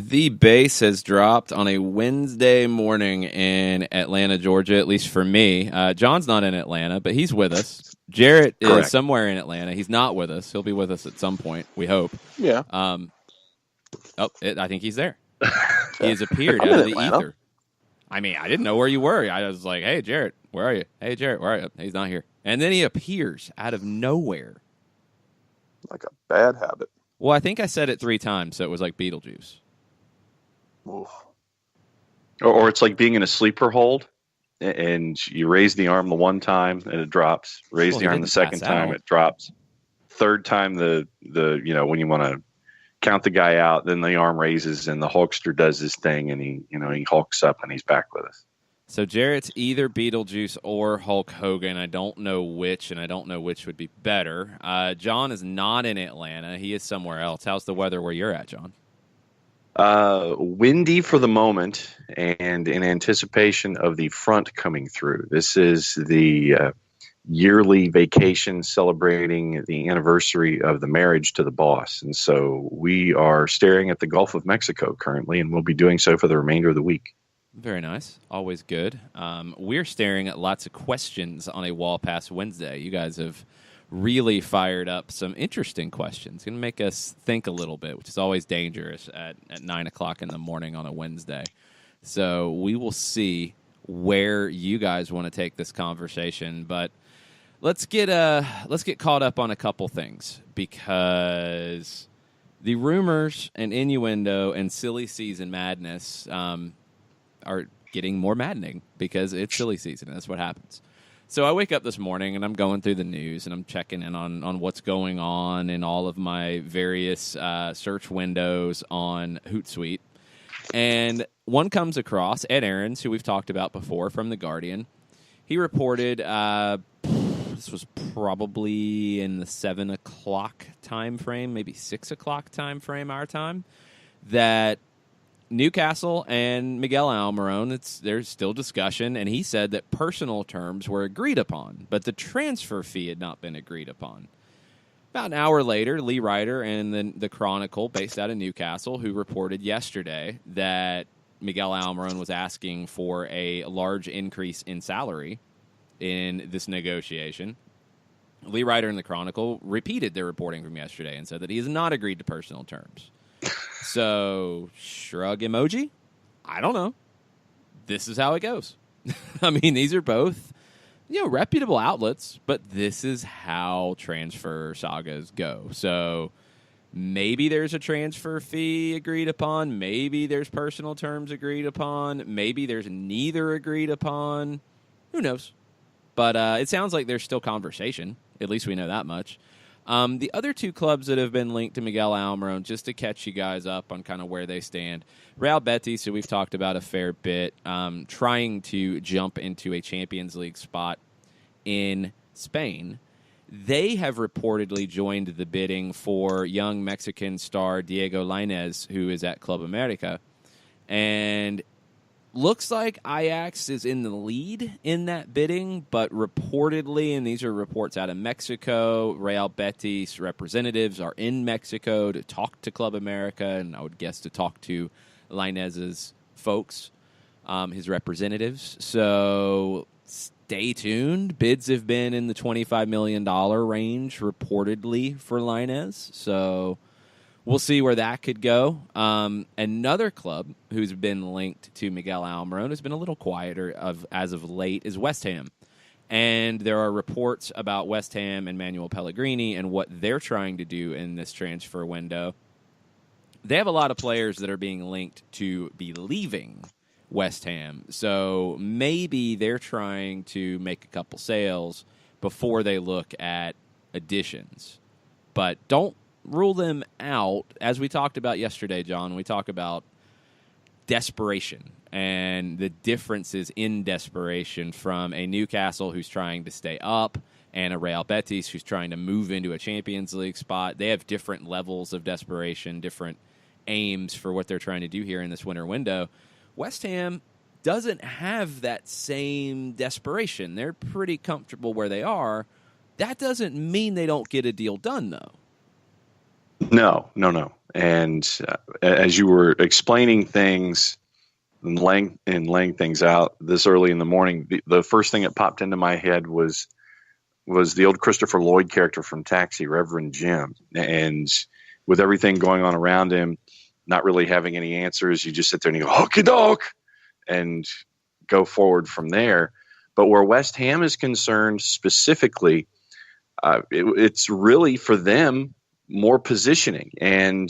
The base has dropped on a Wednesday morning in Atlanta, Georgia, at least for me. John's not in Atlanta, but he's with us. Jarrett is somewhere in Atlanta. He's not with us. He'll be with us at some point, we hope. Yeah. I think he's there. He has appeared out of the ether. I mean, I didn't know where you were. I was like, hey, Jarrett, where are you? Hey, Jarrett, where are you? He's not here. And then he appears out of nowhere. Like a bad habit. Well, I think I said it 3 times, so it was like Beetlejuice. Oof. Or it's like being in a sleeper hold, and you raise the arm the one time and it drops. Raise the arm the second time, it drops. Third time, the when you want to count the guy out, then the arm raises and the Hulkster does his thing, and he hulks up and he's back with us. So Jarrett's either Beetlejuice or Hulk Hogan. I don't know which, and I don't know which would be better. John is not in Atlanta. He is somewhere else. How's the weather where you're at, John? Windy for the moment, and in anticipation of the front coming through. This is the yearly vacation celebrating the anniversary of the marriage to the boss. And so we are staring at the Gulf of Mexico currently, and we'll be doing so for the remainder of the week. Very nice. Always good. We're staring at lots of questions on a Wall Pass Wednesday. You guys have really fired up some interesting questions. Going to make us think a little bit, which is always dangerous at 9 o'clock in the morning on a Wednesday. So we will see where you guys want to take this conversation. But let's get caught up on a couple things, because the rumors and innuendo and silly season madness are getting more maddening because it's silly season. That's what happens. So I wake up this morning and I'm going through the news and I'm checking in on what's going on in all of my various search windows on Hootsuite. And one comes across Ed Aarons, who we've talked about before, from The Guardian. He reported, this was probably in the 7 o'clock time frame, maybe 6 o'clock time frame, our time, that Newcastle and Miguel Almiron, there's still discussion, and he said that personal terms were agreed upon, but the transfer fee had not been agreed upon. About an hour later, Lee Ryder and the Chronicle, based out of Newcastle, who reported yesterday that Miguel Almiron was asking for a large increase in salary in this negotiation. Lee Ryder and the Chronicle repeated their reporting from yesterday and said that he has not agreed to personal terms. So, shrug emoji? I don't know. This is how it goes. I mean, these are both, reputable outlets, but this is how transfer sagas go. So, maybe there's a transfer fee agreed upon. Maybe there's personal terms agreed upon. Maybe there's neither agreed upon. Who knows? But it sounds like there's still conversation. At least we know that much. The other 2 clubs that have been linked to Miguel Almiron, just to catch you guys up on kind of where they stand. Real Betis, who we've talked about a fair bit, trying to jump into a Champions League spot in Spain. They have reportedly joined the bidding for young Mexican star Diego Lainez, who is at Club America. And looks like Ajax is in the lead in that bidding, but reportedly, and these are reports out of Mexico, Real Betis representatives are in Mexico to talk to Club America, and I would guess to talk to Lainez's folks, his representatives. So stay tuned. Bids have been in the $25 million range reportedly for Lainez, so we'll see where that could go. Another club who's been linked to Miguel Almiron, has been a little quieter as of late, is West Ham. And there are reports about West Ham and Manuel Pellegrini and what they're trying to do in this transfer window. They have a lot of players that are being linked to be leaving West Ham. So maybe they're trying to make a couple sales before they look at additions. But don't rule them out. As we talked about yesterday, John, we talk about desperation and the differences in desperation from a Newcastle who's trying to stay up and a Real Betis who's trying to move into a Champions League spot. They have different levels of desperation, different aims for what they're trying to do here in this winter window. West Ham doesn't have that same desperation. They're pretty comfortable where they are. That doesn't mean they don't get a deal done, though. No, no, no. And as you were explaining things and laying things out this early in the morning, the first thing that popped into my head was the old Christopher Lloyd character from Taxi, Reverend Jim. And with everything going on around him, not really having any answers, you just sit there and you go, "Okie doke," and go forward from there. But where West Ham is concerned specifically, it's really for them more positioning. And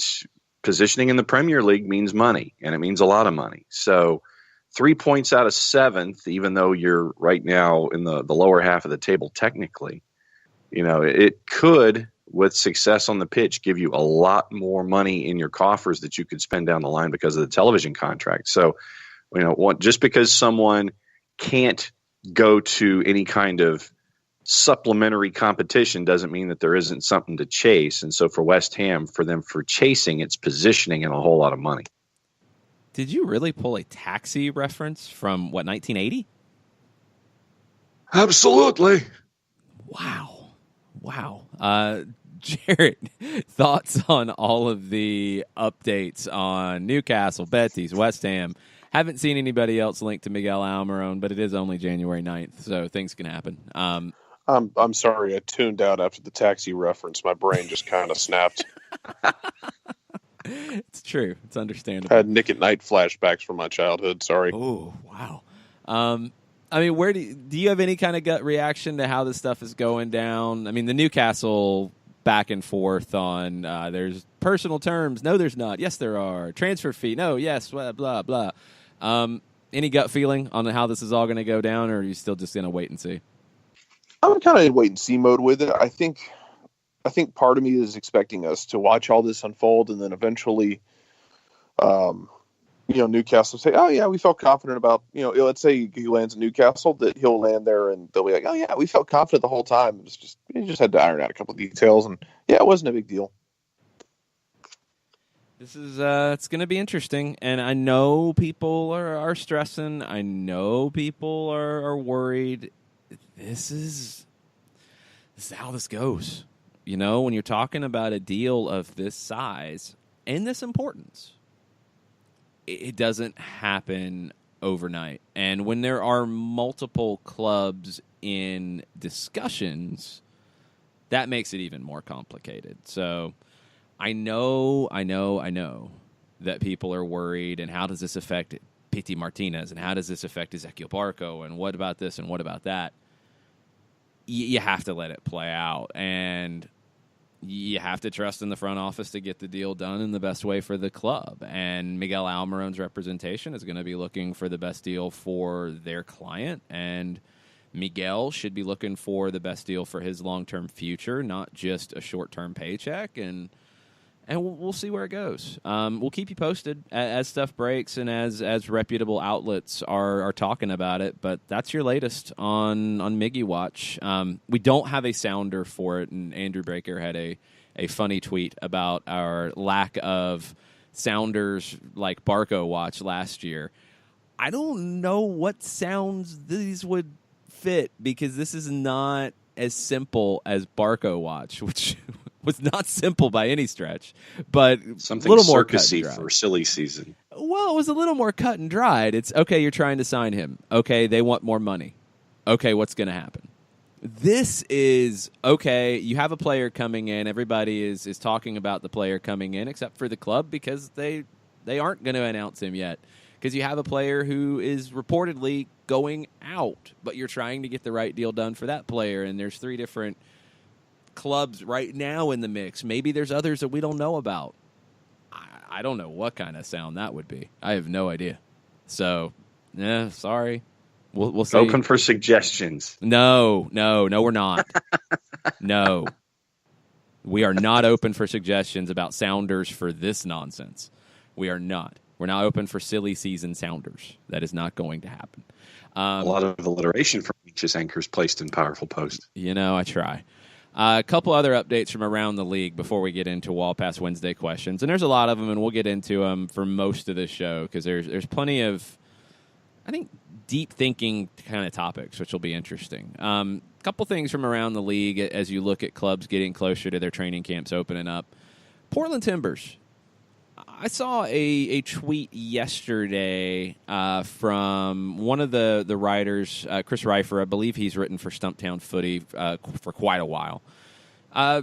positioning in the Premier League means money, and it means a lot of money. So 3 points out of seventh, even though you're right now in the lower half of the table technically, it could, with success on the pitch, give you a lot more money in your coffers that you could spend down the line because of the television contract. So, just because someone can't go to any kind of supplementary competition doesn't mean that there isn't something to chase. And so for West Ham, for chasing, it's positioning and a whole lot of money. Did you really pull a Taxi reference from, 1980? Absolutely. Wow. Jarrett, thoughts on all of the updates on Newcastle, Betis, West Ham? Haven't seen anybody else linked to Miguel Almiron, but it is only January 9th, so things can happen. I'm sorry, I tuned out after the Taxi reference. My brain just kind of snapped. It's true. It's understandable. I had Nick at Night flashbacks from my childhood. Sorry. Oh, wow. Where do you have any kind of gut reaction to how this stuff is going down? I mean, the Newcastle back and forth on there's personal terms. No, there's not. Yes, there are. Transfer fee. No, yes, blah, blah, blah. Any gut feeling on how this is all going to go down, or are you still just going to wait and see? I'm kind of in wait and see mode with it. I think part of me is expecting us to watch all this unfold, and then eventually, Newcastle say, "Oh yeah, we felt confident about." Let's say he lands in Newcastle, that he'll land there, and they'll be like, "Oh yeah, we felt confident the whole time. You just had to iron out a couple of details, and yeah, it wasn't a big deal." This is it's going to be interesting, and I know people are stressing. I know people are worried. This is how this goes. When you're talking about a deal of this size and this importance, it doesn't happen overnight. And when there are multiple clubs in discussions, that makes it even more complicated. So I know that people are worried, and how does this affect Pity Martinez, and how does this affect Ezequiel Barco, and what about this, and what about that? You have to let it play out, and you have to trust in the front office to get the deal done in the best way for the club. And Miguel Almiron's representation is going to be looking for the best deal for their client, and Miguel should be looking for the best deal for his long-term future, not just a short-term paycheck. And we'll see where it goes. We'll keep you posted as stuff breaks and as reputable outlets are talking about it. But that's your latest on Miggy Watch. We don't have a sounder for it, and Andrew Breaker had a funny tweet about our lack of sounders like Barco Watch last year. I don't know what sounds these would fit, because this is not as simple as Barco Watch, which was not simple by any stretch, but something a little more circusy for silly season. Well, it was a little more cut and dried. It's okay, you're trying to sign him. Okay, they want more money. Okay, what's going to happen? This is, okay, you have a player coming in. Everybody is talking about the player coming in, except for the club, because they aren't going to announce him yet. Because you have a player who is reportedly going out, but you're trying to get the right deal done for that player, and there's 3 different clubs right now in the mix. Maybe there's others that we don't know about. I don't know what kind of sound that would be. I have no idea. So, sorry. We'll see. Open for suggestions. No, we're not. No. We are not open for suggestions about sounders for this nonsense. We are not. We're not open for silly season sounders. That is not going to happen. A lot of alliteration from each anchors placed in powerful post. I try. A couple other updates from around the league before we get into Wall Pass Wednesday questions. And there's a lot of them, and we'll get into them for most of this show, because there's plenty of, I think, deep thinking kind of topics, which will be interesting. Couple things from around the league as you look at clubs getting closer to their training camps opening up. Portland Timbers. I saw a tweet yesterday from one of the writers, Chris Reifer. I believe he's written for Stumptown Footy for quite a while.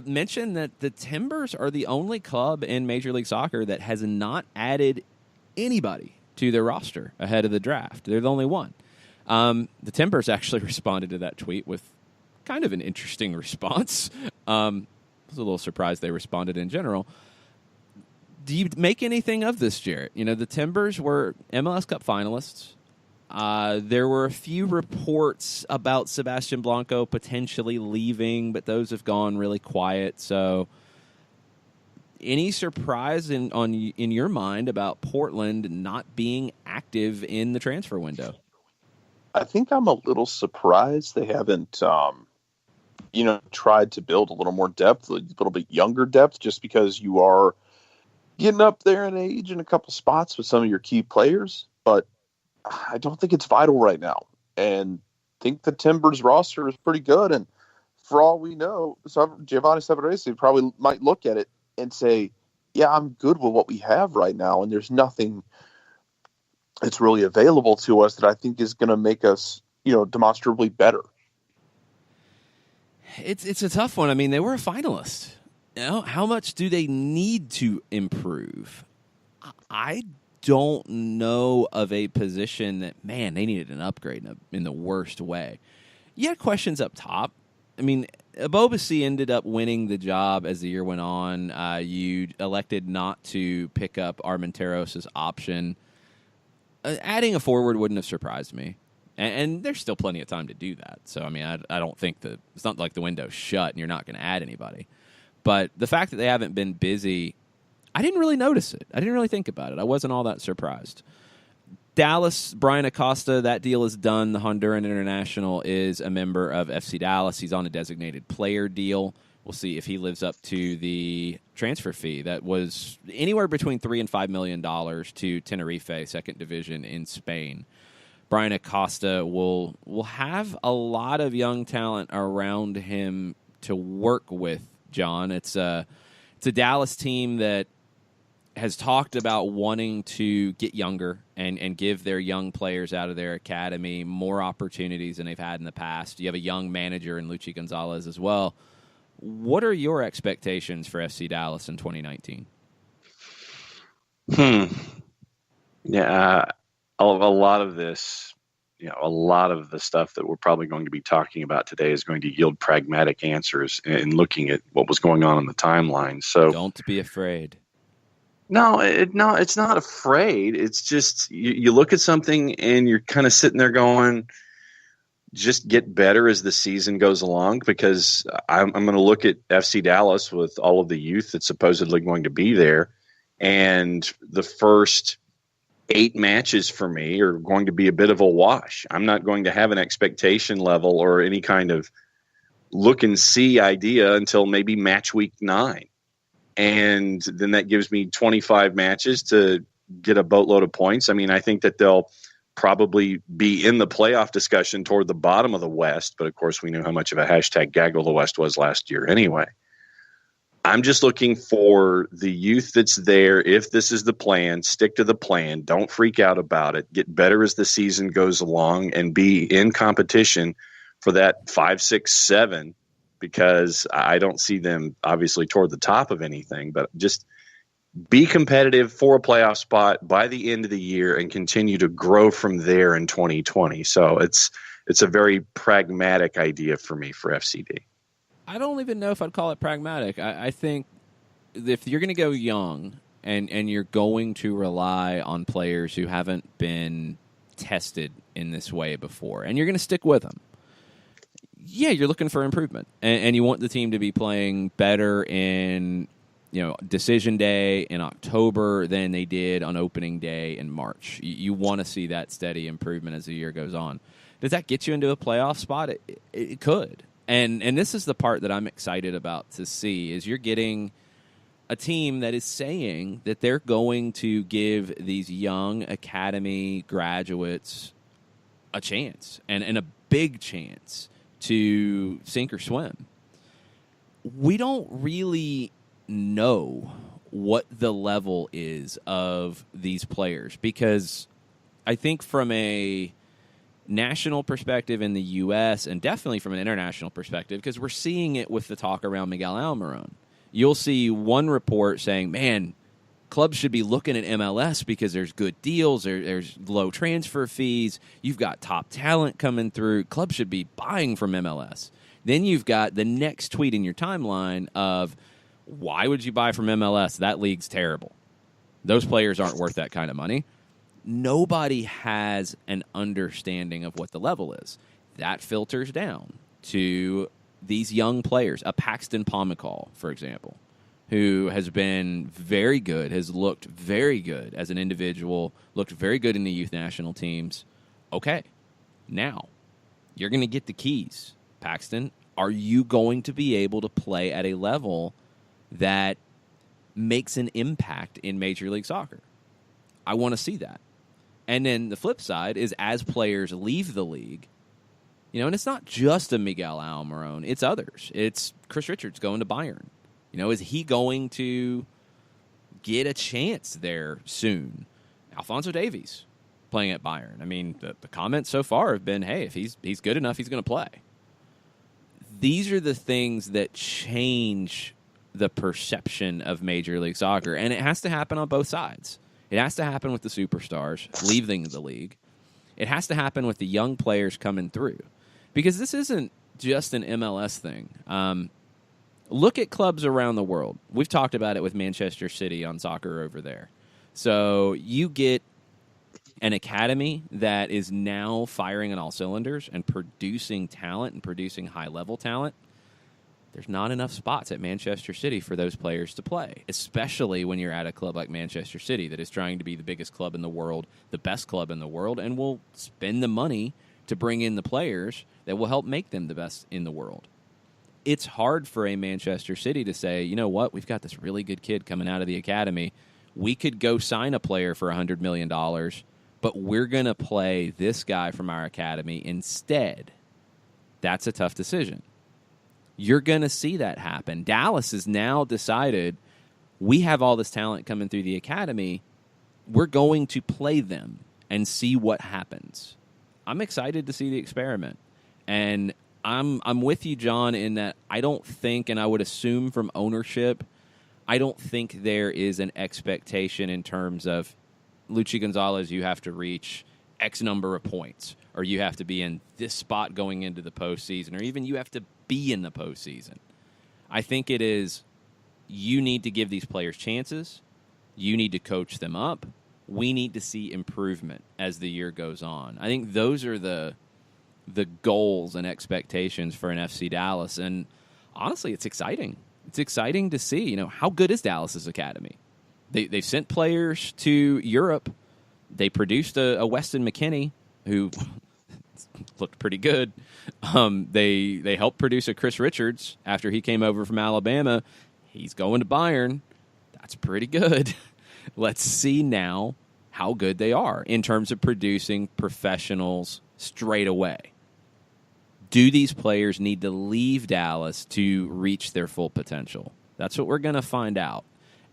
Mentioned that the Timbers are the only club in Major League Soccer that has not added anybody to their roster ahead of the draft. They're the only one. The Timbers actually responded to that tweet with kind of an interesting response. I was a little surprised they responded in general. Do you make anything of this, Jarrett? You know, the Timbers were MLS Cup finalists. There were a few reports about Sebastian Blanco potentially leaving, but those have gone really quiet. So, any surprise in your mind about Portland not being active in the transfer window? I think I'm a little surprised they haven't, tried to build a little more depth, a little bit younger depth, just because you are getting up there in age in a couple spots with some of your key players. But I don't think it's vital right now. And I think the Timbers roster is pretty good. And for all we know, Giovanni Savarese probably might look at it and say, yeah, I'm good with what we have right now. And there's nothing that's really available to us that I think is going to make us, demonstrably better. It's a tough one. I mean, they were a finalist. How much do they need to improve? I don't know of a position that, man, they needed an upgrade in the worst way. You had questions up top. I mean, Abobasi ended up winning the job as the year went on. You elected not to pick up Armenteros' option. Adding a forward wouldn't have surprised me. And there's still plenty of time to do that. So, I mean, I don't think it's not like the window's shut and you're not going to add anybody. But the fact that they haven't been busy, I didn't really notice it. I didn't really think about it. I wasn't all that surprised. Dallas, Brian Acosta, that deal is done. The Honduran international is a member of FC Dallas. He's on a designated player deal. We'll see if he lives up to the transfer fee that was anywhere between $3 and $5 million to Tenerife, second division in Spain. Brian Acosta will have a lot of young talent around him to work with, John. It's a Dallas team that has talked about wanting to get younger and give their young players out of their academy more opportunities than they've had in the past. You have a young manager in Luchi Gonzalez as well. What are your expectations for FC Dallas in 2019? Yeah, a lot of this, a lot of the stuff that we're probably going to be talking about today is going to yield pragmatic answers in looking at what was going on the timeline. So don't be afraid. No, it's not afraid. It's just you look at something and you're kind of sitting there going, just get better as the season goes along, because I'm going to look at FC Dallas with all of the youth that's supposedly going to be there, and the first 8 matches for me are going to be a bit of a wash. I'm not going to have an expectation level or any kind of look and see idea until maybe match week 9. And then that gives me 25 matches to get a boatload of points. I mean, I think that they'll probably be in the playoff discussion toward the bottom of the West. But of course, we knew how much of a hashtag gaggle the West was last year anyway. I'm just looking for the youth that's there. If this is the plan, stick to the plan. Don't freak out about it. Get better as the season goes along and be in competition for that 5, 6, 7, because I don't see them obviously toward the top of anything, but just be competitive for a playoff spot by the end of the year and continue to grow from there in 2020. So it's a very pragmatic idea for me for FCD. I don't even know if I'd call it pragmatic. I think if you're going to go young and you're going to rely on players who haven't been tested in this way before, and you're going to stick with them, yeah, you're looking for improvement. And you want the team to be playing better in decision day in October than they did on opening day in March. You want to see that steady improvement as the year goes on. Does that get you into a playoff spot? It could. And this is the part that I'm excited about to see, is you're getting a team that is saying that they're going to give these young academy graduates a chance, and a big chance to sink or swim. We don't really know what the level is of these players, because I think from a national perspective in the U.S. and definitely from an international perspective, because we're seeing it with the talk around Miguel Almiron, you'll see one report saying, man, clubs should be looking at MLS because there's good deals, there's low transfer fees, you've got top talent coming through, clubs should be buying from MLS. Then you've got the next tweet in your timeline of, why would you buy from MLS? That league's terrible. Those players aren't worth that kind of money. Nobody has an understanding of what the level is. That filters down to these young players, a Paxton Pomykal, for example, who has been very good, has looked very good as an individual, looked very good in the youth national teams. Okay, now you're going to get the keys. Paxton, are you going to be able to play at a level that makes an impact in Major League Soccer? I want to see that. And then the flip side is, as players leave the league, and it's not just a Miguel Almiron, it's others. It's Chris Richards going to Bayern. Is he going to get a chance there soon? Alphonso Davies playing at Bayern. I mean, the comments so far have been, hey, if he's good enough, he's going to play. These are the things that change the perception of Major League Soccer, and it has to happen on both sides. It has to happen with the superstars leaving the league. It has to happen with the young players coming through, because this isn't just an MLS thing. Look at clubs around the world. We've talked about it with Manchester City on Soccer Over There. So you get an academy that is now firing on all cylinders and producing talent and producing high-level talent. There's not enough spots at Manchester City for those players to play, especially when you're at a club like Manchester City that is trying to be the biggest club in the world, the best club in the world, and will spend the money to bring in the players that will help make them the best in the world. It's hard for a Manchester City to say, you know what, we've got this really good kid coming out of the academy. We could go sign a player for $100 million, but we're going to play this guy from our academy instead. That's a tough decision. You're going to see that happen. Dallas has now decided, we have all this talent coming through the academy. We're going to play them and see what happens. I'm excited to see the experiment. And I'm with you, John, in that I don't think, and I would assume from ownership, I don't think there is an expectation in terms of, Luchi Gonzalez, you have to reach X number of points, or you have to be in this spot going into the postseason, or even you have to be in the postseason. I think it is, you need to give these players chances. You need to coach them up. We need to see improvement as the year goes on. I think those are the goals and expectations for an FC Dallas. And honestly, it's exciting. It's exciting to see, how good is Dallas's academy? They've sent players to Europe. They produced a Weston McKennie who looked pretty good. They helped produce a Chris Richards after he came over from Alabama. He's going to Bayern. That's pretty good. Let's see now how good they are in terms of producing professionals straight away. Do these players need to leave Dallas to reach their full potential? That's what we're going to find out.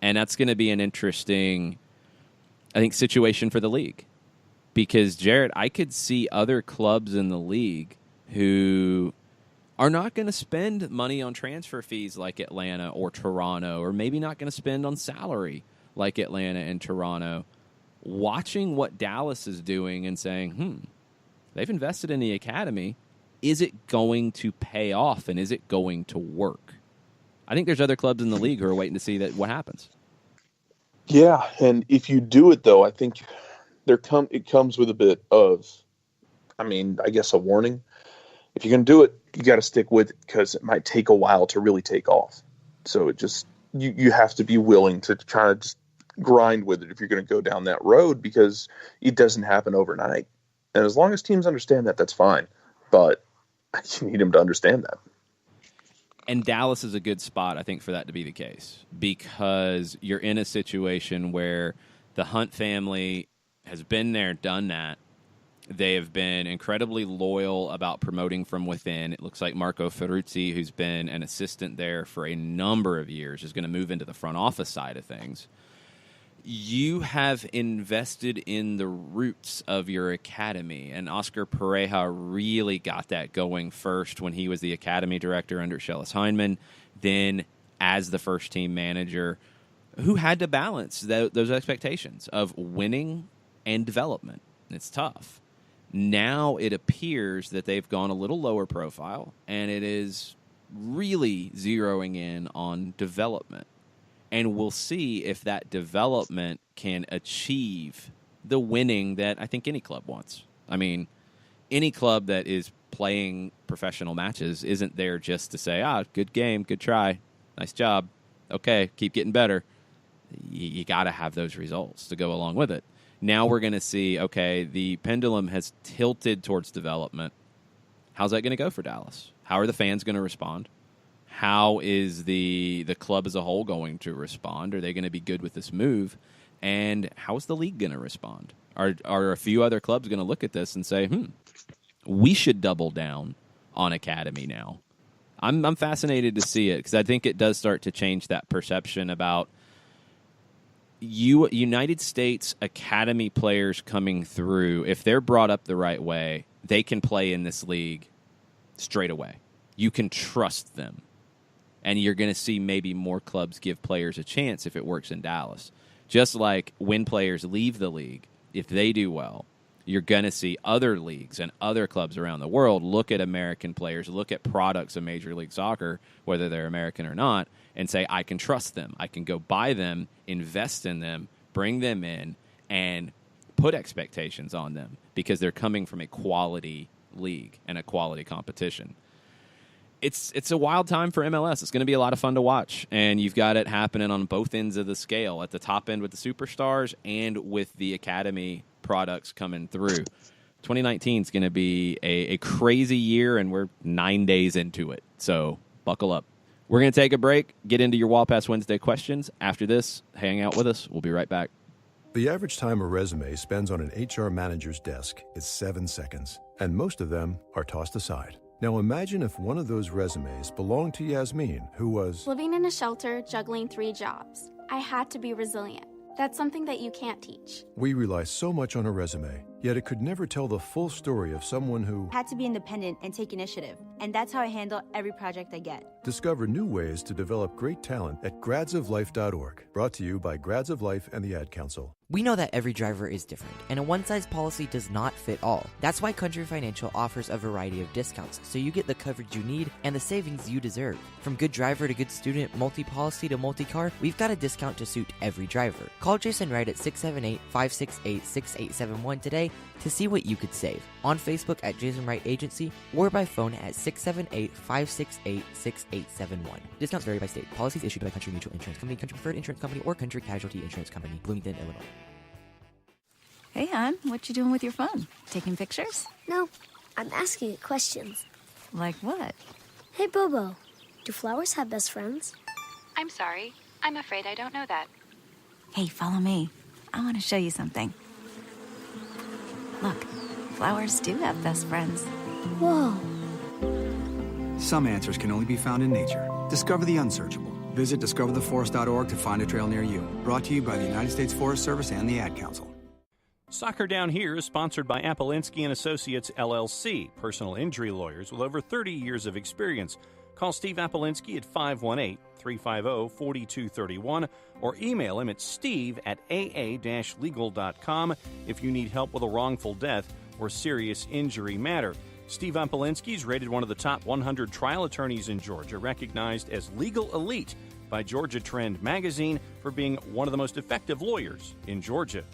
And that's going to be an interesting, I think, situation for the league. Because, Jarrett, I could see other clubs in the league who are not going to spend money on transfer fees like Atlanta or Toronto, or maybe not going to spend on salary like Atlanta and Toronto, watching what Dallas is doing and saying, they've invested in the academy. Is it going to pay off, and is it going to work? I think there's other clubs in the league who are waiting to see what happens. Yeah, and if you do it, though, I think it comes with a bit of, I guess a warning. If you're going to do it, you got to stick with it, because it might take a while to really take off. So it just, you have to be willing to try to just grind with it if you're going to go down that road, because it doesn't happen overnight. And as long as teams understand that, that's fine. But you need them to understand that. And Dallas is a good spot, I think, for that to be the case, because you're in a situation where the Hunt family has been there, done that. They have been incredibly loyal about promoting from within. It looks like Marco Ferruzzi, who's been an assistant there for a number of years, is going to move into the front office side of things. You have invested in the roots of your academy, and Oscar Pareja really got that going first when he was the academy director under Schellas Heinemann, then as the first-team manager, who had to balance those expectations of winning and development. It's tough. Now it appears that they've gone a little lower profile, and it is really zeroing in on development. And we'll see if that development can achieve the winning that I think any club wants. I mean, any club that is playing professional matches isn't there just to say, good game, good try, nice job, okay, keep getting better. You got to have those results to go along with it. Now we're going to see, okay, the pendulum has tilted towards development. How's that going to go for Dallas? How are the fans going to respond? How is the club as a whole going to respond? Are they going to be good with this move? And how is the league going to respond? Are a few other clubs going to look at this and say, we should double down on academy now? I'm fascinated to see it because I think it does start to change that perception about United States academy players coming through. If they're brought up the right way, they can play in this league straight away. You can trust them. And you're going to see maybe more clubs give players a chance if it works in Dallas. Just like when players leave the league, if they do well, you're going to see other leagues and other clubs around the world look at American players, look at products of Major League Soccer, whether they're American or not, and say, I can trust them. I can go buy them, invest in them, bring them in, and put expectations on them because they're coming from a quality league and a quality competition. It's a wild time for MLS. It's going to be a lot of fun to watch, and you've got it happening on both ends of the scale, at the top end with the superstars and with the academy products coming through. 2019 is going to be a crazy year, and we're 9 days into it, so buckle up. We're going to take a break, get into your Wall Pass Wednesday questions. After this, hang out with us. We'll be right back. The average time a resume spends on an HR manager's desk is 7 seconds, and most of them are tossed aside. Now imagine if one of those resumes belonged to Yasmin, who was living in a shelter, juggling 3 jobs. I had to be resilient. That's something that you can't teach. We rely so much on a resume, yet it could never tell the full story of someone who had to be independent and take initiative. And that's how I handle every project I get. Discover new ways to develop great talent at gradsoflife.org. Brought to you by Grads of Life and the Ad Council. We know that every driver is different, and a one-size policy does not fit all. That's why Country Financial offers a variety of discounts, so you get the coverage you need and the savings you deserve. From good driver to good student, multi-policy to multi-car, we've got a discount to suit every driver. Call Jason Wright at 678-568-6871 today to see what you could save. On Facebook at Jason Wright Agency or by phone at 678-568-6871. Discounts vary by state. Policies issued by Country Mutual Insurance Company, Country Preferred Insurance Company, or Country Casualty Insurance Company, Bloomington, Illinois. Hey, hon, what you doing with your phone? Taking pictures? No, I'm asking it questions. Like what? Hey, Bobo, do flowers have best friends? I'm sorry. I'm afraid I don't know that. Hey, follow me. I want to show you something. Look, flowers do have best friends. Whoa. Some answers can only be found in nature. Discover the unsearchable. Visit discovertheforest.org to find a trail near you. Brought to you by the United States Forest Service and the Ad Council. Soccer Down Here is sponsored by Apolinski & Associates, LLC, personal injury lawyers with over 30 years of experience. Call Steve Apolinski at 518-350-4231 or email him at steve@aa-legal.com if you need help with a wrongful death or serious injury matter. Steve Apolinski is rated one of the top 100 trial attorneys in Georgia, recognized as Legal Elite by Georgia Trend magazine for being one of the most effective lawyers in Georgia.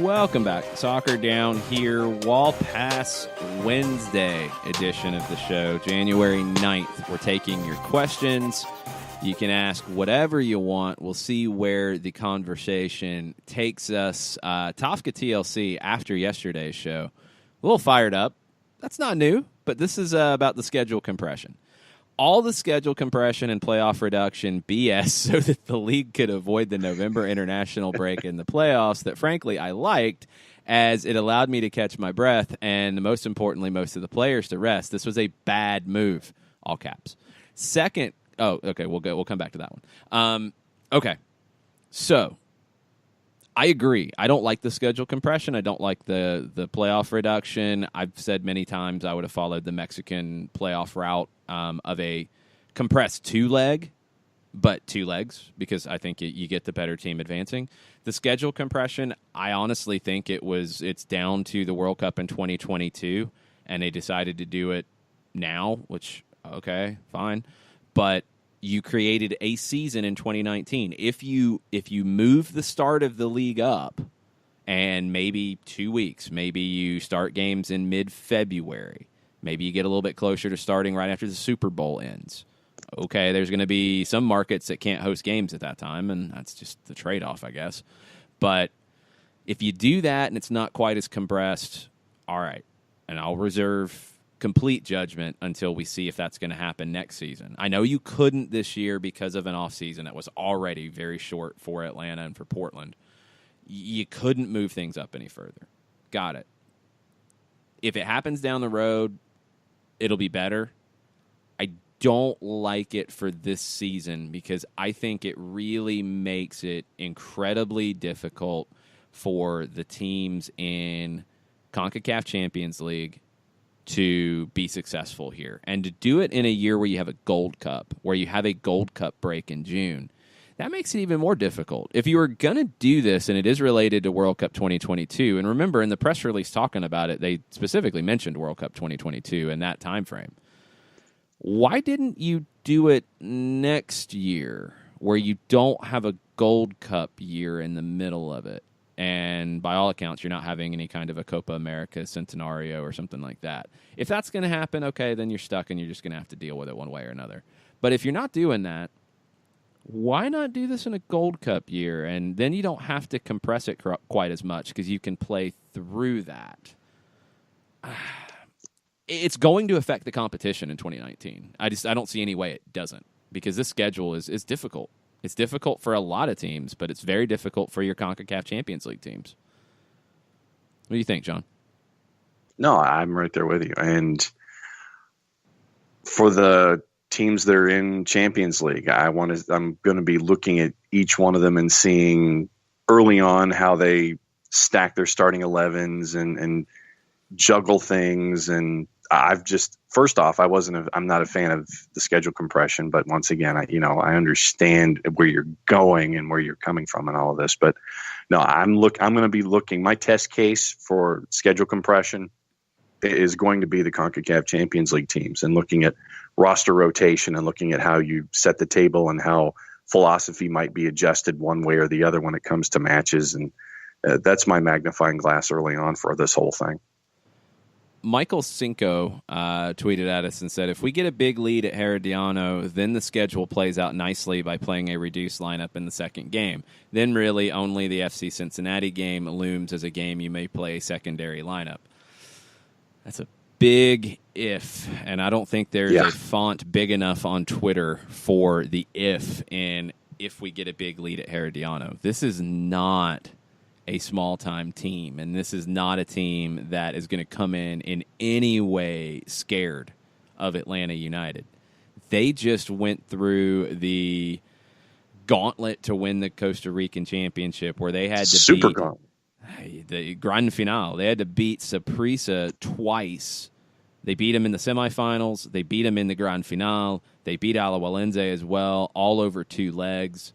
Welcome back. Soccer Down Here, Wall Pass Wednesday edition of the show, January 9th. We're taking your questions. You can ask whatever you want. We'll see where the conversation takes us. Tofka TLC, after yesterday's show, a little fired up. That's not new, but this is about the schedule compression. all the schedule compression and playoff reduction BS so that the league could avoid the November international break in the playoffs that, frankly, I liked, as it allowed me to catch my breath and, most importantly, most of the players to rest. This was a bad move, all caps. Second, okay, we'll come back to that one. Okay, so I agree. I don't like the schedule compression. I don't like the playoff reduction. I've said many times I would have followed the Mexican playoff route of a compressed 2-leg, but 2 legs, because I think you get the better team advancing. The schedule compression, I honestly think it's down to the World Cup in 2022, and they decided to do it now, which, okay, fine. But you created a season in 2019. If you move the start of the league up and maybe 2 weeks, maybe you start games in mid-February, maybe you get a little bit closer to starting right after the Super Bowl ends. Okay, there's going to be some markets that can't host games at that time, and that's just the trade-off, I guess. But if you do that and it's not quite as compressed, all right, and I'll reserve complete judgment until we see if that's going to happen next season. I know you couldn't this year because of an offseason that was already very short for Atlanta and for Portland. You couldn't move things up any further. Got it. If it happens down the road, it'll be better. I don't like it for this season because I think it really makes it incredibly difficult for the teams in CONCACAF Champions League to be successful here. And to do it in a year where you have a Gold Cup, where you have a Gold Cup break in June, that makes it even more difficult. If you were going to do this, and it is related to World Cup 2022, and remember in the press release talking about it, they specifically mentioned World Cup 2022 in that time frame. Why didn't you do it next year where you don't have a Gold Cup year in the middle of it? And by all accounts, you're not having any kind of a Copa America Centenario or something like that. If that's going to happen, okay, then you're stuck and you're just going to have to deal with it one way or another. But if you're not doing that, why not do this in a Gold Cup year? And then you don't have to compress it quite as much because you can play through that. It's going to affect the competition in 2019. I don't see any way it doesn't, because this schedule is difficult. It's difficult for a lot of teams, but it's very difficult for your CONCACAF Champions League teams. What do you think, John? No, I'm right there with you. And for the teams that are in Champions League, I'm going to be looking at each one of them and seeing early on how they stack their starting 11s and juggle things. And first off, I'm not a fan of the schedule compression, but once again, I understand where you're going and where you're coming from and all of this, but no, I'm going to be looking, my test case for schedule compression is going to be the CONCACAF Champions League teams, and looking at roster rotation and looking at how you set the table and how philosophy might be adjusted one way or the other when it comes to matches. And that's my magnifying glass early on for this whole thing. Michael Cinco tweeted at us and said, if we get a big lead at Herediano, then the schedule plays out nicely by playing a reduced lineup in the second game. Then really only the FC Cincinnati game looms as a game you may play a secondary lineup. That's a big if, and I don't think there's a font big enough on Twitter for the if we get a big lead at Herediano. This is not a small-time team, and this is not a team that is going to come in any way scared of Atlanta United. They just went through the gauntlet to win the Costa Rican Championship, where they had to beat the Grand Final. They had to beat Saprissa twice. They beat them in the semifinals. They beat them in the Grand Final. They beat Alajuelense as well, all over 2 legs.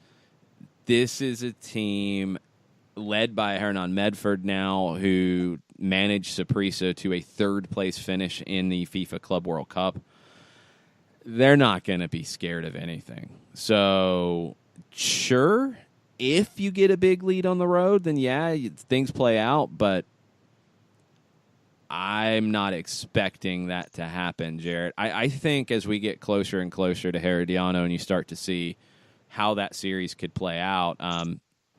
This is a team led by Hernan Medford now, who managed Saprissa to a 3rd-place finish in the FIFA Club World Cup. They're not going to be scared of anything. So, sure, if you get a big lead on the road, then things play out, but I'm not expecting that to happen, Jarrett. I think as we get closer and closer to Herediano and you start to see how that series could play out,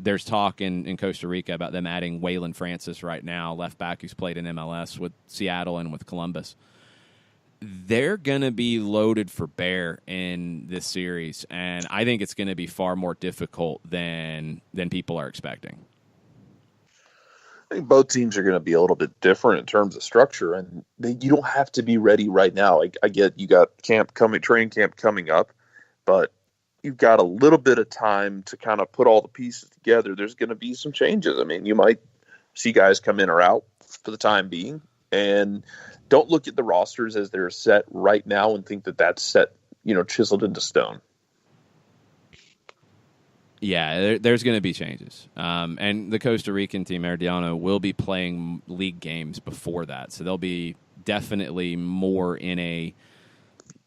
there's talk in Costa Rica about them adding Waylon Francis right now, left back who's played in MLS with Seattle and with Columbus. they're going to be loaded for bear in this series, and I think it's going to be far more difficult than people are expecting. I think both teams are going to be a little bit different in terms of structure, and you don't have to be ready right now. I get you got training camp coming up, but you've got a little bit of time to kind of put all the pieces together. There's going to be some changes. I mean, you might see guys come in or out for the time being, and don't look at the rosters as they're set right now and think that that's set, chiseled into stone. Yeah, there's going to be changes. And the Costa Rican team, Herediano, will be playing league games before that. So they'll be definitely more in a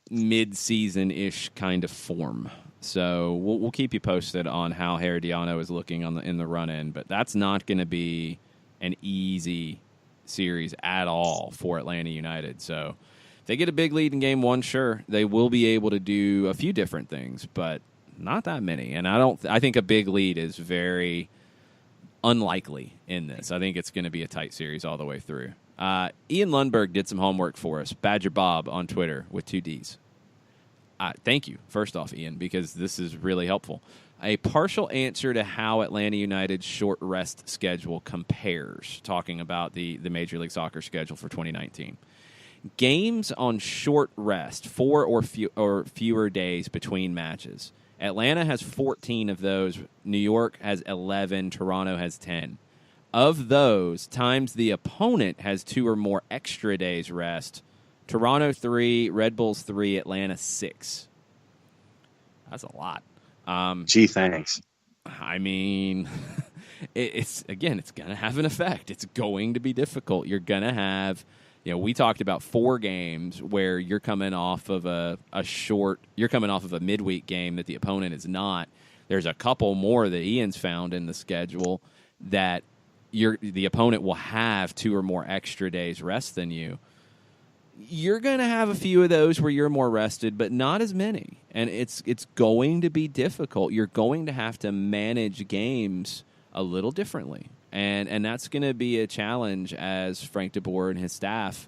mid-season-ish kind of form. So we'll keep you posted on how Herediano is looking in the run-in. But that's not going to be an easy series at all for Atlanta United. So if they get a big lead in game one, sure, they will be able to do a few different things, but not that many. And I think a big lead is very unlikely in this. I think it's going to be a tight series all the way through. Ian Lundberg did some homework for us. Badger Bob on Twitter with 2 Ds. Thank you, first off, Ian, because this is really helpful. A partial answer to how Atlanta United's short rest schedule compares, talking about the Major League Soccer schedule for 2019. Games on short rest, 4 or fewer days between matches. Atlanta has 14 of those. New York has 11. Toronto has 10. Of those, times the opponent has 2 or more extra days rest. Toronto 3, Red Bulls 3, Atlanta 6. That's a lot. Gee, thanks. I mean, it's going to have an effect. It's going to be difficult. You're going to have, we talked about 4 games where you're coming off of you're coming off of a midweek game that the opponent is not. There's a couple more that Ian's found in the schedule that the opponent will have 2 or more extra days rest than you. You're going to have a few of those where you're more rested, but not as many. And it's going to be difficult. You're going to have to manage games a little differently. And that's going to be a challenge as Frank de Boer and his staff,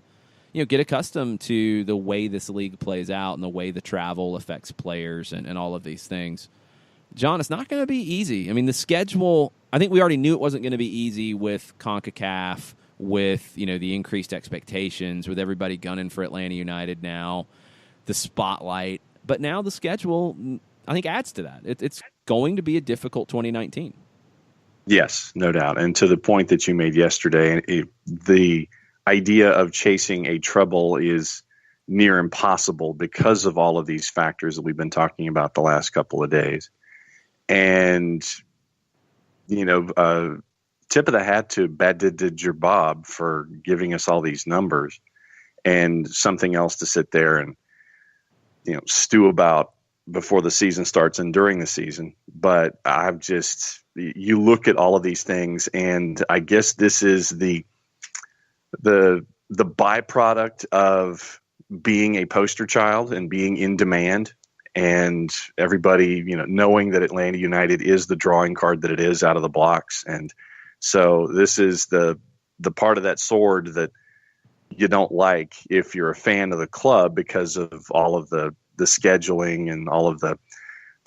get accustomed to the way this league plays out and the way the travel affects players and all of these things. John, it's not going to be easy. I mean, the schedule, I think we already knew it wasn't going to be easy with CONCACAF, with the increased expectations, with everybody gunning for Atlanta United now, the spotlight. But now the schedule, I think, adds to that. It's going to be a difficult 2019. Yes, no doubt. And to the point that you made yesterday, the idea of chasing a treble is near impossible because of all of these factors that we've been talking about the last couple of days. And, tip of the hat to Badger Bob for giving us all these numbers and something else to sit there and, stew about before the season starts and during the season. But you look at all of these things, and I guess this is the byproduct of being a poster child and being in demand, and everybody, knowing that Atlanta United is the drawing card that it is out of the blocks. And so this is the part of that sword that you don't like if you're a fan of the club because of all of the scheduling and all of the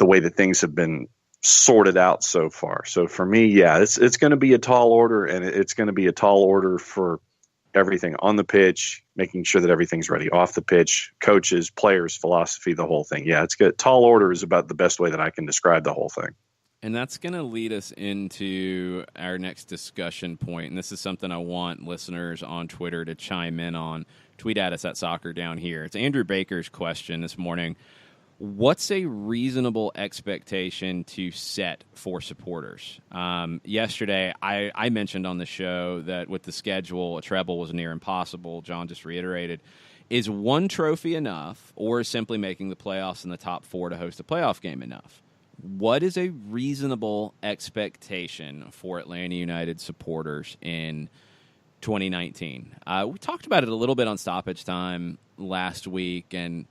way that things have been sorted out so far. So for me, yeah, it's going to be a tall order, and it's going to be a tall order for everything on the pitch, making sure that everything's ready off the pitch, coaches, players, philosophy, the whole thing. Yeah, it's good. Tall order is about the best way that I can describe the whole thing. And that's going to lead us into our next discussion point. And this is something I want listeners on Twitter to chime in on. Tweet at us at Soccer Down Here. It's Andrew Baker's question this morning. What's a reasonable expectation to set for supporters? Yesterday, I mentioned on the show that with the schedule, a treble was near impossible. John just reiterated. Is one trophy enough, or is simply making the playoffs in the top 4 to host a playoff game enough? What is a reasonable expectation for Atlanta United supporters in 2019? We talked about it a little bit on Stoppage Time last week, and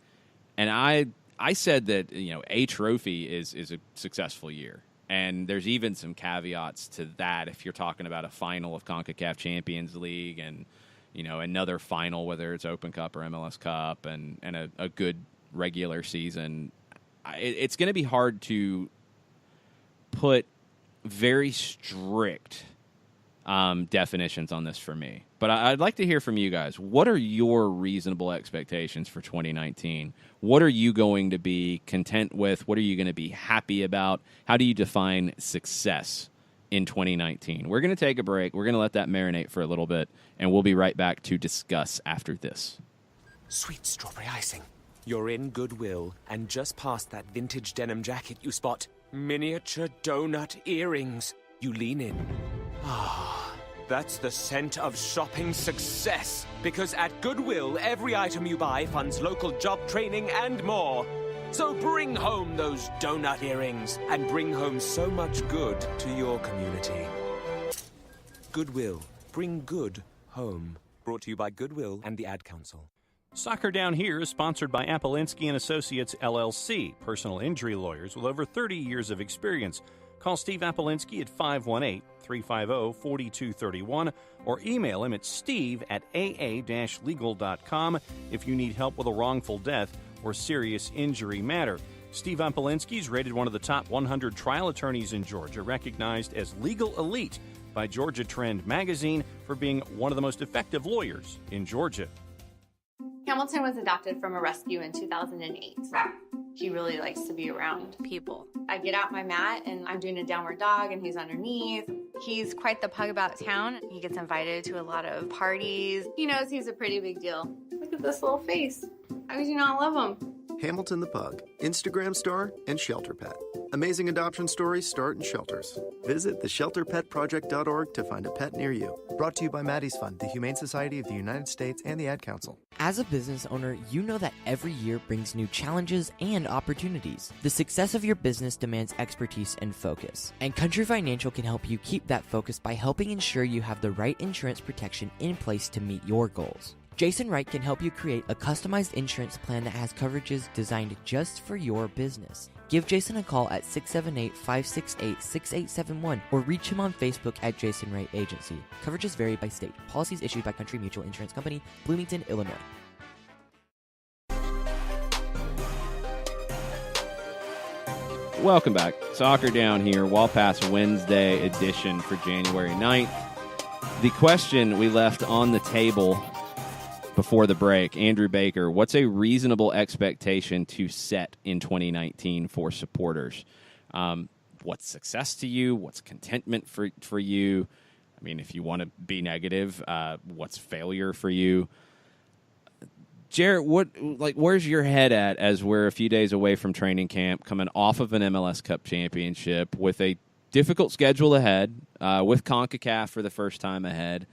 I said that a trophy is a successful year, and there's even some caveats to that if you're talking about a final of CONCACAF Champions League and another final, whether it's Open Cup or MLS Cup, and a good regular season, it's going to be hard to put very strict definitions on this for me. But I'd like to hear from you guys. What are your reasonable expectations for 2019? What are you going to be content with? What are you going to be happy about? How do you define success in 2019? We're going to take a break. We're going to let that marinate for a little bit, and we'll be right back to discuss after this. Sweet strawberry icing. You're in Goodwill, and just past that vintage denim jacket you spot miniature donut earrings. You lean in. Ah, that's the scent of shopping success. Because at Goodwill, every item you buy funds local job training and more. So bring home those donut earrings and bring home so much good to your community. Goodwill. Bring good home. Brought to you by Goodwill and the Ad Council. Soccer Down Here is sponsored by Appolinsky & Associates, LLC, personal injury lawyers with over 30 years of experience. Call Steve Appolinsky at 518-350-4231 or email him at steve@aa-legal.com if you need help with a wrongful death or serious injury matter. Steve Appolinsky is rated one of the top 100 trial attorneys in Georgia, recognized as Legal Elite by Georgia Trend magazine for being one of the most effective lawyers in Georgia. Hamilton was adopted from a rescue in 2008. He really likes to be around people. I get out my mat and I'm doing a downward dog and he's underneath. He's quite the pug about town. He gets invited to a lot of parties. He knows he's a pretty big deal. Look at this little face. How could you not love him? Hamilton the Pug, Instagram star and shelter pet. Amazing adoption stories start in shelters. Visit theshelterpetproject.org to find a pet near you. Brought to you by Maddie's Fund, the Humane Society of the United States, and the Ad Council. As a business owner, you know that every year brings new challenges and opportunities. The success of your business demands expertise and focus. And Country Financial can help you keep that focus by helping ensure you have the right insurance protection in place to meet your goals. Jason Wright can help you create a customized insurance plan that has coverages designed just for your business. Give Jason a call at 678-568-6871 or reach him on Facebook at Jason Wright Agency. Coverages vary by state. Policies issued by Country Mutual Insurance Company, Bloomington, Illinois. Welcome back. Soccer Down Here, Wall Pass Wednesday edition for January 9th. The question we left on the table before the break, Andrew Baker, what's a reasonable expectation to set in 2019 for supporters? What's success to you? What's contentment for you? I mean, if you want to be negative, what's failure for you? Jarrett, where's your head at as we're a few days away from training camp, coming off of an MLS Cup championship with a difficult schedule ahead, with CONCACAF for the first time ahead?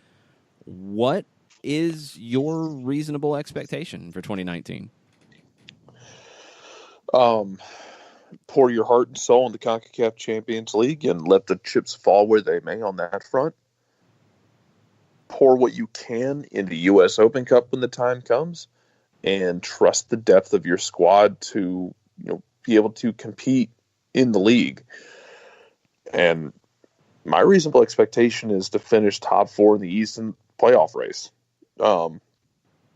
What is your reasonable expectation for 2019? Pour your heart and soul into CONCACAF Champions League and let the chips fall where they may on that front. Pour what you can into U.S. Open Cup when the time comes, and trust the depth of your squad to be able to compete in the league. And my reasonable expectation is to finish top 4 in the Eastern playoff race.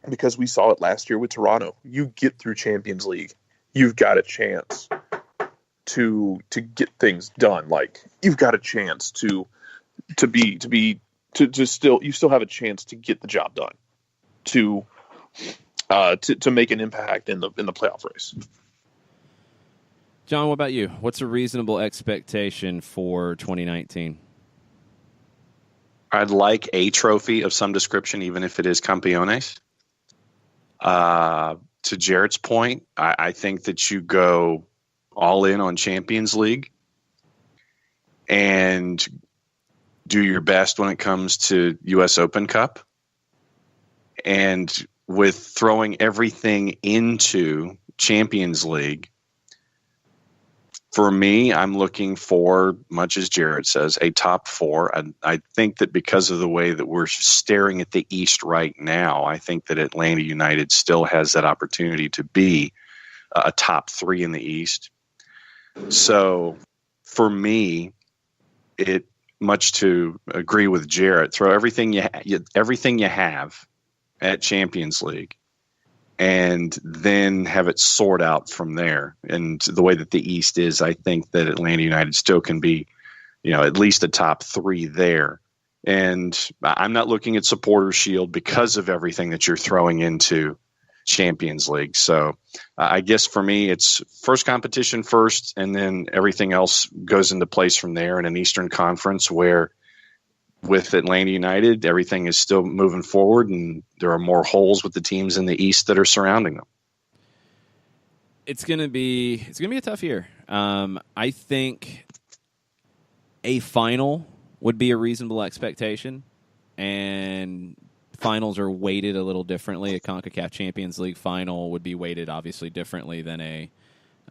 Because we saw it last year with Toronto. You get through Champions League, you've got a chance to get things done. Like, you've got a chance to still have a chance to get the job done, to make an impact in the playoff race. John, what about you? What's a reasonable expectation for 2019? I'd like a trophy of some description, even if it is Campeones. To Jarrett's point, I think that you go all in on Champions League and do your best when it comes to U.S. Open Cup. And with throwing everything into Champions League, for me, I'm looking for, much as Jarrett says, a top 4. I think that because of the way that we're staring at the East right now, I think that Atlanta United still has that opportunity to be a top 3 in the East. So for me, much to agree with Jarrett, throw everything you have at Champions League and then have it sort out from there. And the way that the East is, I think that Atlanta United still can be, at least a top 3 there. And I'm not looking at Supporters Shield because of everything that you're throwing into Champions League. So I guess for me, it's first competition first, and then everything else goes into place from there in an Eastern Conference where with Atlanta United, everything is still moving forward, and there are more holes with the teams in the East that are surrounding them. It's gonna be a tough year. I think a final would be a reasonable expectation, and finals are weighted a little differently. A CONCACAF Champions League final would be weighted obviously differently than a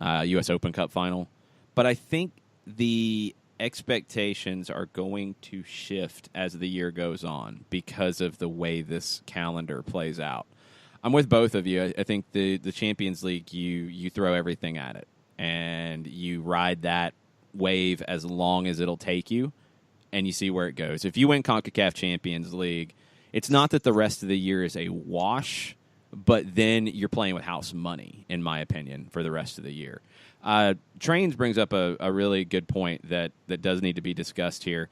U.S. Open Cup final. But I think the expectations are going to shift as the year goes on because of the way this calendar plays out. I'm with both of you. I think the Champions League, you throw everything at it, and you ride that wave as long as it'll take you, and you see where it goes. If you win CONCACAF Champions League, it's not that the rest of the year is a wash, but then you're playing with house money, in my opinion, for the rest of the year. Trains brings up a really good point that does need to be discussed here.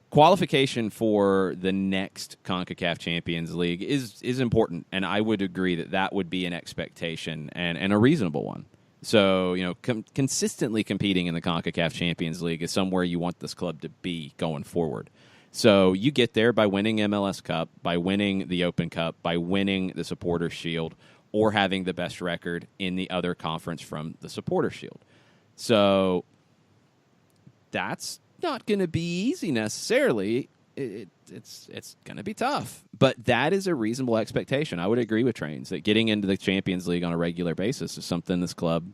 Qualification for the next CONCACAF Champions League is important, and I would agree that would be an expectation and a reasonable one. So, consistently competing in the CONCACAF Champions League is somewhere you want this club to be going forward. So you get there by winning MLS Cup, by winning the Open Cup, by winning the Supporters Shield, or having the best record in the other conference from the Supporters Shield. So that's not going to be easy necessarily. It's going to be tough. But that is a reasonable expectation. I would agree with Trains that getting into the Champions League on a regular basis is something this club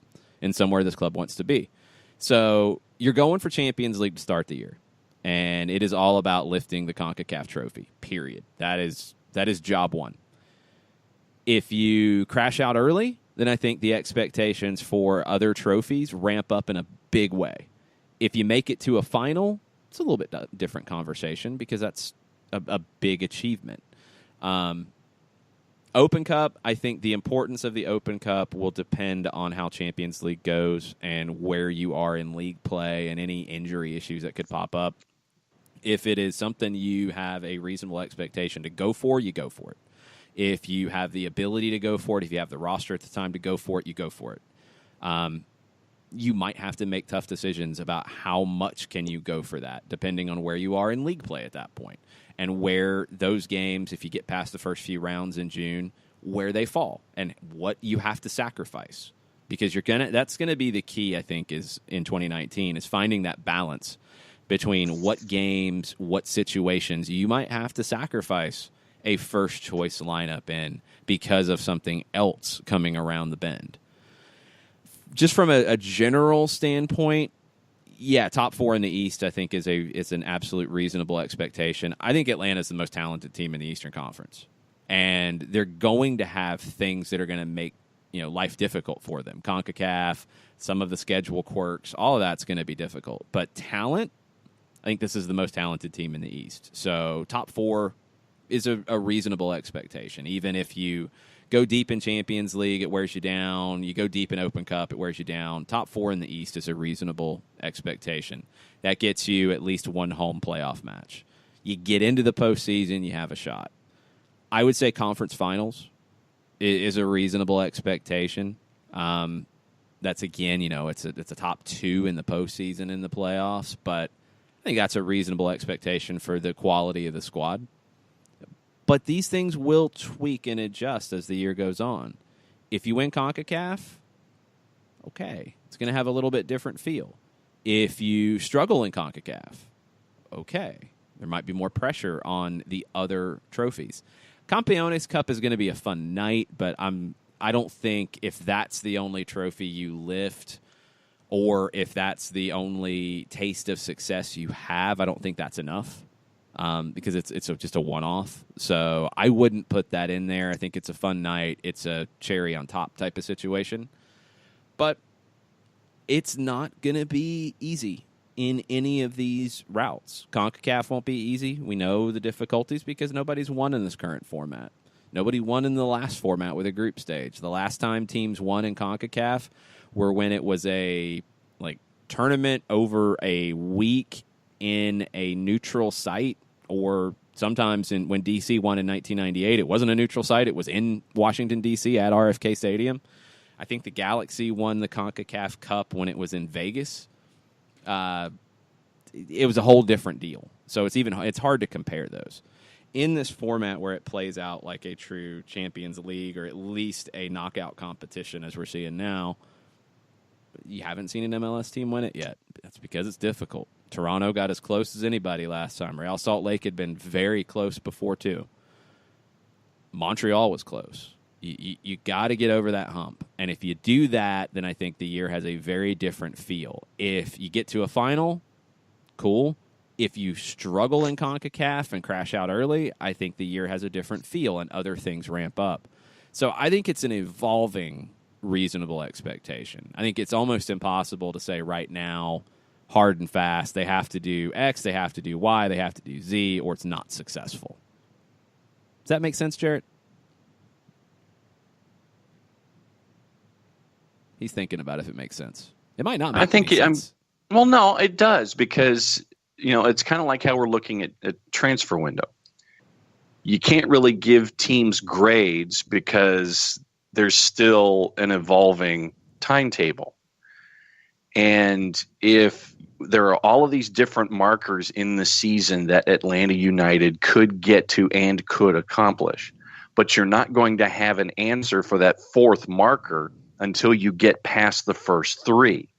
and somewhere this club wants to be. So you're going for Champions League to start the year. And it is all about lifting the CONCACAF trophy, period. That is job one. If you crash out early, then I think the expectations for other trophies ramp up in a big way. If you make it to a final, it's a little bit different conversation because that's a big achievement. Open Cup, I think the importance of the Open Cup will depend on how Champions League goes and where you are in league play and any injury issues that could pop up. If it is something you have a reasonable expectation to go for, you go for it. If you have the ability to go for it, if you have the roster at the time to go for it, you go for it. You might have to make tough decisions about how much can you go for that, depending on where you are in league play at that point, and where those games, if you get past the first few rounds in June, where they fall and what you have to sacrifice. Because that's gonna be the key, I think, is in 2019 is finding that balance between what games, what situations you might have to sacrifice a first choice lineup in because of something else coming around the bend. Just from a general standpoint, yeah, top 4 in the East, I think, is an absolute reasonable expectation. I think Atlanta's the most talented team in the Eastern Conference, and they're going to have things that are going to make life difficult for them. CONCACAF, some of the schedule quirks, all of that's going to be difficult. But talent, I think this is the most talented team in the East. So top 4 is a reasonable expectation. Even if you go deep in Champions League, it wears you down. You go deep in Open Cup, it wears you down. Top 4 in the East is a reasonable expectation. That gets you at least one home playoff match. You get into the postseason, you have a shot. I would say conference finals is a reasonable expectation. That's, again, it's a top 2 in the postseason in the playoffs, but I think that's a reasonable expectation for the quality of the squad. But these things will tweak and adjust as the year goes on. If you win CONCACAF, okay, it's going to have a little bit different feel. If you struggle in CONCACAF, okay, there might be more pressure on the other trophies. Campeones Cup is going to be a fun night, but I don't think if that's the only trophy you lift or if that's the only taste of success you have, I don't think that's enough. Because it's just a one-off. So I wouldn't put that in there. I think it's a fun night. It's a cherry on top type of situation. But it's not going to be easy in any of these routes. CONCACAF won't be easy. We know the difficulties because nobody's won in this current format. Nobody won in the last format with a group stage. The last time teams won in CONCACAF were when it was a tournament over a week in a neutral site, or sometimes when DC won in 1998, it wasn't a neutral site. It was in Washington, D.C. at RFK Stadium. I think the Galaxy won the CONCACAF Cup when it was in Vegas. It was a whole different deal. So it's hard to compare those. In this format where it plays out like a true Champions League, or at least a knockout competition as we're seeing now, you haven't seen an MLS team win it yet. That's because it's difficult. Toronto got as close as anybody last time. Real Salt Lake had been very close before, too. Montreal was close. You got to get over that hump. And if you do that, then I think the year has a very different feel. If you get to a final, cool. If you struggle in CONCACAF and crash out early, I think the year has a different feel and other things ramp up. So I think it's an evolving reasonable expectation. I think it's almost impossible to say right now, hard and fast, they have to do X, they have to do Y, they have to do Z, or it's not successful. Does that make sense, Jarrett? He's thinking about if it makes sense. It might not make any sense. Well, no, it does, because it's kind of like how we're looking at transfer window. You can't really give teams grades because there's still an evolving timetable. And if there are all of these different markers in the season that Atlanta United could get to and could accomplish, but you're not going to have an answer for that fourth marker until you get past the first three.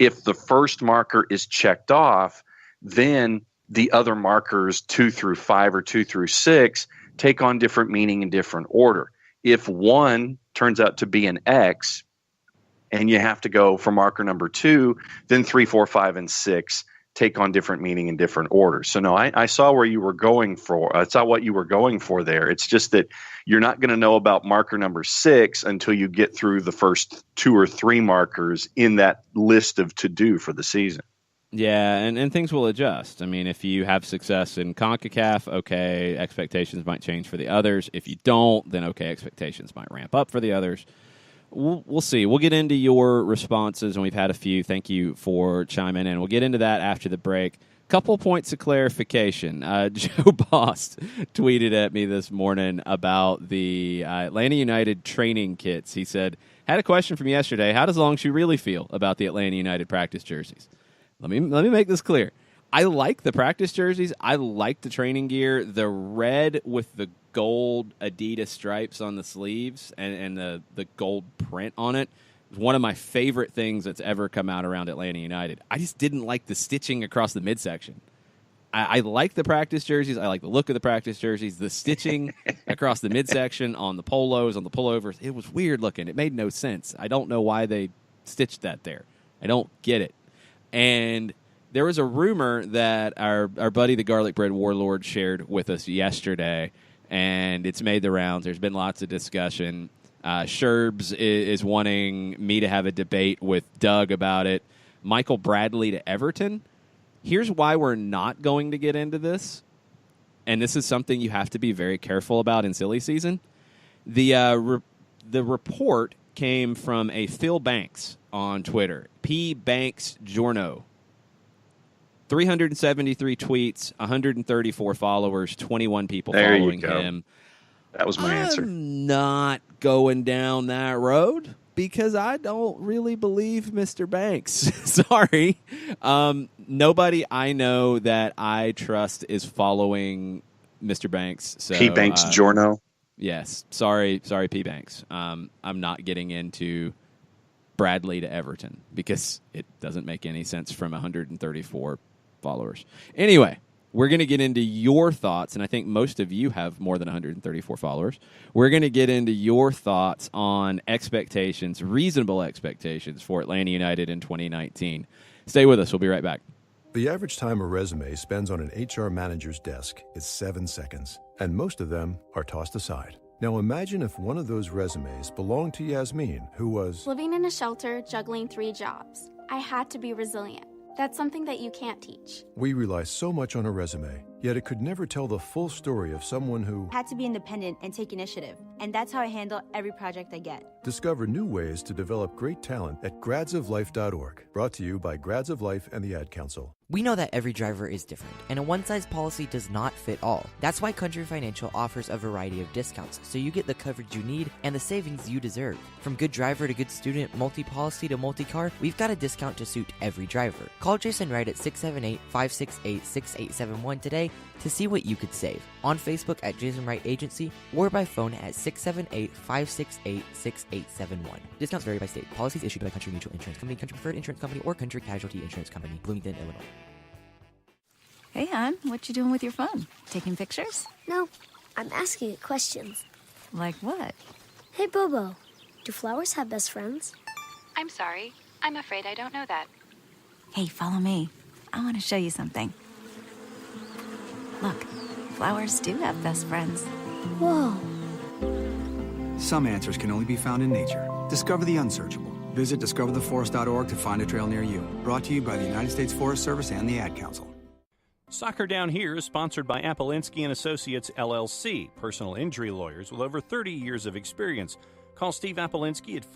If the first marker is checked off, then the other markers 2 through 5 or 2 through 6 take on different meaning in different order. If 1 turns out to be an X and you have to go for marker number 2, then 3, 4, 5, and 6 take on different meaning in different orders. So no, I saw where you were going for. I saw what you were going for there. It's just that you're not going to know about marker number 6 until you get through the first 2 or 3 markers in that list of to do for the season. Yeah, and things will adjust. I mean, if you have success in CONCACAF, okay, expectations might change for the others. If you don't, then okay, expectations might ramp up for the others. We'll see. We'll get into your responses, and we've had a few. Thank you for chiming in. We'll get into that after the break. Couple points of clarification. Joe Boss tweeted at me this morning about the Atlanta United training kits. He said, had a question from yesterday. How does Longshoe really feel about the Atlanta United practice jerseys? Let me make this clear. I like the practice jerseys. I like the training gear. The red with the gold Adidas stripes on the sleeves and the gold print on it is one of my favorite things that's ever come out around Atlanta United. I just didn't like the stitching across the midsection. I like the practice jerseys. I like the look of the practice jerseys. The stitching across the midsection on the polos, on the pullovers, it was weird looking. It made no sense. I don't know why they stitched that there. I don't get it. And there was a rumor that our buddy, the Garlic Bread Warlord, shared with us yesterday, and it's made the rounds. There's been lots of discussion. Sherbs is wanting me to have a debate with Doug about it. Michael Bradley to Everton. Here's why we're not going to get into this, and this is something you have to be very careful about in silly season. The report came from a Phil Banks on Twitter. P. Banks Giorno. 373 tweets, 134 followers, 21 people there following him. That was my answer. I'm not going down that road because I don't really believe Mr. Banks. Sorry. Nobody I know that I trust is following Mr. Banks. So, P. Banks Giorno. Yes. Sorry, P. Banks. I'm not getting into Bradley to Everton because it doesn't make any sense from 134 followers. Anyway, we're going to get into your thoughts, and I think most of you have more than 134 followers. We're going to get into your thoughts on expectations, reasonable expectations for Atlanta United in 2019. Stay with us. We'll be right back. The average time a resume spends on an HR manager's desk is 7 seconds, and most of them are tossed aside. Now imagine if one of those resumes belonged to Yasmin, who was living in a shelter, juggling 3 jobs. I had to be resilient. That's something that you can't teach. We rely so much on a resume, Yet it could never tell the full story of someone who had to be independent and take initiative. And that's how I handle every project I get. Discover new ways to develop great talent at gradsoflife.org. Brought to you by Grads of Life and the Ad Council. We know that every driver is different, and a one-size policy does not fit all. That's why Country Financial offers a variety of discounts, so you get the coverage you need and the savings you deserve. From good driver to good student, multi-policy to multi-car, we've got a discount to suit every driver. Call Jason Wright at 678-568-6871 today to see what you could save. On Facebook at Jason Wright Agency or by phone at 678-568-6871. Discounts vary by state. Policies issued by Country Mutual Insurance Company, Country Preferred Insurance Company, or Country Casualty Insurance Company, Bloomington, Illinois. Hey, hon, what you doing with your phone? Taking pictures? No, I'm asking it questions. Like what? Hey, Bobo, do flowers have best friends? I'm sorry. I'm afraid I don't know that. Hey, follow me. I want to show you something. Look, flowers do have best friends. Whoa. Some answers can only be found in nature. Discover the unsearchable. Visit discovertheforest.org to find a trail near you. Brought to you by the United States Forest Service and the Ad Council. Soccer Down Here is sponsored by Appolinsky and Associates, LLC, personal injury lawyers with over 30 years of experience. Call Steve Appolinsky at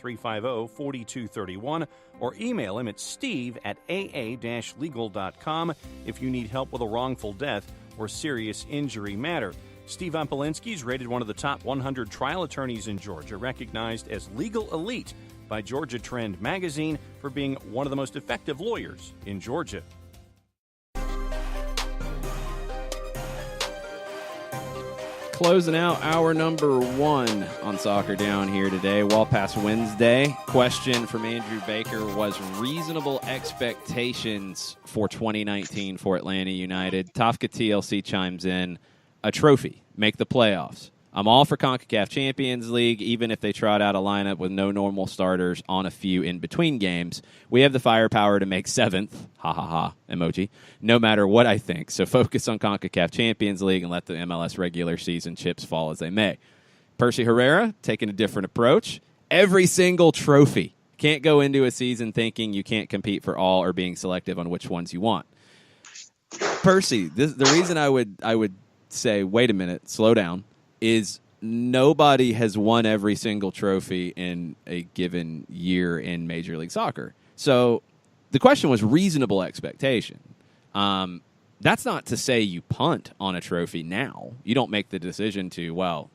518-350-4231 or email him at steve@aa-legal.com if you need help with a wrongful death or serious injury matter. Steve Appolinsky is rated one of the top 100 trial attorneys in Georgia, recognized as legal elite by Georgia Trend magazine for being one of the most effective lawyers in Georgia. Closing out hour number 1 on Soccer Down here today. Wall Pass Wednesday. Question from Andrew Baker was reasonable expectations for 2019 for Atlanta United. Tafka TLC chimes in, a trophy, make the playoffs. I'm all for CONCACAF Champions League, even if they trot out a lineup with no normal starters on a few in-between games. We have the firepower to make 7th, ha ha ha, emoji, no matter what I think. So focus on CONCACAF Champions League and let the MLS regular season chips fall as they may. Percy Herrera, taking a different approach. Every single trophy. Can't go into a season thinking you can't compete for all or being selective on which ones you want. Percy, the reason I would say, wait a minute, slow down, is nobody has won every single trophy in a given year in Major League Soccer. So the question was reasonable expectation. That's not to say you punt on a trophy now. You don't make the decision to, well,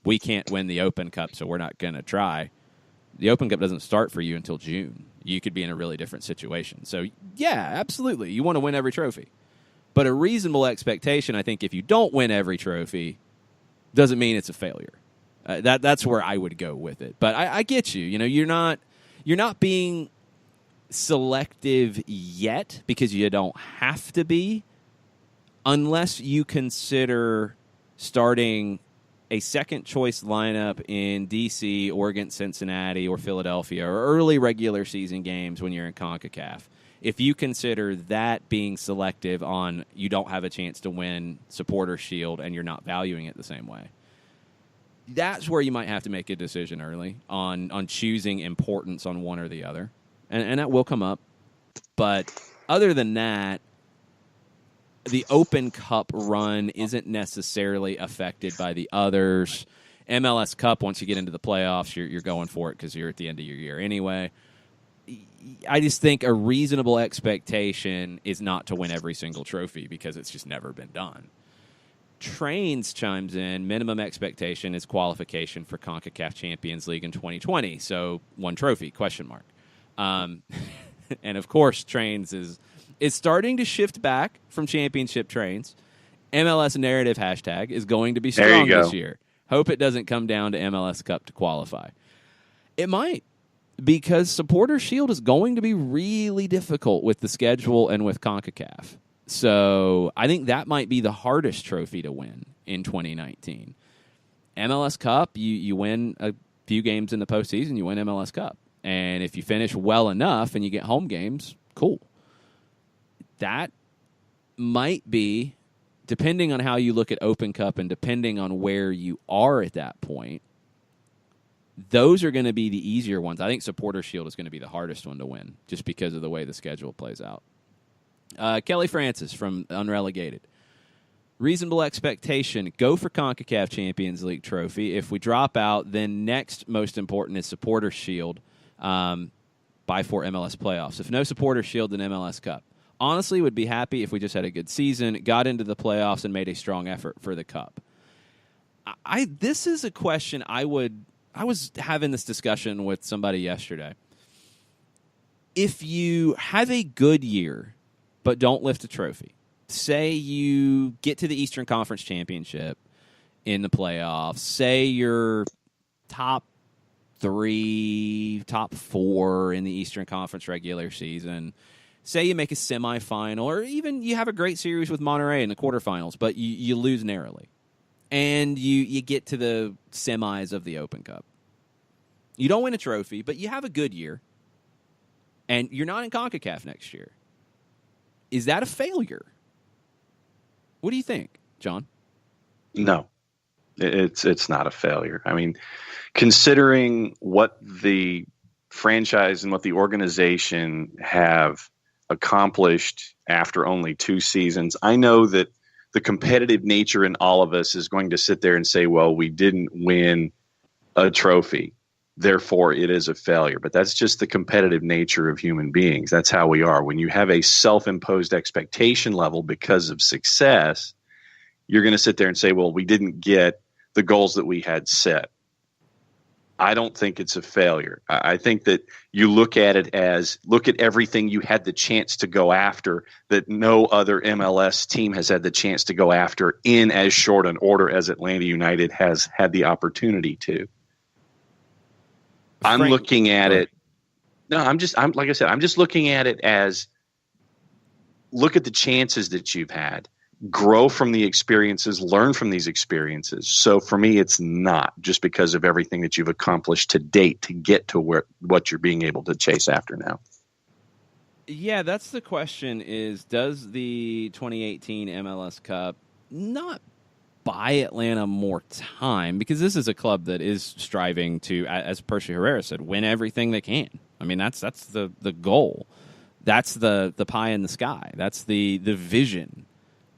we can't win the Open Cup, so we're not going to try. The Open Cup doesn't start for you until June. You could be in a really different situation. So, yeah, absolutely. You want to win every trophy. But a reasonable expectation, I think, if you don't win every trophy, doesn't mean it's a failure. That's where I would go with it. But I get you. You know, you're not being selective yet because you don't have to be, unless you consider starting a second choice lineup in DC or against Cincinnati or Philadelphia or early regular season games when you're in CONCACAF. If you consider that being selective on you don't have a chance to win Supporter Shield and you're not valuing it the same way, that's where you might have to make a decision early on choosing importance on one or the other. And that will come up. But other than that, the Open Cup run isn't necessarily affected by the others. MLS Cup, once you get into the playoffs, you're going for it because you're at the end of your year anyway. I just think a reasonable expectation is not to win every single trophy because it's just never been done. Trains chimes in, minimum expectation is qualification for CONCACAF Champions League in 2020. So one trophy, question mark. And, of course, Trains is starting to shift back from championship trains. MLS narrative hashtag is going to be strong this year. Hope it doesn't come down to MLS Cup to qualify. It might. Because Supporter Shield is going to be really difficult with the schedule and with CONCACAF. So I think that might be the hardest trophy to win in 2019. MLS Cup, you win a few games in the postseason, you win MLS Cup. And if you finish well enough and you get home games, cool. That might be, depending on how you look at Open Cup and depending on where you are at that point, those are going to be the easier ones. I think Supporter Shield is going to be the hardest one to win just because of the way the schedule plays out. Kelly Francis from Unrelegated. Reasonable expectation, go for CONCACAF Champions League trophy. If we drop out, then next most important is Supporters Shield by 4 MLS playoffs. If no Supporters Shield, then MLS Cup. Honestly, would be happy if we just had a good season, got into the playoffs, and made a strong effort for the Cup. This is a question I was having this discussion with somebody yesterday. If you have a good year but don't lift a trophy, say you get to the Eastern Conference Championship in the playoffs, say you're top 3, top 4 in the Eastern Conference regular season, say you make a semifinal, or even you have a great series with Monterrey in the quarterfinals, but you lose narrowly, and you get to the semis of the Open Cup. You don't win a trophy, but you have a good year, and you're not in CONCACAF next year. Is that a failure? What do you think, John? No, it's not a failure. I mean, considering what the franchise and what the organization have accomplished after only 2 seasons, I know that the competitive nature in all of us is going to sit there and say, well, we didn't win a trophy, therefore it is a failure. But that's just the competitive nature of human beings. That's how we are. When you have a self-imposed expectation level because of success, you're going to sit there and say, well, we didn't get the goals that we had set. I don't think it's a failure. I think that you look at it as, look at everything you had the chance to go after that no other MLS team has had the chance to go after in as short an order as Atlanta United has had the opportunity to. I'm looking at it. No, I'm like I said, I'm just looking at it as, look at the chances that you've had. Grow from the experiences, learn from these experiences. So for me, it's not just because of everything that you've accomplished to date to get to what you're being able to chase after now. Yeah, that's the question is, does the 2018 MLS Cup not buy Atlanta more time? Because this is a club that is striving to, as Percy Herrera said, win everything they can. I mean, that's the goal. That's the pie in the sky. That's the vision.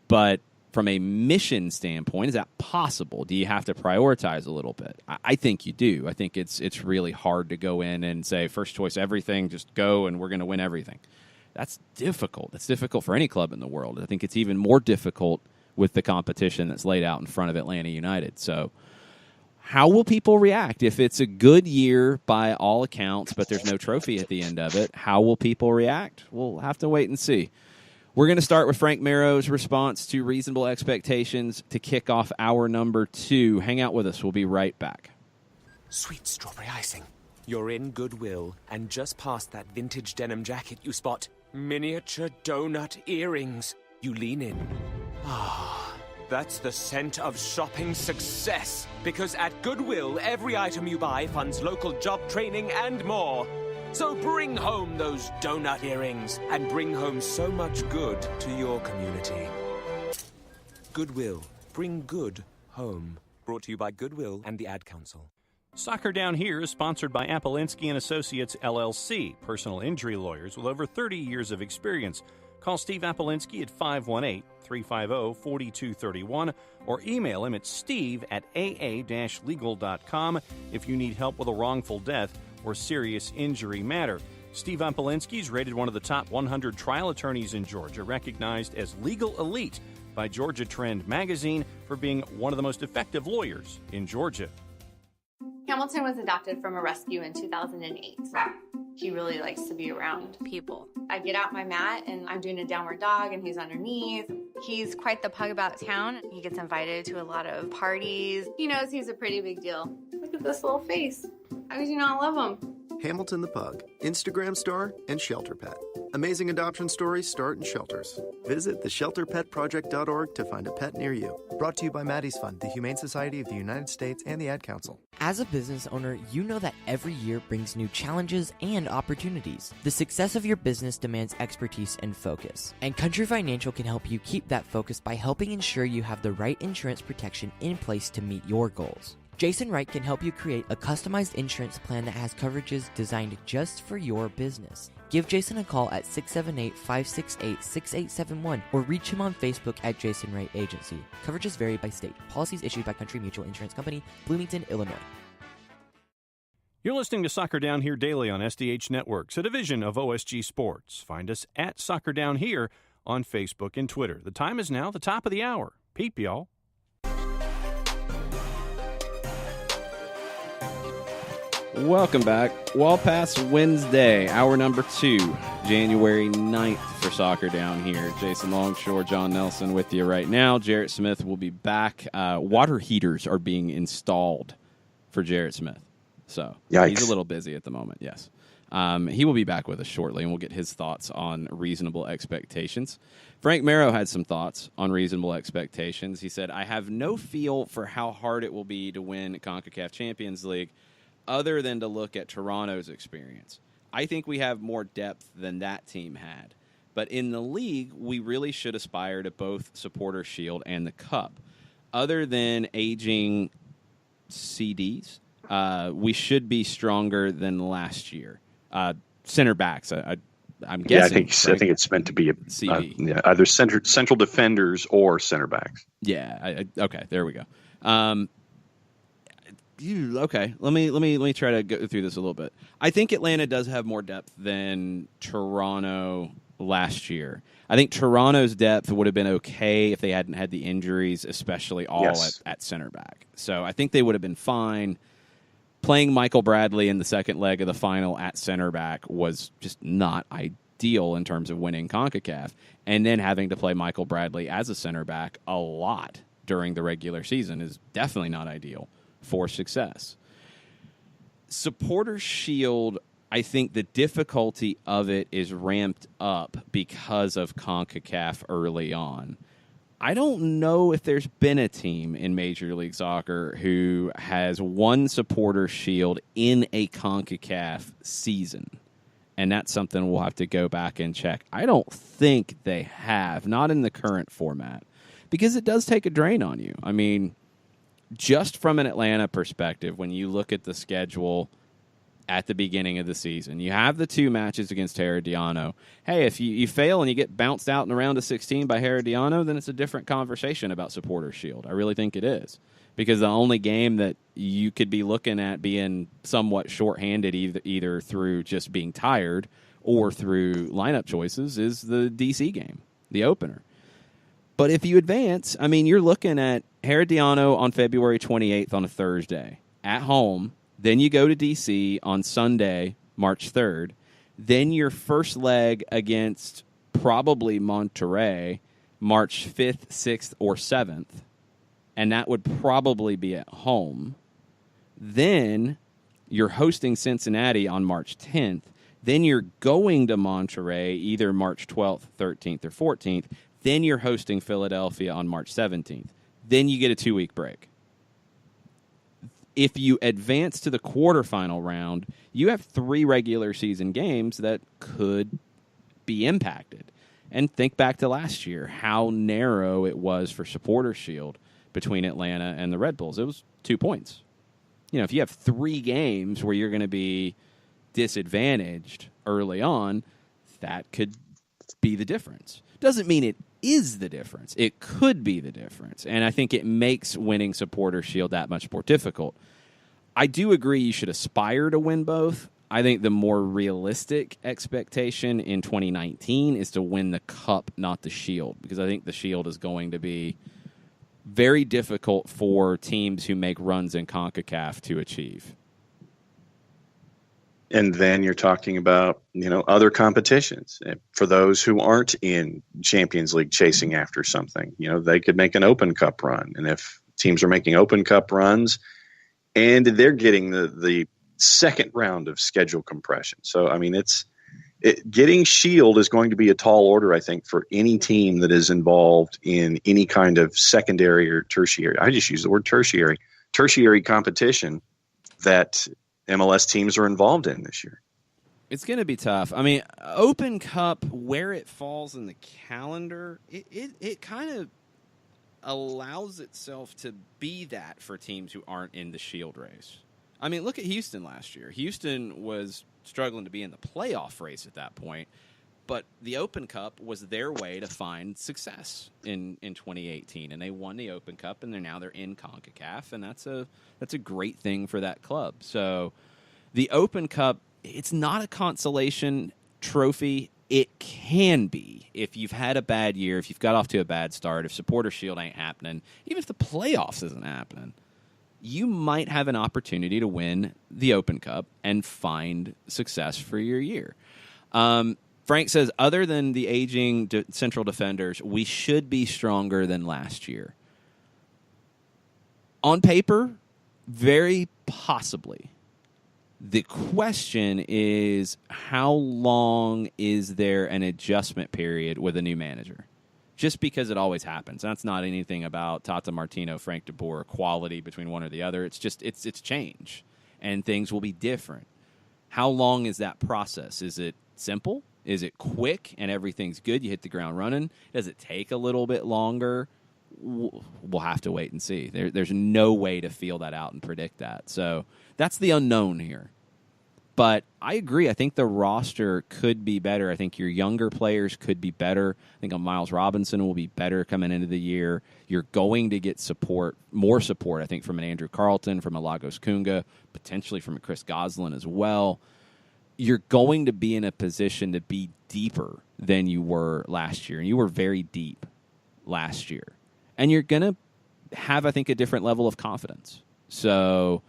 But from a mission standpoint, is that possible? Do you have to prioritize a little bit? I think you do. I think it's really hard to go in and say, first choice everything, just go and we're going to win everything. That's difficult. That's difficult for any club in the world. I think it's even more difficult with the competition that's laid out in front of Atlanta United. So how will people react if it's a good year by all accounts, but there's no trophy at the end of it? How will people react? We'll have to wait and see. We're going to start with Frank Marrow's response to reasonable expectations to kick off hour number 2. Hang out with us. We'll be right back. Sweet strawberry icing. You're in Goodwill, and just past that vintage denim jacket you spot miniature donut earrings. You lean in. Ah, that's the scent of shopping success. Because at Goodwill, every item you buy funds local job training and more. So bring home those donut earrings and bring home so much good to your community. Goodwill. Bring good home. Brought to you by Goodwill and the Ad Council. Soccer Down Here is sponsored by Apolinski & Associates, LLC, personal injury lawyers with over 30 years of experience. Call Steve Apolinski at 518-350-4231 or email him at steve@aa-legal.com if you need help with a wrongful death or serious injury matter. Steve Apolinski is rated one of the top 100 trial attorneys in Georgia, recognized as legal elite by Georgia Trend magazine for being one of the most effective lawyers in Georgia. Hamilton was adopted from a rescue in 2008. He really likes to be around people. I get out my mat and I'm doing a downward dog and he's underneath. He's quite the pug about town. He gets invited to a lot of parties. He knows he's a pretty big deal. Look at this little face. How could you not love him? Hamilton the Pug, Instagram star and shelter pet. Amazing adoption stories start in shelters. Visit theshelterpetproject.org to find a pet near you. Brought to you by Maddie's Fund, the Humane Society of the United States, and the Ad Council. As a business owner, you know that every year brings new challenges and opportunities. The success of your business demands expertise and focus. And Country Financial can help you keep that focus by helping ensure you have the right insurance protection in place to meet your goals. Jason Wright can help you create a customized insurance plan that has coverages designed just for your business. Give Jason a call at 678-568-6871 or reach him on Facebook at Jason Wright Agency. Coverages vary by state. Policies issued by Country Mutual Insurance Company, Bloomington, Illinois. You're listening to Soccer Down Here daily on SDH Networks, a division of OSG Sports. Find us at Soccer Down Here on Facebook and Twitter. The time is now the top of the hour. Peep, y'all. Welcome back. Wall Pass Wednesday, hour number 2, January 9th for Soccer Down Here. Jason Longshore, John Nelson with you right now. Jarrett Smith will be back. Water heaters are being installed for Jarrett Smith. So Yikes. He's a little busy at the moment, yes. He will be back with us shortly, and we'll get his thoughts on reasonable expectations. Frank Marrow had some thoughts on reasonable expectations. He said, I have no feel for how hard it will be to win CONCACAF Champions League other than to look at Toronto's experience. I think we have more depth than that team had. But in the league, we really should aspire to both Supporters' Shield and the Cup. Other than aging CDs, we should be stronger than last year. Center backs, I'm guessing. I think it's meant to be either central defenders or center backs. Yeah. Okay. There we go. Okay. Let me try to go through this a little bit. I think Atlanta does have more depth than Toronto last year. I think Toronto's depth would have been okay if they hadn't had the injuries, especially at center back. So I think they would have been fine. Playing Michael Bradley in the second leg of the final at center back was just not ideal in terms of winning CONCACAF. And then having to play Michael Bradley as a center back a lot during the regular season is definitely not ideal for success. Supporters' Shield, I think the difficulty of it is ramped up because of CONCACAF early on. I don't know if there's been a team in Major League Soccer who has won Supporters' Shield in a CONCACAF season. And that's something we'll have to go back and check. I don't think they have, not in the current format, because it does take a drain on you. I mean, just from an Atlanta perspective, when you look at the schedule at the beginning of the season, you have the 2 matches against Herediano. Hey, if you fail and you get bounced out in the round of 16 by Herediano, then it's a different conversation about Supporters' Shield. I really think it is. Because the only game that you could be looking at being somewhat shorthanded either through just being tired or through lineup choices is the DC game, the opener. But if you advance, I mean, you're looking at Herediano on February 28th on a Thursday at home. Then you go to D.C. on Sunday, March 3rd. Then your first leg against probably Monterrey, March 5th, 6th, or 7th. And that would probably be at home. Then you're hosting Cincinnati on March 10th. Then you're going to Monterrey either March 12th, 13th, or 14th. Then you're hosting Philadelphia on March 17th. Then you get a 2-week break. If you advance to the quarterfinal round, you have 3 regular season games that could be impacted. And think back to last year, how narrow it was for Supporters' Shield between Atlanta and the Red Bulls. It was 2 points. You know, if you have 3 games where you're going to be disadvantaged early on, that could be the difference. Doesn't mean it is the difference. It could be the difference. And I think it makes winning Supporters' Shield that much more difficult. I do agree you should aspire to win both. I think the more realistic expectation in 2019 is to win the Cup, not the Shield, because I think the Shield is going to be very difficult for teams who make runs in CONCACAF to achieve. And then you're talking about, other competitions. For those who aren't in Champions League chasing after something, they could make an Open Cup run. And if teams are making Open Cup runs and they're getting the second round of schedule compression. So, I mean, getting Shield is going to be a tall order, I think, for any team that is involved in any kind of secondary or tertiary. I just use the word tertiary competition that MLS teams are involved in this year. It's going to be tough. I mean, Open Cup, where it falls in the calendar, it kind of allows itself to be that for teams who aren't in the Shield race. I mean, look at Houston last year. Houston was struggling to be in the playoff race at that point. But the Open Cup was their way to find success in 2018, and they won the Open Cup, and they're in CONCACAF, and that's a great thing for that club. So the Open Cup, it's not a consolation trophy. It can be if you've had a bad year, if you've got off to a bad start, if Supporter Shield ain't happening, even if the playoffs isn't happening, you might have an opportunity to win the Open Cup and find success for your year. Frank says, other than the aging central defenders, we should be stronger than last year. On paper, very possibly. The question is, how long is there an adjustment period with a new manager? Just because it always happens. That's not anything about Tata Martino, Frank de Boer, quality between one or the other. It's just it's change, and things will be different. How long is that process? Is it simple? Is it quick and everything's good? You hit the ground running? Does it take a little bit longer? We'll have to wait and see. There's no way to feel that out and predict that. So that's the unknown here. But I agree. I think the roster could be better. I think your younger players could be better. I think Miles Robinson will be better coming into the year. You're going to get more support, I think, from an Andrew Carlton, from a Lagos Kunga, potentially from a Chris Goslin as well. You're going to be in a position to be deeper than you were last year. And you were very deep last year. And you're going to have, I think, a different level of confidence. So,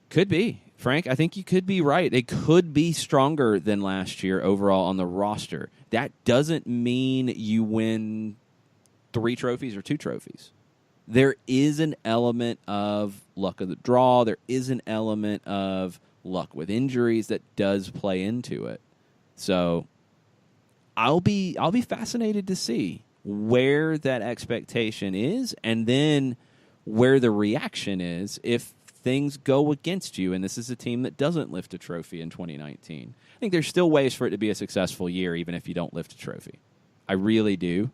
could be. Frank, I think you could be right. They could be stronger than last year overall on the roster. That doesn't mean you win 3 trophies or 2 trophies. There is an element of luck of the draw. There is an element of luck with injuries that does play into it. So I'll be fascinated to see where that expectation is and then where the reaction is if things go against you and this is a team that doesn't lift a trophy in 2019. I think there's still ways for it to be a successful year even if you don't lift a trophy. I really do.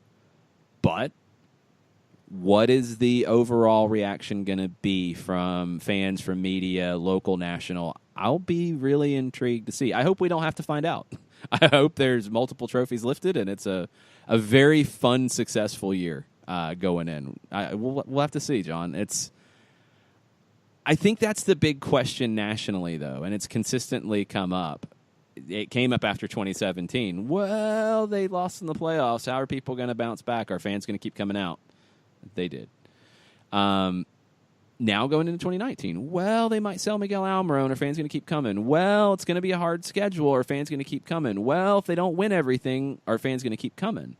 But what is the overall reaction going to be from fans, from media, local, national? I'll be really intrigued to see. I hope we don't have to find out. I hope there's multiple trophies lifted and it's a very fun, successful year going in. We'll have to see, John. I think that's the big question nationally, though, and it's consistently come up. It came up after 2017. Well, they lost in the playoffs. How are people going to bounce back? Are fans going to keep coming out? They did. Now going into 2019, well, they might sell Miguel Almiron. Are fans going to keep coming? Well, it's going to be a hard schedule. Are fans going to keep coming? Well, if they don't win everything, are fans going to keep coming?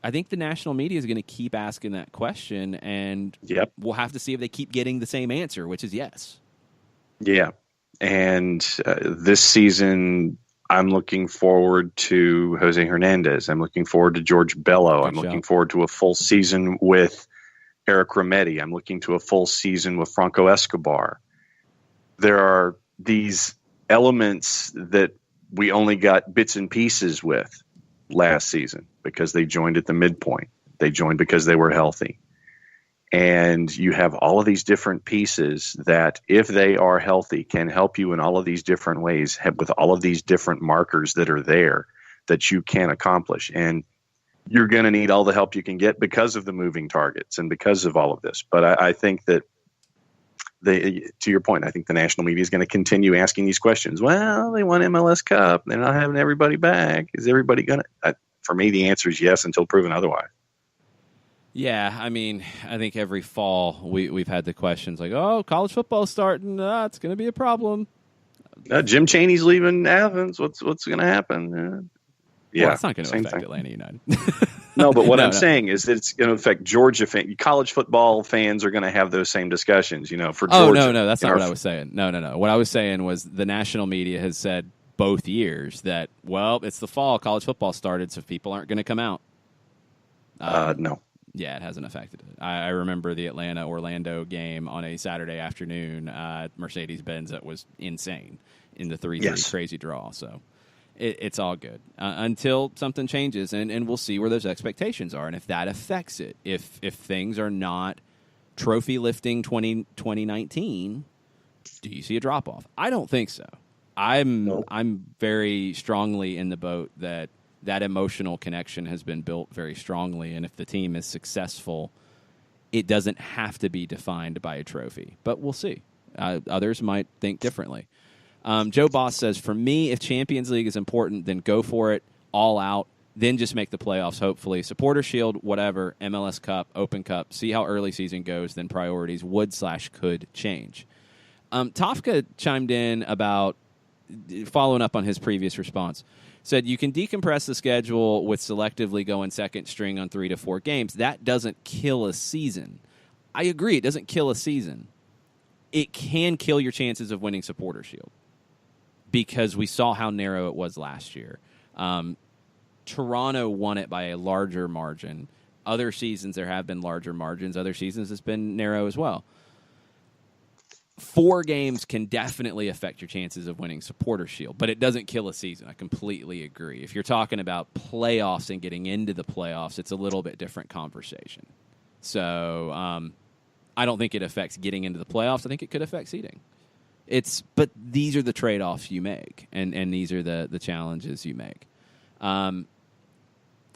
I think the national media is going to keep asking that question, and we'll have to see if they keep getting the same answer, which is yes. Yeah, and this season, I'm looking forward to Jose Hernandez. I'm looking forward to George Bello. I'm looking forward to a full season with Eric Remedi. I'm looking to a full season with Franco Escobar. There are these elements that we only got bits and pieces with last season because they joined at the midpoint. They joined because they were healthy. And you have all of these different pieces that, if they are healthy, can help you in all of these different ways, with all of these different markers that are there that you can accomplish. And you're going to need all the help you can get because of the moving targets and because of all of this. But I think that, to your point, I think the national media is going to continue asking these questions. Well, they won MLS Cup. They're not having everybody back. Is everybody going to? For me, the answer is yes until proven otherwise. Yeah, I mean, I think every fall we've had the questions like, oh, college football's starting. It's going to be a problem. Jim Chaney's leaving Athens. What's going to happen? Yeah, it's not going to affect Atlanta United. No, but what I'm saying is that it's going to affect Georgia fans. College football fans are going to have those same discussions, for Georgia. Oh, no, that's not what I was saying. No. What I was saying was the national media has said both years that, well, it's the fall. College football started, so people aren't going to come out. No. Yeah, it hasn't affected it. I remember the Atlanta-Orlando game on a Saturday afternoon at Mercedes-Benz that was insane in the 3-3 crazy draw. So it's all good until something changes, and we'll see where those expectations are and if that affects it. If things are not trophy lifting 2019, do you see a drop-off? I don't think so. I'm very strongly in the boat that emotional connection has been built very strongly, and if the team is successful, it doesn't have to be defined by a trophy. But we'll see. Others might think differently. Joe Boss says, for me, if Champions League is important, then go for it, all out, then just make the playoffs, hopefully. Supporter Shield, whatever, MLS Cup, Open Cup, see how early season goes, then priorities would/could change. Tafka chimed in about, following up on his previous response, said you can decompress the schedule with selectively going second string on 3 to 4 games. That doesn't kill a season. I agree, it doesn't kill a season. It can kill your chances of winning Supporter Shield because we saw how narrow it was last year. Toronto won it by a larger margin. Other seasons there have been larger margins. Other seasons it's been narrow as well. 4 games can definitely affect your chances of winning Supporter Shield, but it doesn't kill a season. I completely agree. If you're talking about playoffs and getting into the playoffs, it's a little bit different conversation. So I don't think it affects getting into the playoffs. I think it could affect seeding. But these are the trade-offs you make, and these are the challenges you make.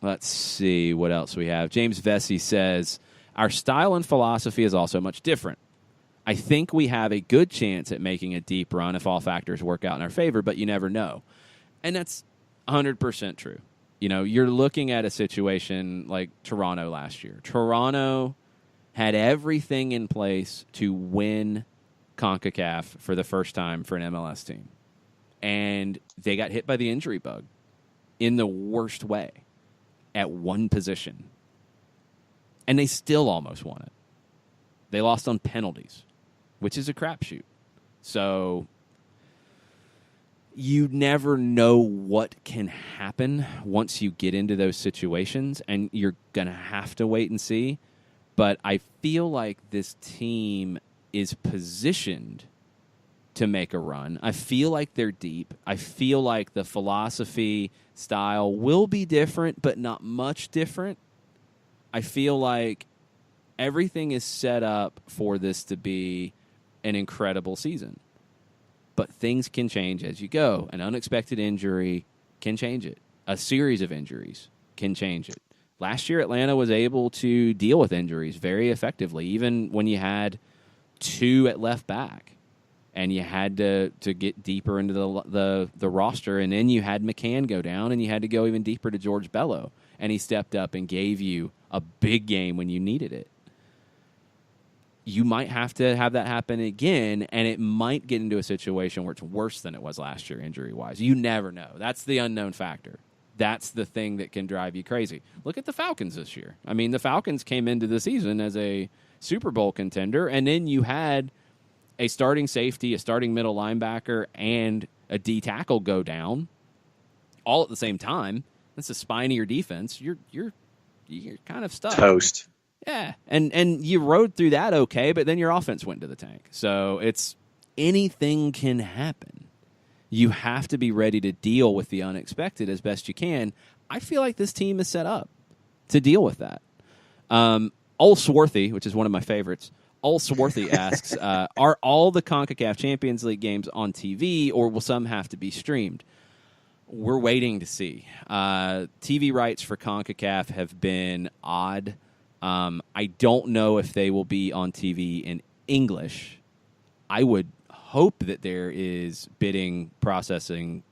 Let's see what else we have. James Vesey says, our style and philosophy is also much different. I think we have a good chance at making a deep run if all factors work out in our favor, but you never know. And that's 100% true. You know, you're looking at a situation like Toronto last year. Toronto had everything in place to win CONCACAF for the first time for an MLS team. And they got hit by the injury bug in the worst way at one position. And they still almost won it. They lost on penalties, which is a crapshoot. So you never know what can happen once you get into those situations, and you're going to have to wait and see. But I feel like this team is positioned to make a run. I feel like they're deep. I feel like the philosophy style will be different, but not much different. I feel like everything is set up for this to be an incredible season. But things can change as you go. An unexpected injury can change it. A series of injuries can change it. Last year, Atlanta was able to deal with injuries very effectively, even when you had 2 at left back and you had to get deeper into the roster, and then you had McCann go down, and you had to go even deeper to George Bello, and he stepped up and gave you a big game when you needed it. You might have to have that happen again, and it might get into a situation where it's worse than it was last year injury-wise. You never know. That's the unknown factor. That's the thing that can drive you crazy. Look at the Falcons this year. I mean, the Falcons came into the season as a Super Bowl contender, and then you had a starting safety, a starting middle linebacker, and a D tackle go down all at the same time. That's the spine of your defense. You're kind of stuck. Toast. Yeah, and you rode through that okay, but then your offense went to the tank. So anything can happen. You have to be ready to deal with the unexpected as best you can. I feel like this team is set up to deal with that. Swarthy, which is one of my favorites, Swarthy asks, are all the CONCACAF Champions League games on TV, or will some have to be streamed? We're waiting to see. TV rights for CONCACAF have been odd. I don't know if they will be on TV in English. I would hope that there is bidding, processing,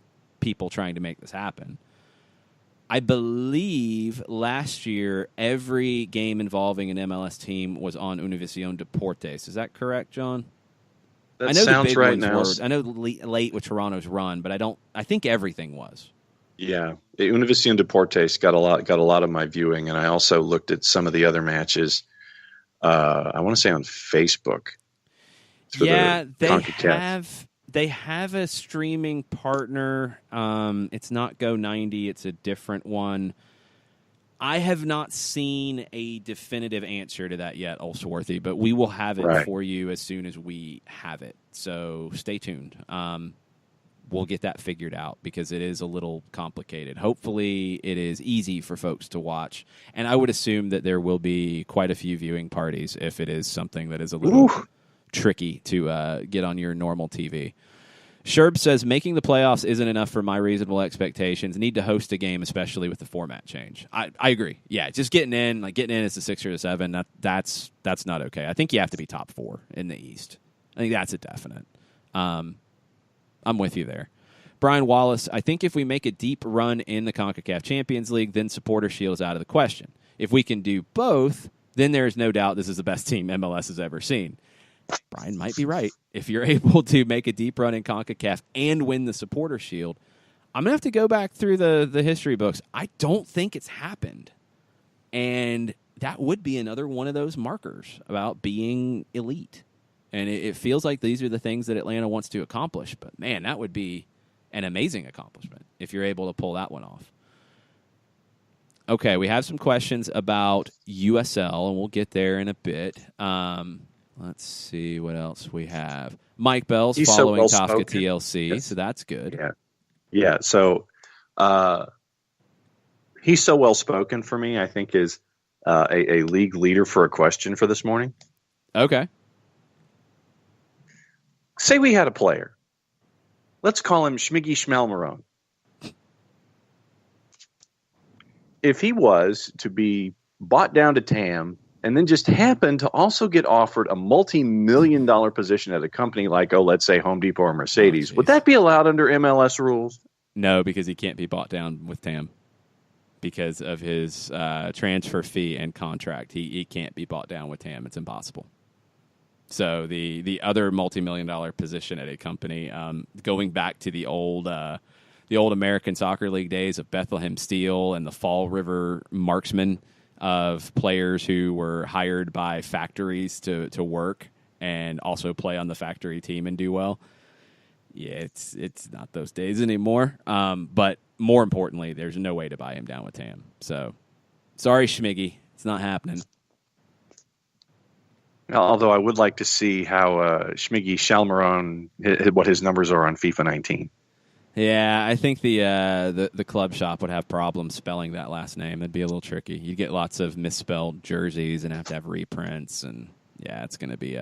people trying to make this happen. I believe last year every game involving an MLS team was on Univision Deportes. Is that correct, John? That I know sounds the big right ones now. were. I know late with Toronto's run, but I think everything was. Yeah, Univision Deportes got a lot of my viewing, and I also looked at some of the other matches. I want to say on Facebook. Yeah, they have a streaming partner. It's not Go90; it's a different one. I have not seen a definitive answer to that yet, Olsworthy, but we will have it for you as soon as we have it. So stay tuned. We'll get that figured out because it is a little complicated. Hopefully it is easy for folks to watch. And I would assume that there will be quite a few viewing parties if it is something that is a little tricky to get on your normal TV. Sherb says, making the playoffs isn't enough for my reasonable expectations. Need to host a game, especially with the format change. I agree. Yeah, just getting in as a 6 or a 7, that's not okay. I think you have to be top 4 in the East. I think that's a definite. I'm with you there. Brian Wallace, I think if we make a deep run in the CONCACAF Champions League, then Supporter Shield is out of the question. If we can do both, then there is no doubt this is the best team MLS has ever seen. Brian might be right. If you're able to make a deep run in CONCACAF and win the Supporter Shield, I'm going to have to go back through the history books. I don't think it's happened. And that would be another one of those markers about being elite. And it feels like these are the things that Atlanta wants to accomplish. But, man, that would be an amazing accomplishment if you're able to pull that one off. Okay, we have some questions about USL, and we'll get there in a bit. Let's see what else we have. Mike Bell's following Kafka TLC, so that's good. Yeah. So he's so well spoken for me. I think is a league leader for a question for this morning. Okay. Say we had a player. Let's call him Schmiggy Schmelmarone. If he was to be bought down to TAM and then just happened to also get offered a multi-million-dollar position at a company like, let's say Home Depot or Mercedes, would that be allowed under MLS rules? No, because he can't be bought down with TAM because of his transfer fee and contract. He can't be bought down with TAM. It's impossible. So the other multi-million-dollar position at a company, going back to the old American Soccer League days of Bethlehem Steel and the Fall River Marksmen, of players who were hired by factories to work and also play on the factory team and do well. Yeah, it's not those days anymore. But more importantly, there's no way to buy him down with TAM. So, sorry, Schmiggy. It's not happening. Although I would like to see how Schmiggy Schalmarone, what his numbers are on FIFA 19. Yeah, I think the club shop would have problems spelling that last name. It'd be a little tricky. You get lots of misspelled jerseys and have to have reprints, and yeah, it's going to be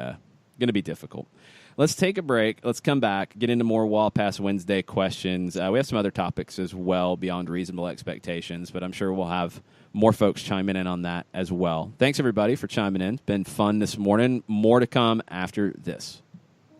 difficult. Let's take a break. Let's come back, get into more Wall Pass Wednesday questions. We have some other topics as well beyond reasonable expectations, but I'm sure we'll have more folks chiming in on that as well. Thanks, everybody, for chiming in. It's been fun this morning. More to come after this.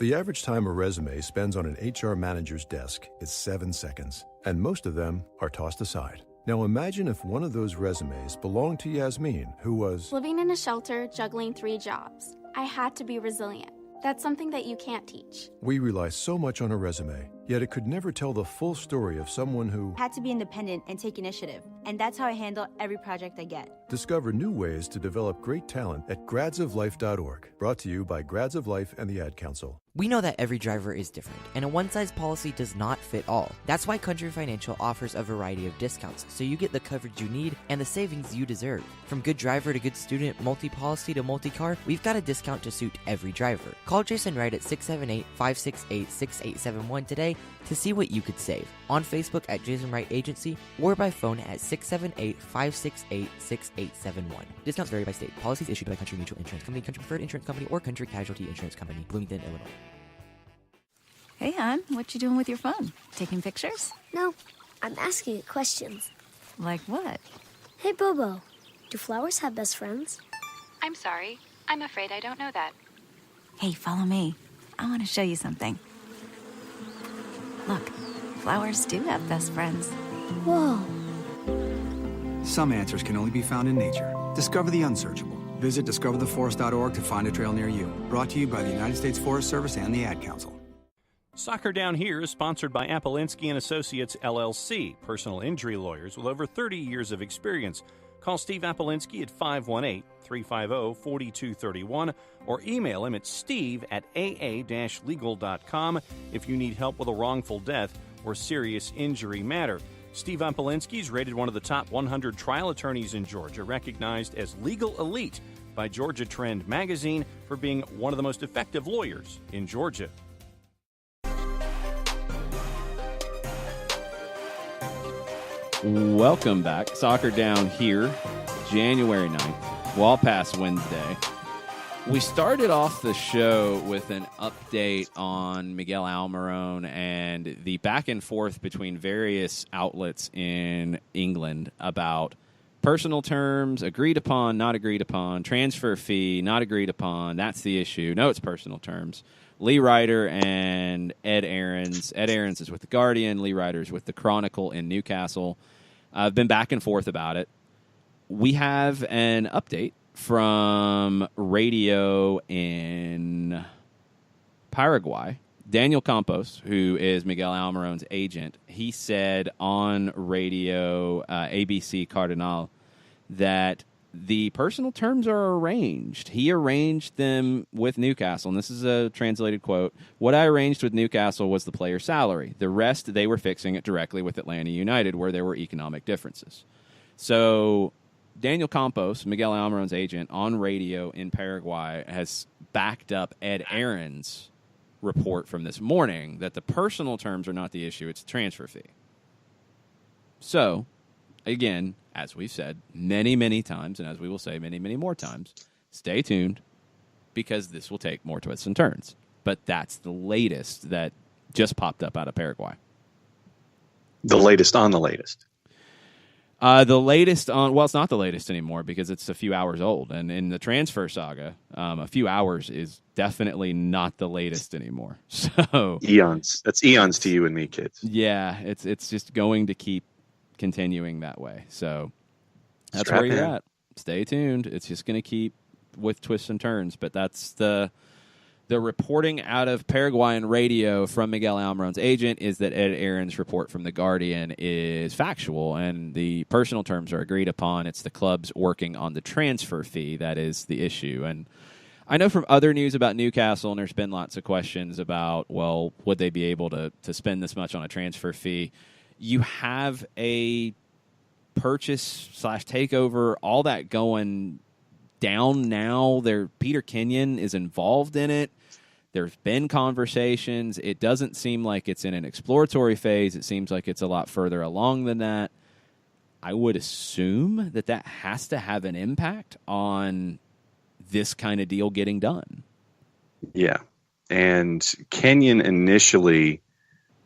The average time a resume spends on an HR manager's desk is 7 seconds, and most of them are tossed aside. Now imagine if one of those resumes belonged to Yasmin, who was living in a shelter, juggling 3 jobs. I had to be resilient. That's something that you can't teach. We rely so much on a resume, yet it could never tell the full story of someone who had to be independent and take initiative. And that's how I handle every project I get. Discover new ways to develop great talent at gradsoflife.org. Brought to you by Grads of Life and the Ad Council. We know that every driver is different, and a one-size policy does not fit all. That's why Country Financial offers a variety of discounts, so you get the coverage you need and the savings you deserve. From good driver to good student, multi-policy to multi-car, we've got a discount to suit every driver. Call Jason Wright at 678-568-6871 today to see what you could save. On Facebook at Jason Wright Agency or by phone at 678-568-6871. Discounts vary by state. Policies issued by Country Mutual Insurance Company, Country Preferred Insurance Company, or Country Casualty Insurance Company, Bloomington, Illinois. Hey, hon, what you doing with your phone? Taking pictures? No, I'm asking it questions. Like what? Hey, Bobo, do flowers have best friends? I'm sorry. I'm afraid I don't know that. Hey, follow me. I want to show you something. Look, flowers do have best friends. Whoa. Some answers can only be found in nature. Discover the unsearchable. Visit discovertheforest.org to find a trail near you. Brought to you by the United States Forest Service and the Ad Council. Soccer Down Here is sponsored by Apolinski & Associates, LLC, personal injury lawyers with over 30 years of experience. Call Steve Apolinski at 518-350-4231 or email him at steve@aa-legal.com if you need help with a wrongful death or serious injury matter. Steve Apolinski is rated one of the top 100 trial attorneys in Georgia, recognized as legal elite by Georgia Trend magazine for being one of the most effective lawyers in Georgia. Welcome back. Soccer Down Here, January 9th, Wall Pass Wednesday. We started off the show with an update on Miguel Almiron and the back and forth between various outlets in England about personal terms, agreed upon, not agreed upon, transfer fee, not agreed upon. That's the issue. No, it's personal terms. Lee Ryder and Ed Aarons. Ed Aarons is with The Guardian. Lee Ryder is with The Chronicle in Newcastle. I've been back and forth about it. We have an update from radio in Paraguay. Daniel Campos, who is Miguel Almiron's agent, he said on radio ABC Cardinal that the personal terms are arranged. He arranged them with Newcastle, and this is a translated quote. What I arranged with Newcastle was the player's salary. The rest, they were fixing it directly with Atlanta United, where there were economic differences. So Daniel Campos, Miguel Almiron's agent, on radio in Paraguay, has backed up Ed Aarons' report from this morning that the personal terms are not the issue, it's the transfer fee. So, again, as we've said many, many times, and as we will say many, many more times, stay tuned because this will take more twists and turns. But that's the latest that just popped up out of Paraguay. The latest on the latest. The latest on, well, it's not the latest anymore because it's a few hours old. And in the transfer saga, a few hours is definitely not the latest anymore. So eons. That's eons to you and me, kids. Yeah, it's just going to keep continuing that way. So that's Strap where you're in. at. Stay tuned. It's just going to keep with twists and turns. But that's the reporting out of Paraguayan radio from Miguel Almiron's agent is that Ed Aarons' report from The Guardian is factual, and the personal terms are agreed upon. It's the clubs working on the transfer fee that is the issue. And I know from other news about Newcastle, and there's been lots of questions about, well, would they be able to spend this much on a transfer fee? You have a purchase/takeover, all that going down now. Peter Kenyon is involved in it. There's been conversations. It doesn't seem like it's in an exploratory phase. It seems like it's a lot further along than that. I would assume that has to have an impact on this kind of deal getting done. Yeah. And Kenyon initially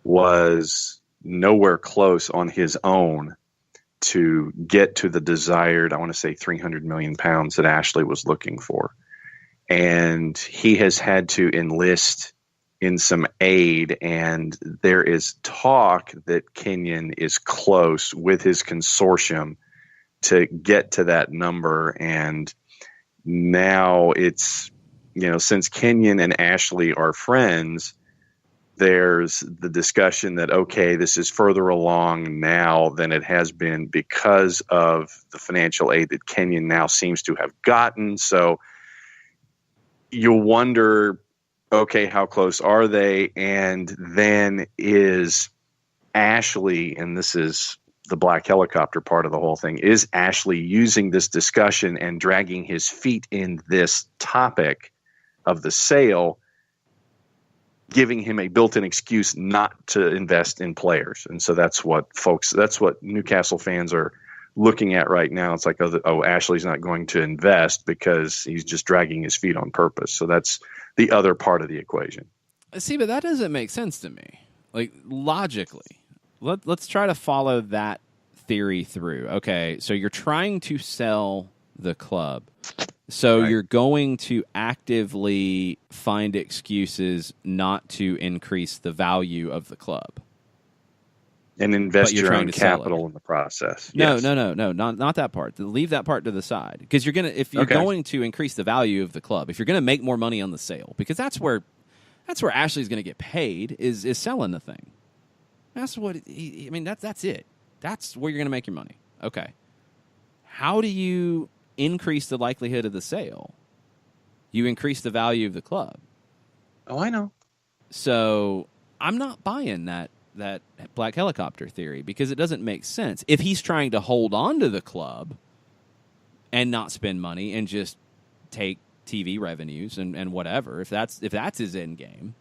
was nowhere close on his own to get to the desired, I want to say 300 million pounds that Ashley was looking for. And he has had to enlist in some aid, and there is talk that Kenyon is close with his consortium to get to that number. And now it's, since Kenyon and Ashley are friends, there's the discussion that, okay, this is further along now than it has been because of the financial aid that Kenyon now seems to have gotten. So you wonder, okay, how close are they? And then is Ashley, and this is the black helicopter part of the whole thing, is Ashley using this discussion and dragging his feet in this topic of the sale, giving him a built-in excuse not to invest in players? And so that's what Newcastle fans are looking at right now. It's like, oh, Ashley's not going to invest because he's just dragging his feet on purpose. So that's the other part of the equation. See, but that doesn't make sense to me. Like, logically, let's try to follow that theory through. Okay, so you're trying to sell the club. So You're going to actively find excuses not to increase the value of the club. And invest your own capital in the process. No, Yes. no, not that part. Leave that part to the side, because if you're going to increase the value of the club, if you're going to make more money on the sale, because that's where Ashley's going to get paid is selling the thing. That's what that's it. That's where you're going to make your money. Okay, how do you increase the likelihood of the sale? You increase the value of the club. Oh, I know. So I'm not buying that black helicopter theory, because it doesn't make sense. If he's trying to hold on to the club and not spend money and just take TV revenues and whatever, if that's his end game,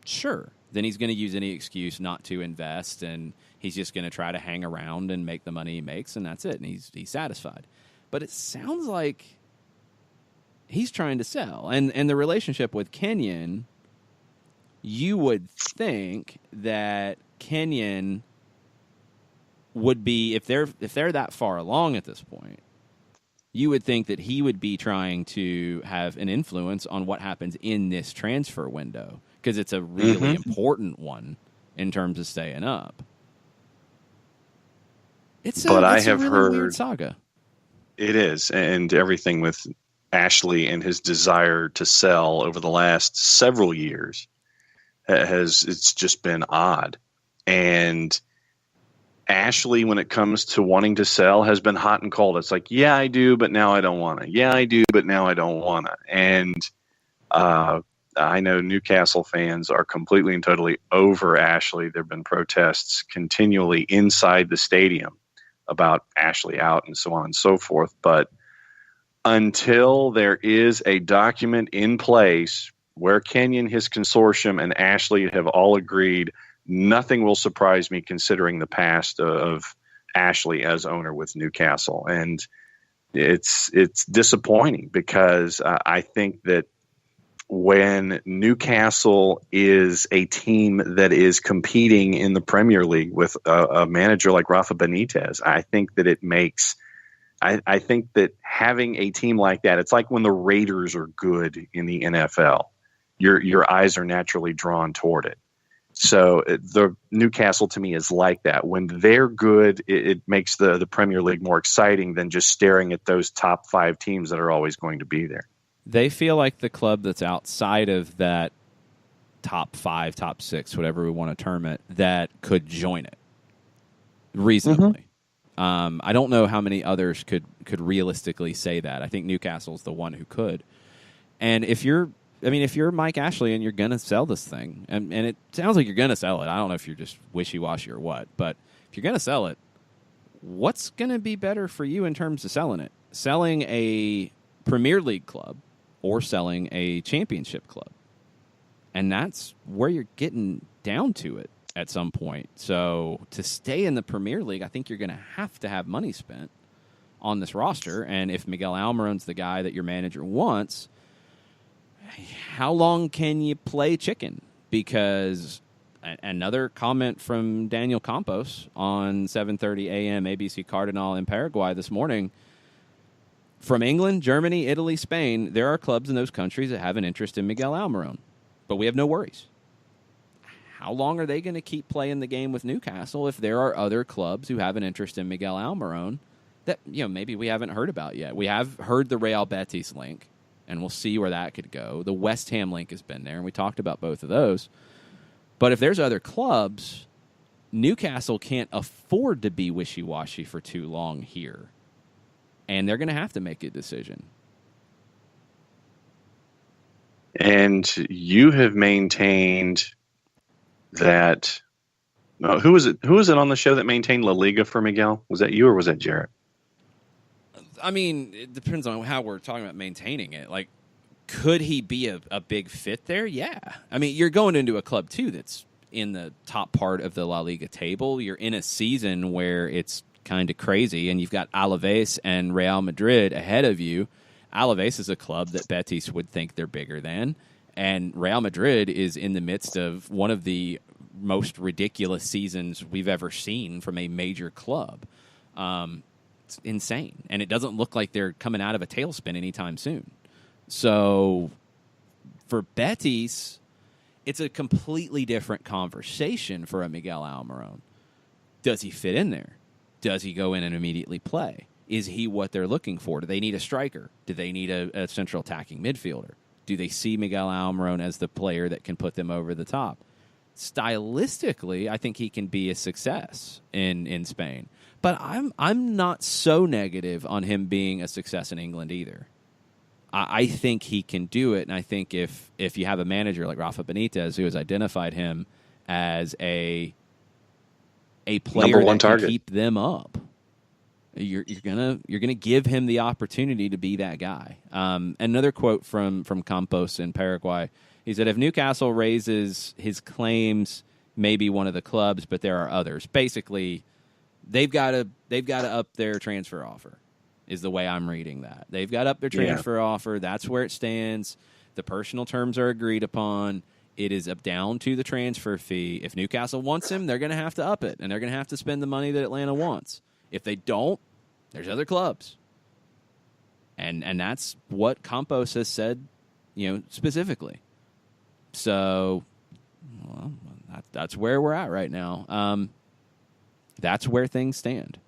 sure, then he's going to use any excuse not to invest, and he's just going to try to hang around and make the money he makes, and that's it, and he's satisfied. But it sounds like he's trying to sell. And the relationship with Kenyon, you would think that Kenyon would be, if they're that far along at this point, you would think that he would be trying to have an influence on what happens in this transfer window, because it's a really important one in terms of staying up. It's a really weird saga. It is, and everything with Ashley and his desire to sell over the last several years it's just been odd. And Ashley, when it comes to wanting to sell, has been hot and cold. It's like, yeah, I do, but now I don't want to. Yeah, I do, but now I don't want to. And I know Newcastle fans are completely and totally over Ashley. There have been protests continually inside the stadium about Ashley out and so on and so forth. But until there is a document in place where Kenyon, his consortium, and Ashley have all agreed, nothing will surprise me considering the past of Ashley as owner with Newcastle. And it's disappointing, because I think that when Newcastle is a team that is competing in the Premier League with a manager like Rafa Benitez, I think that it makes I think that having a team like that, it's like when the Raiders are good in the NFL, your eyes are naturally drawn toward it. So the Newcastle to me is like that. When they're good, it makes the Premier League more exciting than just staring at those top 5 teams that are always going to be there. They feel like the club that's outside of that top 5, top 6, whatever we want to term it, that could join it reasonably. I don't know how many others could realistically say that. I think Newcastle's the one who could. And if you're Mike Ashley and you're going to sell this thing, and it sounds like you're going to sell it. I don't know if you're just wishy-washy or what, but if you're going to sell it, what's going to be better for you in terms of selling it? Selling a Premier League club or selling a championship club? And that's where you're getting down to it at some point. So to stay in the Premier League, I think you're going to have money spent on this roster. And if Miguel Almiron's the guy that your manager wants, how long can you play chicken? Because another comment from Daniel Campos on 7:30 a.m. ABC Cardinal in Paraguay this morning, from England, Germany, Italy, Spain, there are clubs in those countries that have an interest in Miguel Almiron, but we have no worries. How long are they going to keep playing the game with Newcastle if there are other clubs who have an interest in Miguel Almiron that maybe we haven't heard about yet? We have heard the Real Betis link, and we'll see where that could go. The West Ham link has been there, and we talked about both of those. But if there's other clubs, Newcastle can't afford to be wishy-washy for too long here, and they're going to have to make a decision. And you have maintained that. Who was it on the show that maintained La Liga for Miguel? Was that you or was that Jarrett? I mean, it depends on how we're talking about maintaining it. Like, could he be a big fit there? Yeah. I mean, you're going into a club, too, that's in the top part of the La Liga table. You're in a season where it's kind of crazy, and you've got Alaves and Real Madrid ahead of you. Alaves is a club that Betis would think they're bigger than, and Real Madrid is in the midst of one of the most ridiculous seasons we've ever seen from a major club. It's insane, and it doesn't look like they're coming out of a tailspin anytime soon. So for Betis, it's a completely different conversation for a Miguel Almiron. Does he fit in there? Does he go in and immediately play? Is he what they're looking for? Do they need a striker? Do they need a central attacking midfielder? Do they see Miguel Almiron as the player that can put them over the top? Stylistically, I think he can be a success in Spain. But I'm not so negative on him being a success in England either. I think he can do it, and I think if you have a manager like Rafa Benitez who has identified him as a player that can keep them up, you're gonna give him the opportunity to be that guy. Another quote from Campos in Paraguay. He said, if Newcastle raises his claims, maybe one of the clubs, but there are others. Basically, they've got to up their transfer offer. is the way I'm reading that. They've got up their transfer offer. That's where it stands. The personal terms are agreed upon. It is up down to the transfer fee. If Newcastle wants him, they're going to have to up it, and they're going to have to spend the money that Atlanta wants. If they don't, there's other clubs. And that's what Campos has said, specifically. So, well, that's where we're at right now. That's where things stand.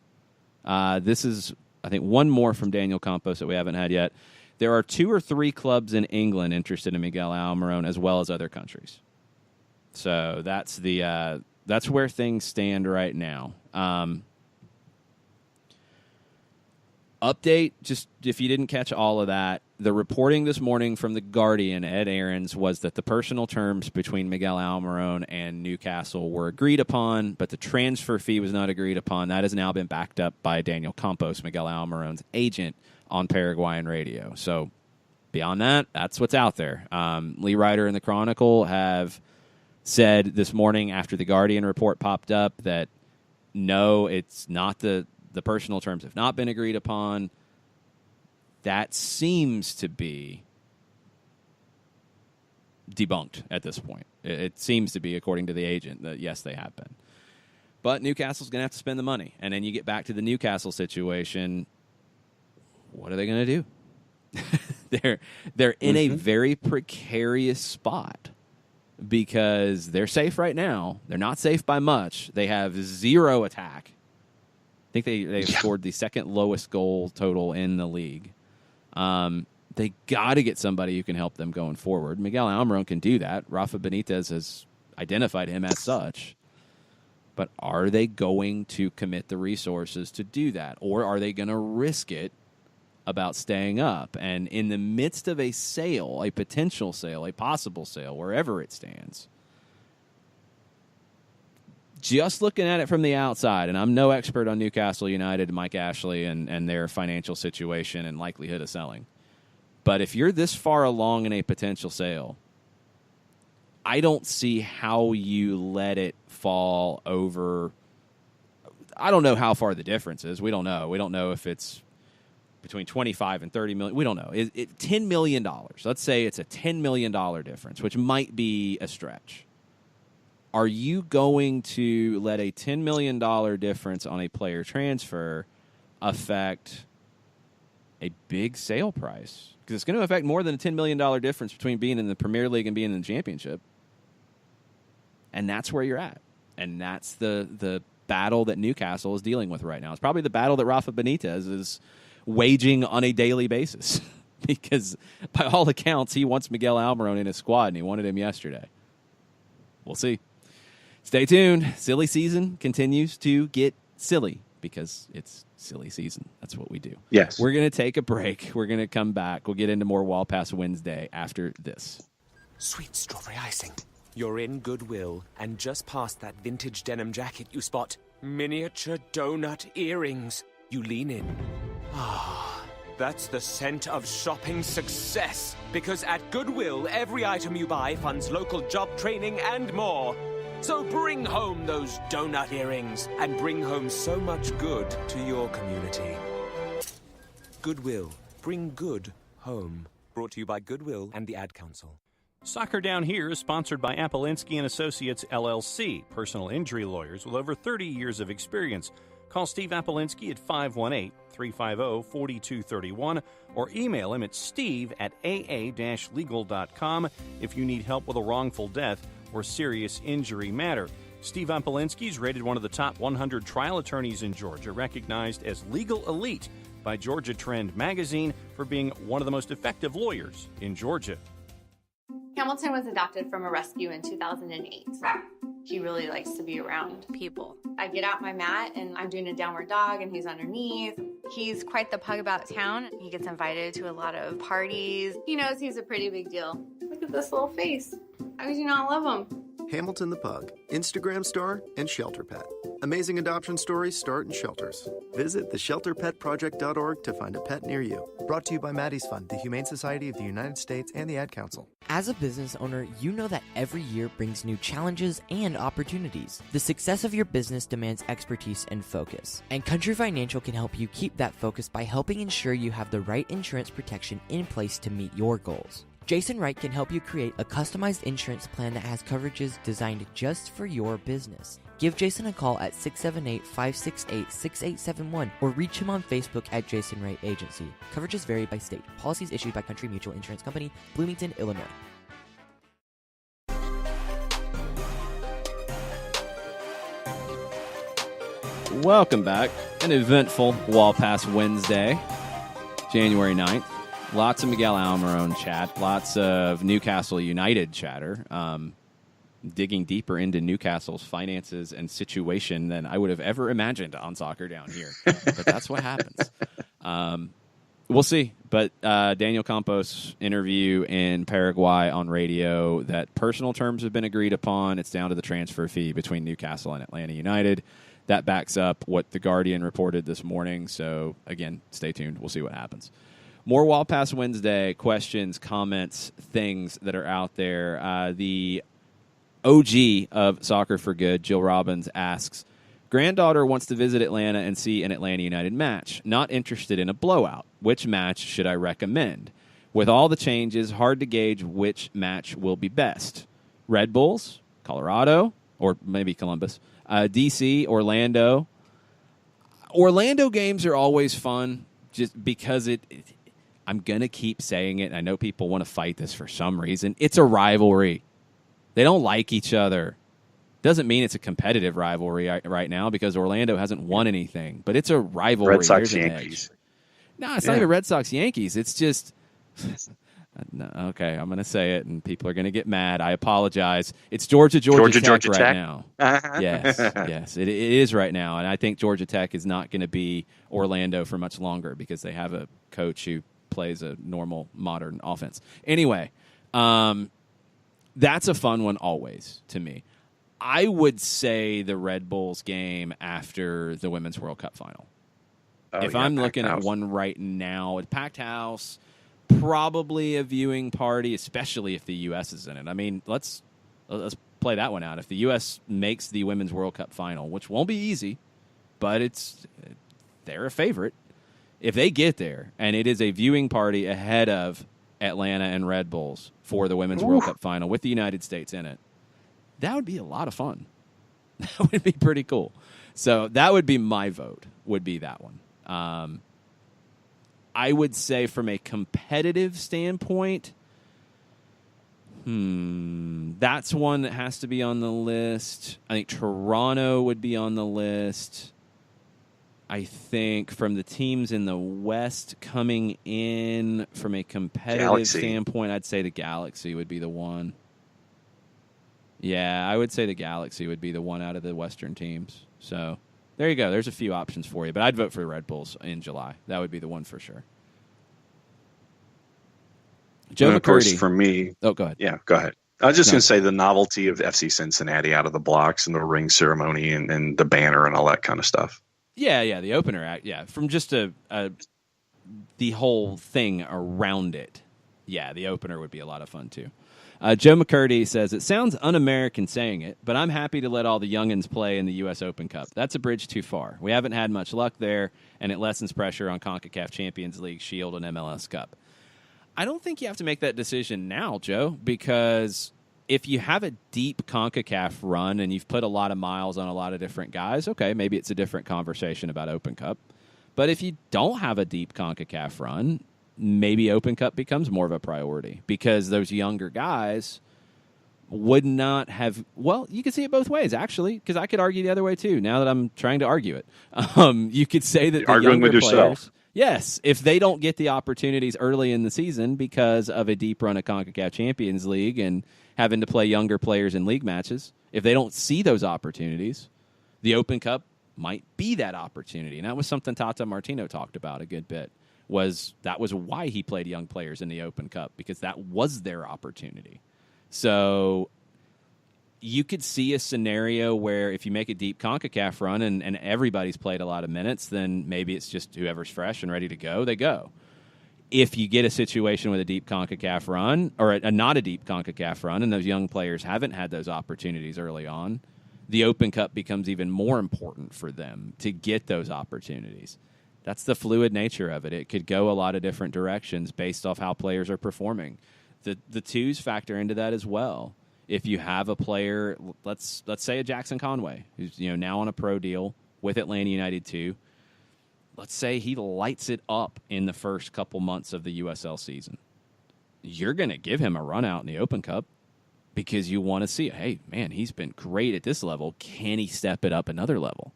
This is, I think, one more from Daniel Campos that we haven't had yet. There are 2 or 3 clubs in England interested in Miguel Almiron, as well as other countries. So that's where things stand right now. Update, just if you didn't catch all of that, the reporting this morning from The Guardian, Ed Aarons, was that the personal terms between Miguel Almiron and Newcastle were agreed upon, but the transfer fee was not agreed upon. That has now been backed up by Daniel Campos, Miguel Almiron's agent, on Paraguayan radio. So beyond that, that's what's out there. Lee Ryder and the Chronicle have said this morning after the Guardian report popped up that no, it's not the personal terms have not been agreed upon. That seems to be debunked at this point. It seems to be, according to the agent, that yes, they have been. But Newcastle's going to have to spend the money. And then you get back to the Newcastle situation. What are they going to do? They're in a very precarious spot because they're safe right now. They're not safe by much. They have 0 attack. I think they've scored the second lowest goal total in the league. They got to get somebody who can help them going forward. Miguel Almiron can do that. Rafa Benitez has identified him as such. But are they going to commit the resources to do that? Or are they going to risk it about staying up? And in the midst of a sale, a potential sale, a possible sale, wherever it stands, just looking at it from the outside, and I'm no expert on Newcastle United, Mike Ashley, and their financial situation and likelihood of selling. But if you're this far along in a potential sale, I don't see how you let it fall over. I don't know how far the difference is. We don't know. We don't know if it's between 25 and 30 million. We don't know. $10 million. Let's say it's a $10 million difference, which might be a stretch. Are you going to let a $10 million difference on a player transfer affect a big sale price? Because it's going to affect more than a $10 million difference between being in the Premier League and being in the Championship. And that's where you're at. And that's the battle that Newcastle is dealing with right now. It's probably the battle that Rafa Benitez is waging on a daily basis. Because by all accounts, he wants Miguel Almiron in his squad, and he wanted him yesterday. We'll see. Stay tuned. Silly season continues to get silly because it's silly season. That's what we do. Yes. We're going to take a break. We're going to come back. We'll get into more Wall Pass Wednesday after this. Sweet strawberry icing. You're in Goodwill, and just past that vintage denim jacket you spot miniature donut earrings. You lean in. Ah, that's the scent of shopping success. Because at Goodwill, every item you buy funds local job training and more. So bring home those donut earrings and bring home so much good to your community. Goodwill. Bring good home. Brought to you by Goodwill and the Ad Council. Soccer Down Here is sponsored by Apolinski & Associates, LLC, personal injury lawyers with over 30 years of experience. Call Steve Apolinski at 518-350-4231 or email him at steve@aa-legal.com if you need help with a wrongful death or serious injury matter. Steve Apolinski is rated one of the top 100 trial attorneys in Georgia, recognized as legal elite by Georgia Trend magazine for being one of the most effective lawyers in Georgia. Hamilton was adopted from a rescue in 2008. He really likes to be around people. I get out my mat and I'm doing a downward dog and he's underneath. He's quite the pug about town. He gets invited to a lot of parties. He knows he's a pretty big deal. Look at this little face. How could you not love him? Hamilton the Pug, Instagram star, and Shelter Pet. Amazing adoption stories start in shelters. Visit theshelterpetproject.org to find a pet near you. Brought to you by Maddie's Fund, the Humane Society of the United States, and the Ad Council. As a business owner, you know that every year brings new challenges and opportunities. The success of your business demands expertise and focus. And Country Financial can help you keep that focus by helping ensure you have the right insurance protection in place to meet your goals. Jason Wright can help you create a customized insurance plan that has coverages designed just for your business. Give Jason a call at 678-568-6871 or reach him on Facebook at Jason Wright Agency. Coverages vary by state. Policies issued by Country Mutual Insurance Company, Bloomington, Illinois. Welcome back. An eventful Wall Pass Wednesday, January 9th. Lots of Miguel Almiron chat. Lots of Newcastle United chatter. Digging deeper into Newcastle's finances and situation than I would have ever imagined on Soccer Down here. But that's what happens. We'll see. But Daniel Campos' interview in Paraguay on radio, that personal terms have been agreed upon. It's down to the transfer fee between Newcastle and Atlanta United. That backs up what The Guardian reported this morning. So, again, stay tuned. We'll see what happens. More Wall Pass Wednesday questions, comments, things that are out there. The OG of Soccer for Good, Jill Robbins, asks, granddaughter wants to visit Atlanta and see an Atlanta United match. Not interested in a blowout. Which match should I recommend? With all the changes, hard to gauge which match will be best. Red Bulls, Colorado, or maybe Columbus, DC, Orlando. Orlando games are always fun just because I'm going to keep saying it. I know people want to fight this for some reason. It's a rivalry. They don't like each other. Doesn't mean it's a competitive rivalry right now because Orlando hasn't won anything. But it's a rivalry. Red Sox Yankees. No, it's not even Red Sox Yankees. It's just no, okay. I'm going to say it, and people are going to get mad. I apologize. It's Georgia Tech right now. Yes, it is right now, and I think Georgia Tech is not going to be Orlando for much longer because they have a coach who plays a normal modern offense. Anyway. That's a fun one always to me. I would say the Red Bulls game after the Women's World Cup final. If I'm looking at one right now, a packed house, probably a viewing party, especially if the U.S. is in it. I mean, let's play that one out. If the U.S. makes the Women's World Cup final, which won't be easy, but they're a favorite. If they get there and it is a viewing party ahead of Atlanta and Red Bulls for the Women's World Cup final with the United States in it, that would be a lot of fun. That would be pretty cool. So that would be my vote, would be that one. I would say from a competitive standpoint, that's one that has to be on the list. I think Toronto would be on the list. I think from the teams in the West coming in from a competitive standpoint, I'd say the Galaxy would be the one. Yeah, I would say the Galaxy would be the one out of the Western teams. So there you go. There's a few options for you, but I'd vote for the Red Bulls in July. That would be the one for sure. Joe McCurdy. Of course, for me. Oh, go ahead. Yeah, go ahead. I was just going to say the novelty of FC Cincinnati out of the blocks and the ring ceremony and the banner and all that kind of stuff. Yeah, the opener act. Yeah, from just the whole thing around it. Yeah, the opener would be a lot of fun too. Joe McCurdy says, it sounds un-American saying it, but I'm happy to let all the youngins play in the U.S. Open Cup. That's a bridge too far. We haven't had much luck there, and it lessens pressure on CONCACAF Champions League, Shield, and MLS Cup. I don't think you have to make that decision now, Joe, because if you have a deep CONCACAF run and you've put a lot of miles on a lot of different guys, okay, maybe it's a different conversation about Open Cup. But if you don't have a deep CONCACAF run, maybe Open Cup becomes more of a priority because those younger guys would not have... Well, you could see it both ways, actually, because I could argue the other way, too, now that I'm trying to argue it. You could say that You're the younger with yourself. players... Yes, if they don't get the opportunities early in the season because of a deep run of CONCACAF Champions League and having to play younger players in league matches, if they don't see those opportunities, the Open Cup might be that opportunity. And that was something Tata Martino talked about a good bit. That was why he played young players in the Open Cup, because that was their opportunity. So you could see a scenario where if you make a deep CONCACAF run and everybody's played a lot of minutes, then maybe it's just whoever's fresh and ready to go, they go. If you get a situation with a deep CONCACAF run or not a deep CONCACAF run and those young players haven't had those opportunities early on, the Open Cup becomes even more important for them to get those opportunities. That's the fluid nature of it. It could go a lot of different directions based off how players are performing. The twos factor into that as well. If you have a player, let's say a Jackson Conway, who's now on a pro deal with Atlanta United 2, let's say he lights it up in the first couple months of the USL season. You're going to give him a run out in the Open Cup because you want to see, hey, man, he's been great at this level. Can he step it up another level?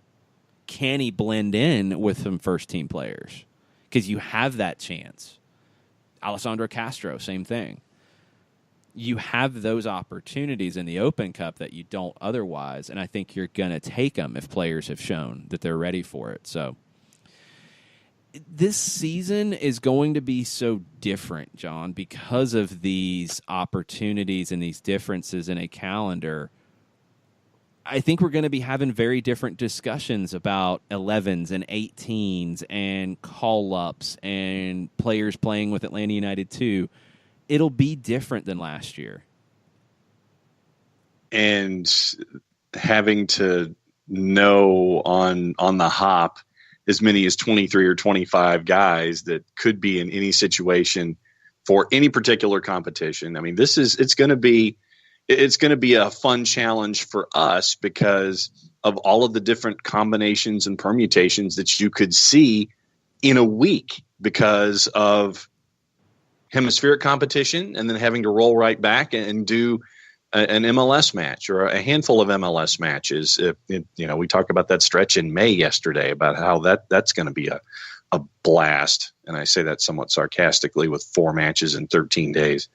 Can he blend in with some first-team players? Because you have that chance. Alessandro Castro, same thing. You have those opportunities in the Open Cup that you don't otherwise, and I think you're going to take them if players have shown that they're ready for it. So this season is going to be so different, John, because of these opportunities and these differences in a calendar. I think we're going to be having very different discussions about 11s and 18s and call-ups and players playing with Atlanta United 2. It'll be different than last year. And having to know on the hop as many as 23 or 25 guys that could be in any situation for any particular competition. I mean, it's going to be a fun challenge for us because of all of the different combinations and permutations that you could see in a week because of hemispheric competition and then having to roll right back and do an MLS match or a handful of MLS matches. We talked about that stretch in May yesterday about how that's going to be a blast. And I say that somewhat sarcastically with 4 matches in 13 days.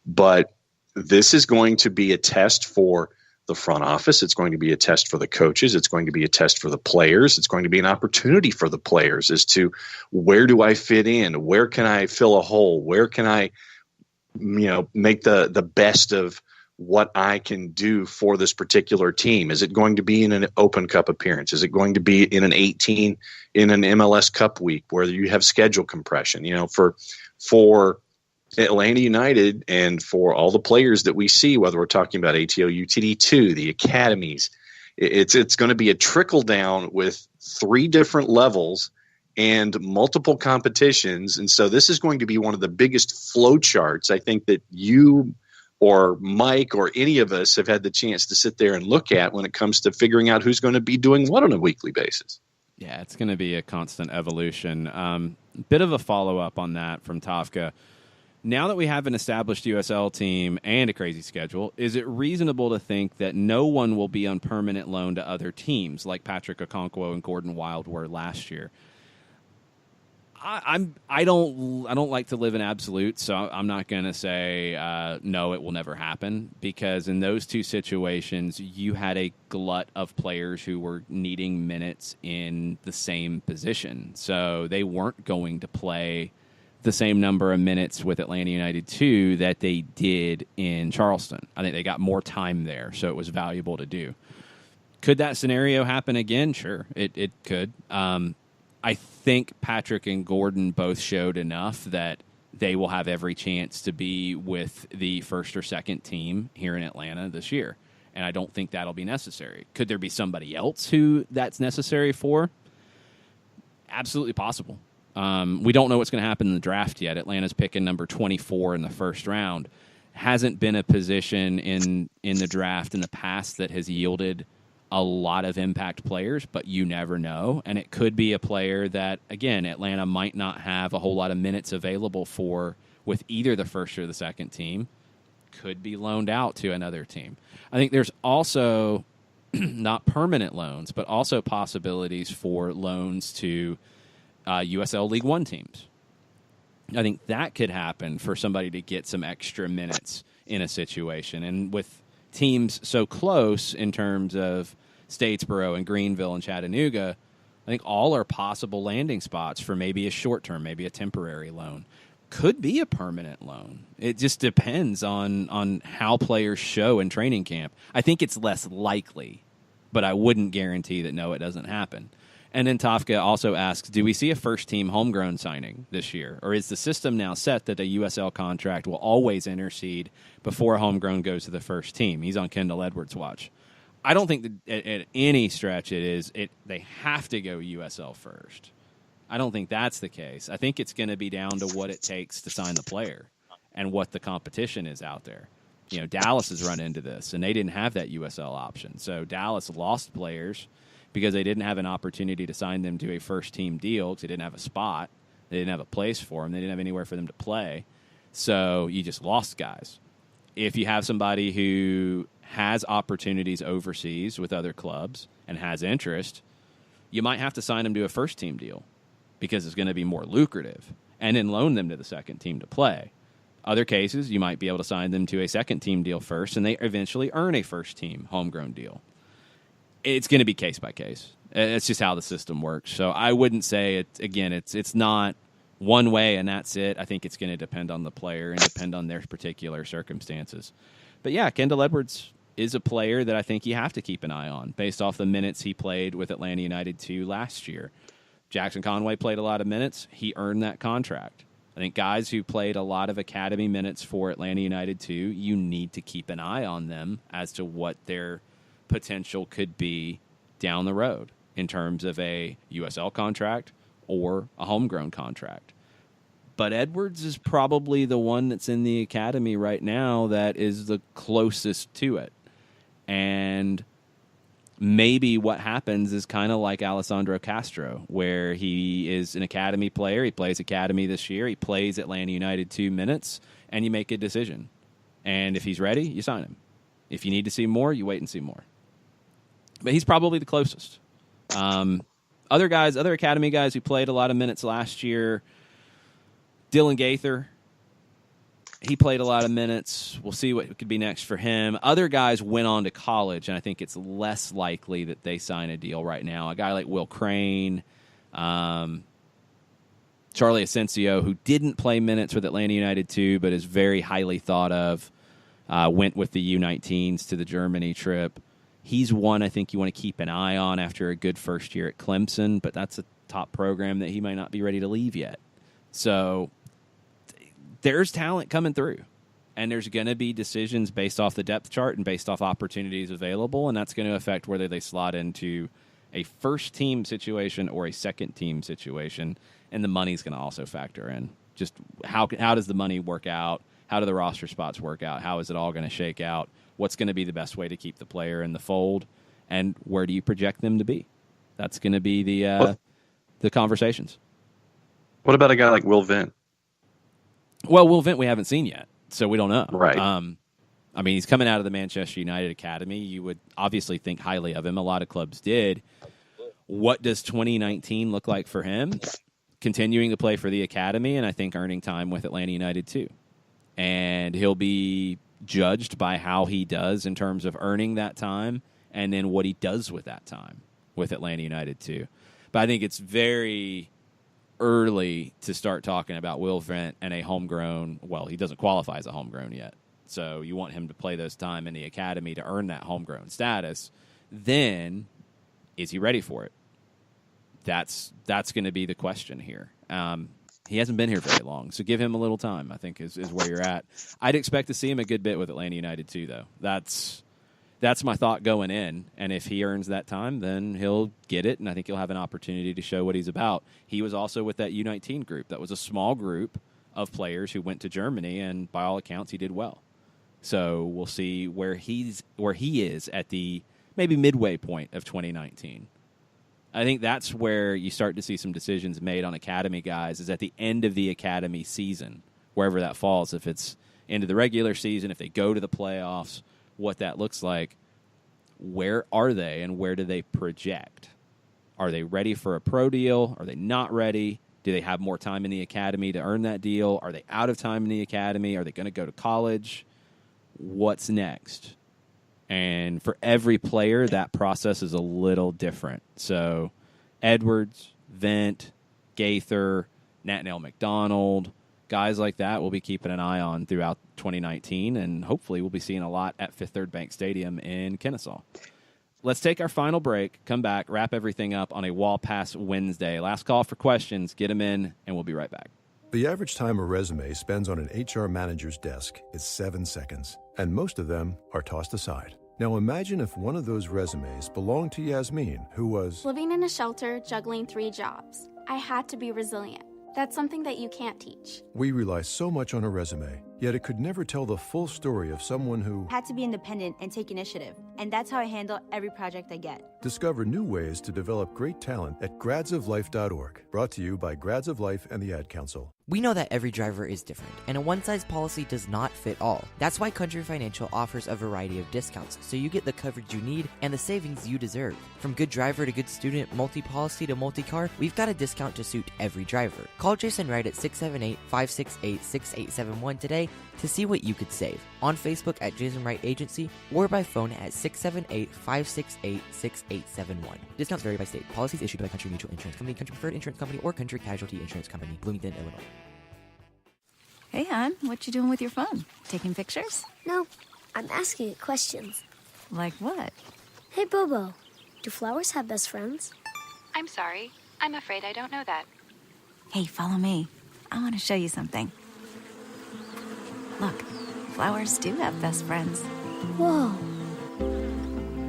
But this is going to be a test for the front office. It's going to be a test for the coaches. It's going to be a test for the players. It's going to be an opportunity for the players as to where do I fit in? Where can I fill a hole? Where can I, make the best of what I can do for this particular team? Is it going to be in an Open Cup appearance? Is it going to be in an 18 in an MLS Cup week where you have schedule compression? For Atlanta United and for all the players that we see, whether we're talking about ATO UTD2, the academies, it's going to be a trickle down with 3 different levels and multiple competitions. And so this is going to be one of the biggest flow charts I think that you or Mike or any of us have had the chance to sit there and look at when it comes to figuring out who's going to be doing what on a weekly basis. Yeah, it's going to be a constant evolution. Bit of a follow-up on that from Tafka. Now that we have an established USL team and a crazy schedule, is it reasonable to think that no one will be on permanent loan to other teams like Patrick Okonkwo and Gordon Wild were last year? I don't like to live in absolutes, so I'm not going to say no, it will never happen, because in those two situations you had a glut of players who were needing minutes in the same position, so they weren't going to play the same number of minutes with Atlanta United 2 that they did in Charleston. I think they got more time there, so it was valuable to do. Could that scenario happen again? Sure, it could. I think Patrick and Gordon both showed enough that they will have every chance to be with the first or second team here in Atlanta this year, and I don't think that'll be necessary. Could there be somebody else who that's necessary for? Absolutely possible. We don't know what's going to happen in the draft yet. Atlanta's picking number 24 in the first round. Hasn't been a position in the draft in the past that has yielded a lot of impact players, but you never know. And it could be a player that, again, Atlanta might not have a whole lot of minutes available for with either the first or the second team. Could be loaned out to another team. I think there's also not permanent loans, but also possibilities for loans to USL League One teams. I think that could happen for somebody to get some extra minutes in a situation. And with teams so close in terms of Statesboro and Greenville and Chattanooga, I think all are possible landing spots for maybe a short term, maybe a temporary loan. could be a permanent loan. It just depends on how players show in training camp. I think it's less likely, but I wouldn't guarantee that no, it doesn't happen. And then Tafka also asks, do we see a first-team homegrown signing this year? Or is the system now set that a USL contract will always intercede before a homegrown goes to the first team? He's on Kendall Edwards' watch. I don't think that at any stretch they have to go USL first. I don't think that's the case. I think it's going to be down to what it takes to sign the player and what the competition is out there. You know, Dallas has run into this, and they didn't have that USL option. So Dallas lost players because they didn't have an opportunity to sign them to a first-team deal because they didn't have a spot. They didn't have a place for them. They didn't have anywhere for them to play. So you just lost guys. If you have somebody who has opportunities overseas with other clubs and has interest, you might have to sign them to a first-team deal because it's going to be more lucrative and then loan them to the second team to play. Other cases, you might be able to sign them to a second-team deal first, and they eventually earn a first-team homegrown deal. It's going to be case by case. It's just how the system works. So I wouldn't say it's not one way and that's it. I think it's going to depend on the player and depend on their particular circumstances. But yeah, Kendall Edwards is a player that I think you have to keep an eye on based off the minutes he played with Atlanta United 2 last year. Jackson Conway played a lot of minutes. He earned that contract. I think guys who played a lot of academy minutes for Atlanta United 2, you need to keep an eye on them as to what their potential could be down the road in terms of a USL contract or a homegrown contract. But Edwards is probably the one that's in the academy right now that is the closest to it. And maybe what happens is kind of like Alessandro Castro, where he is an academy player. He plays academy this year. He plays Atlanta United 2 minutes, and you make a decision. And if he's ready, you sign him. If you need to see more, you wait and see more. But he's probably the closest. Other academy guys who played a lot of minutes last year, Dylan Gaither, he played a lot of minutes. We'll see what could be next for him. Other guys went on to college, and I think it's less likely that they sign a deal right now. A guy like Will Crane, Charlie Asensio, who didn't play minutes with Atlanta United 2, but is very highly thought of, went with the U19s to the Germany trip. He's one I think you want to keep an eye on after a good first year at Clemson, but that's a top program that he might not be ready to leave yet. So there's talent coming through, and there's going to be decisions based off the depth chart and based off opportunities available, and that's going to affect whether they slot into a first-team situation or a second-team situation, and the money's going to also factor in. Just how does the money work out? How do the roster spots work out? How is it all going to shake out? What's going to be the best way to keep the player in the fold, and where do you project them to be? That's going to be the conversations. What about a guy like Will Vint? Well, Will Vint we haven't seen yet, so we don't know. Right. I mean, he's coming out of the Manchester United Academy. You would obviously think highly of him. A lot of clubs did. What does 2019 look like for him? Continuing to play for the Academy, and I think earning time with Atlanta United too. And he'll be judged by how he does in terms of earning that time and then what he does with that time with Atlanta United too. But I think it's very early to start talking about Will Vint and a homegrown. Well, he doesn't qualify as a homegrown yet. So you want him to play those time in the academy to earn that homegrown status. Then is he ready for it? That's going to be the question here. He hasn't been here very long, so give him a little time, I think, is where you're at. I'd expect to see him a good bit with Atlanta United too, though. That's my thought going in, and if he earns that time, then he'll get it, and I think he'll have an opportunity to show what he's about. He was also with that U19 group. That was a small group of players who went to Germany, and by all accounts, he did well. So we'll see where he is at the maybe midway point of 2019. I think that's where you start to see some decisions made on academy guys is at the end of the academy season, wherever that falls, if it's into the regular season, if they go to the playoffs, what that looks like. Where are they and where do they project? Are they ready for a pro deal? Are they not ready? Do they have more time in the academy to earn that deal? Are they out of time in the academy? Are they going to go to college? What's next? And for every player, that process is a little different. So Edwards, Vint, Gaither, Nathaniel McDonald, guys like that we'll be keeping an eye on throughout 2019, and hopefully we'll be seeing a lot at Fifth Third Bank Stadium in Kennesaw. Let's take our final break, come back, wrap everything up on a Wall Pass Wednesday. Last call for questions. Get them in, and we'll be right back. The average time a resume spends on an HR manager's desk is 7 seconds, and most of them are tossed aside. Now imagine if one of those resumes belonged to Yasmin, who was living in a shelter, juggling 3 jobs. I had to be resilient. That's something that you can't teach. We rely so much on a resume, yet it could never tell the full story of someone who had to be independent and take initiative. And that's how I handle every project I get. Discover new ways to develop great talent at gradsoflife.org. Brought to you by Grads of Life and the Ad Council. We know that every driver is different, and a one-size policy does not fit all. That's why Country Financial offers a variety of discounts, so you get the coverage you need and the savings you deserve. From good driver to good student, multi-policy to multi-car, we've got a discount to suit every driver. Call Jason Wright at 678-568-6871 today to see what you could save. On Facebook at Jason Wright Agency or by phone at 678-568-6871. Discounts vary by state. Policies issued by Country Mutual Insurance Company, Country Preferred Insurance Company, or Country Casualty Insurance Company, Bloomington, Illinois. Hey, hon, what you doing with your phone? Taking pictures? No, I'm asking it questions. Like what? Hey, Bobo, do flowers have best friends? I'm sorry. I'm afraid I don't know that. Hey, follow me. I want to show you something. Look, flowers do have best friends. Whoa.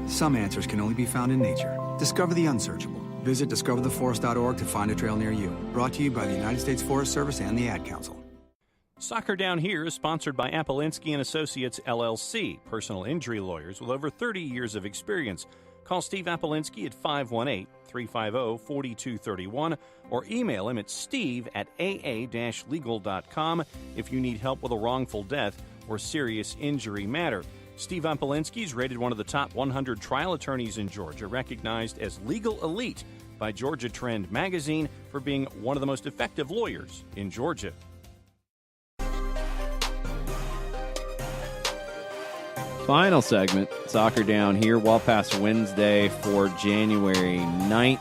Some answers can only be found in nature. Discover the unsearchable. Visit discovertheforest.org to find a trail near you. Brought to you by the United States Forest Service and the Ad Council. Soccer Down Here is sponsored by Apolinski and Associates, LLC, personal injury lawyers with over 30 years of experience. Call Steve Apolinski at 518-350-4231 or email him at steve@aa-legal.com if you need help with a wrongful death or serious injury matter. Steve Apolinski is rated one of the top 100 trial attorneys in Georgia, recognized as Legal Elite by Georgia Trend magazine for being one of the most effective lawyers in Georgia. Final segment, Soccer Down Here, Wall Pass Wednesday for January 9th.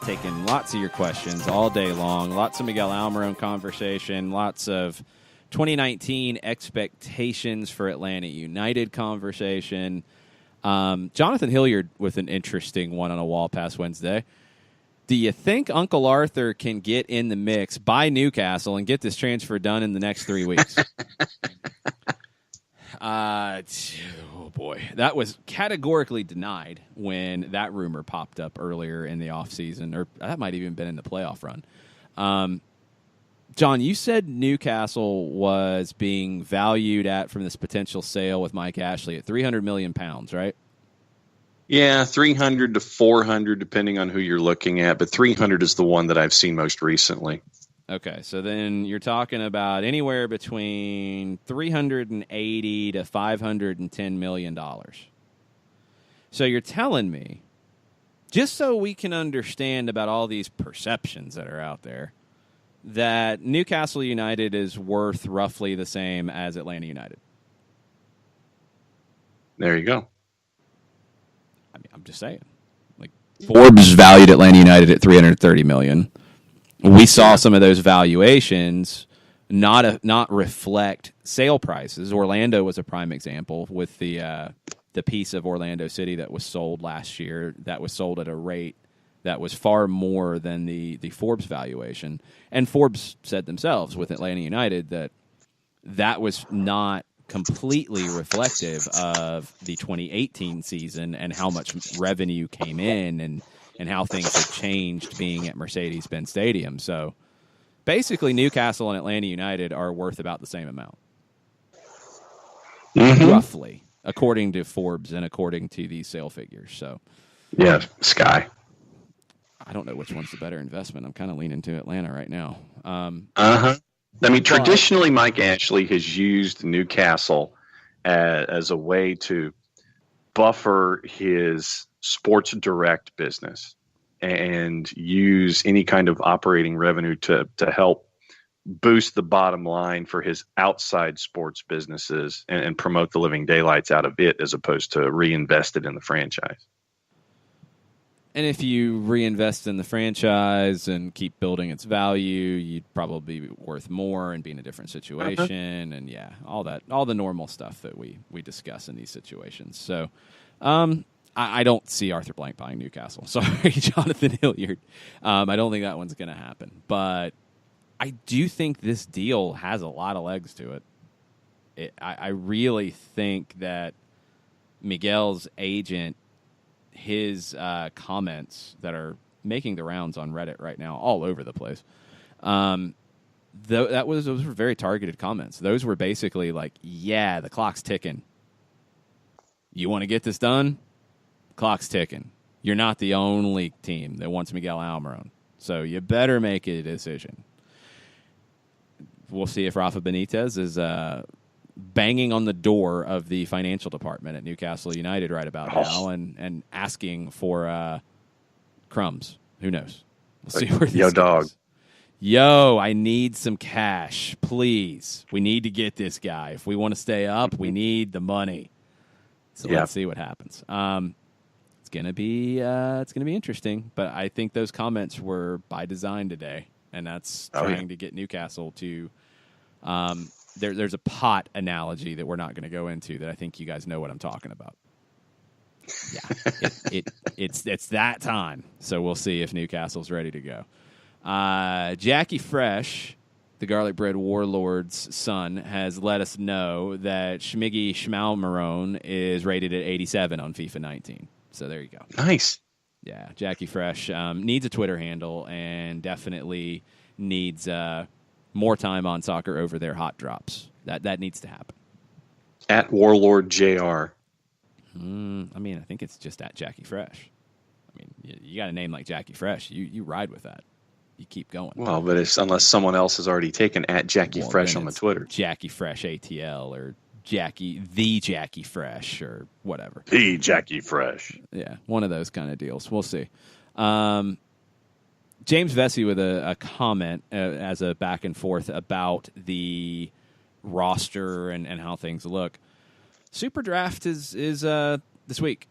Taking lots of your questions all day long. Lots of Miguel Almiron conversation. Lots of 2019 expectations for Atlanta United conversation. Jonathan Hilliard with an interesting one on a Wall Pass Wednesday. Do you think Uncle Arthur can get in the mix by Newcastle and get this transfer done in the next 3 weeks? Oh, boy. That was categorically denied when that rumor popped up earlier in the offseason, or that might have even been in the playoff run. John, you said Newcastle was being valued at from this potential sale with Mike Ashley at £300 million, right? Yeah, 300 to 400, depending on who you're looking at. But 300 is the one that I've seen most recently. Okay, so then you're talking about anywhere between $380 to $510 million. So you're telling me, just so we can understand about all these perceptions that are out there, that Newcastle United is worth roughly the same as Atlanta United. There you go. I mean, I'm just saying. Like, Forbes valued Atlanta United at $330 million. We saw some of those valuations not reflect sale prices. Orlando was a prime example with the piece of Orlando City that was sold last year. That was sold at a rate that was far more than the Forbes valuation. And Forbes said themselves with Atlanta United that was not completely reflective of the 2018 season and how much revenue came in and how things had changed being at Mercedes-Benz Stadium. So basically Newcastle and Atlanta United are worth about the same amount. Mm-hmm. Roughly, according to Forbes and according to these sale figures. So yeah, sky. I don't know which one's the better investment. I'm kind of leaning to Atlanta right now. I mean, traditionally, Mike Ashley has used Newcastle as a way to buffer his sports direct business and use any kind of operating revenue to help boost the bottom line for his outside sports businesses and promote the living daylights out of it as opposed to reinvest it in the franchise. And if you reinvest in the franchise and keep building its value, you'd probably be worth more and be in a different situation. And yeah, all the normal stuff that we discuss in these situations. So I don't see Arthur Blank buying Newcastle. Sorry, Jonathan Hilliard. I don't think that one's going to happen. But I do think this deal has a lot of legs to it. I really think that Miguel's agent, his comments that are making the rounds on Reddit right now, all over the place. Those were very targeted comments. Those were basically like, "Yeah, the clock's ticking. You want to get this done? Clock's ticking. You're not the only team that wants Miguel Almiron, so you better make a decision." We'll see if Rafa Benitez is banging on the door of the financial department at Newcastle United right about now and asking for crumbs. Who knows? We'll see where this goes. Dog. Yo, I need some cash, please. We need to get this guy. If we want to stay up, we need the money. So let's see what happens. It's gonna be interesting, but I think those comments were by design today, and that's trying to get Newcastle to. There's a pot analogy that we're not going to go into that I think you guys know what I'm talking about. Yeah, it's that time. So we'll see if Newcastle's ready to go. Jackie Fresh, the Garlic Bread Warlord's son, has let us know that Schmiggy Schmalmarone is rated at 87 on FIFA 19. So there you go. Nice. Yeah, Jackie Fresh needs a Twitter handle and definitely needs more time on Soccer Over Their hot drops. That needs to happen. At Warlord JR. I mean, I think it's just at Jackie Fresh. I mean, you got a name like Jackie Fresh, you ride with that. You keep going. Well, but it's unless someone else has already taken at Jackie Fresh on the Twitter. Jackie Fresh ATL or the Jackie Fresh or whatever. The Jackie Fresh. Yeah, one of those kind of deals. We'll see. James Vesey with a comment as a back and forth about the roster and how things look. Super Draft is this week.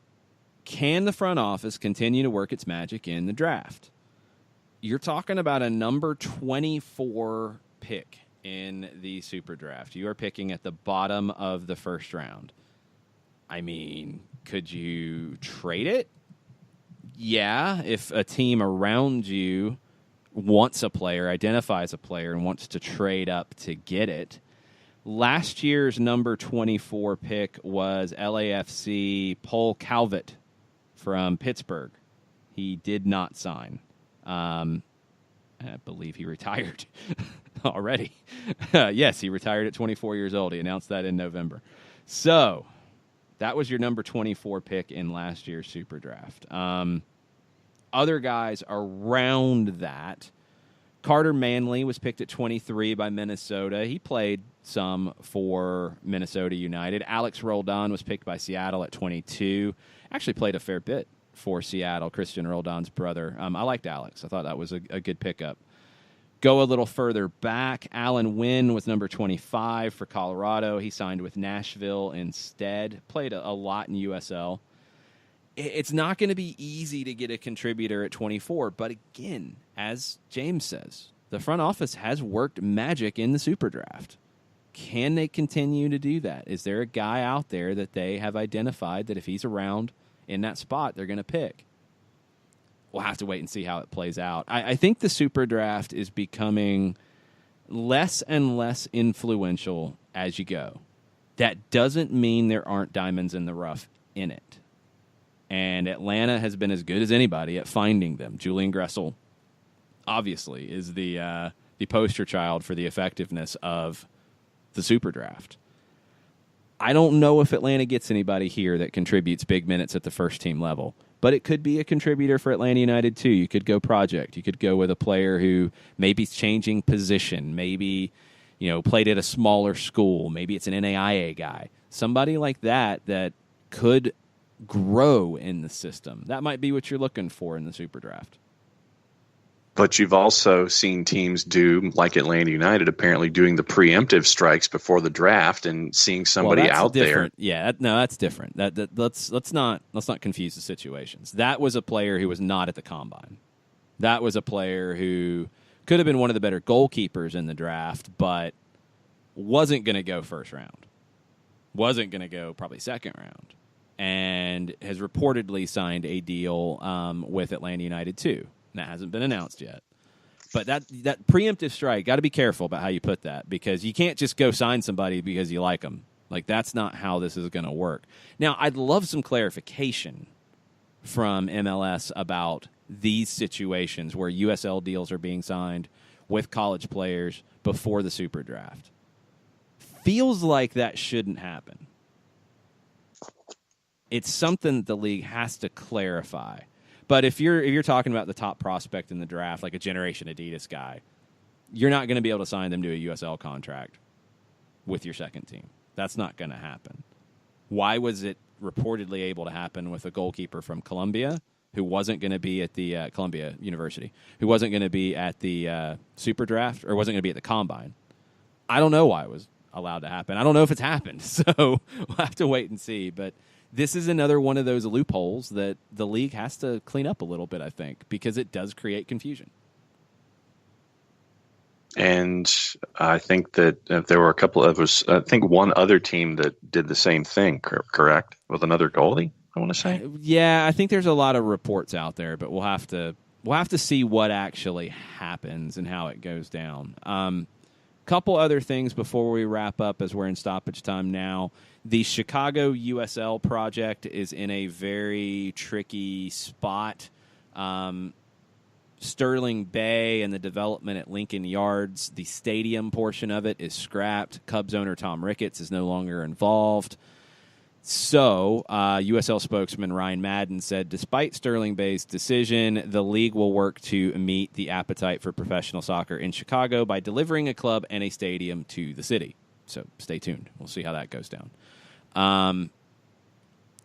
Can the front office continue to work its magic in the draft? You're talking about a number 24 pick in the Super Draft. You are picking at the bottom of the first round. I mean, could you trade it? Yeah, if a team around you wants a player, identifies a player, and wants to trade up to get it. Last year's number 24 pick was LAFC Paul Calvert from Pittsburgh. He did not sign. I believe he retired already. Yes, he retired at 24 years old. He announced that in November. So that was your number 24 pick in last year's Super Draft. Other guys around that. Carter Manley was picked at 23 by Minnesota. He played some for Minnesota United. Alex Roldan was picked by Seattle at 22. Actually played a fair bit for Seattle, Christian Roldan's brother. I liked Alex. I thought that was a good pickup. Go a little further back. Alan Wynn was number 25 for Colorado. He signed with Nashville instead. Played a lot in USL. It's not going to be easy to get a contributor at 24, but again, as James says, the front office has worked magic in the Super Draft. Can they continue to do that? Is there a guy out there that they have identified that if he's around in that spot, they're going to pick? We'll have to wait and see how it plays out. I think the Super Draft is becoming less and less influential as you go. That doesn't mean there aren't diamonds in the rough in it. And Atlanta has been as good as anybody at finding them. Julian Gressel, obviously, is the poster child for the effectiveness of the Super Draft. I don't know if Atlanta gets anybody here that contributes big minutes at the first team level, but it could be a contributor for Atlanta United too. You could go project. You could go with a player who maybe is changing position, maybe played at a smaller school, maybe it's an NAIA guy. Somebody like that could grow in the system. That might be what you're looking for in the Super Draft. But you've also seen teams do, like Atlanta United, apparently doing the preemptive strikes before the draft and seeing somebody out there. Yeah, that's different. Let's not confuse the situations. That was a player who was not at the combine. That was a player who could have been one of the better goalkeepers in the draft, but wasn't going to go first round. Wasn't going to go probably second round, and has reportedly signed a deal with Atlanta United too. That hasn't been announced yet. But that preemptive strike, got to be careful about how you put that, because you can't just go sign somebody because you like them. Like, that's not how this is going to work. Now, I'd love some clarification from MLS about these situations where USL deals are being signed with college players before the Super Draft. Feels like that shouldn't happen. It's something the league has to clarify. But if you're talking about the top prospect in the draft, like a Generation Adidas guy, you're not going to be able to sign them to a USL contract with your second team. That's not going to happen. Why was it reportedly able to happen with a goalkeeper from Columbia who wasn't going to be at the Columbia University, who wasn't going to be at the Super Draft, or wasn't going to be at the Combine? I don't know why it was allowed to happen. I don't know if it's happened, so we'll have to wait and see. But this is another one of those loopholes that the league has to clean up a little bit, I think, because it does create confusion. And I think that there were a couple of us. I think one other team that did the same thing, correct, with another goalie, I want to say. Yeah, I think there's a lot of reports out there, but we'll have to see what actually happens and how it goes down. Couple other things before we wrap up, as we're in stoppage time now. The Chicago USL project is in a very tricky spot. Sterling Bay and the development at Lincoln Yards, the stadium portion of it is scrapped. Cubs owner Tom Ricketts is no longer involved. So, USL spokesman Ryan Madden said, despite Sterling Bay's decision, the league will work to meet the appetite for professional soccer in Chicago by delivering a club and a stadium to the city. So, stay tuned. We'll see how that goes down.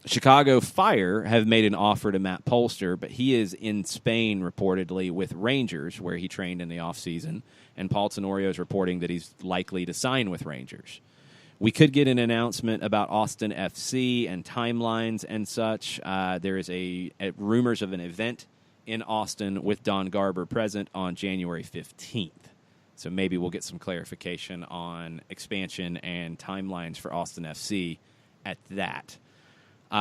Chicago Fire have made an offer to Matt Polster, but he is in Spain reportedly with Rangers, where he trained in the offseason, and Paul Tenorio is reporting that he's likely to sign with Rangers. We could get an announcement about Austin FC and timelines and such. There is a rumors of an event in Austin with Don Garber present on January 15th. So maybe we'll get some clarification on expansion and timelines for Austin FC at that.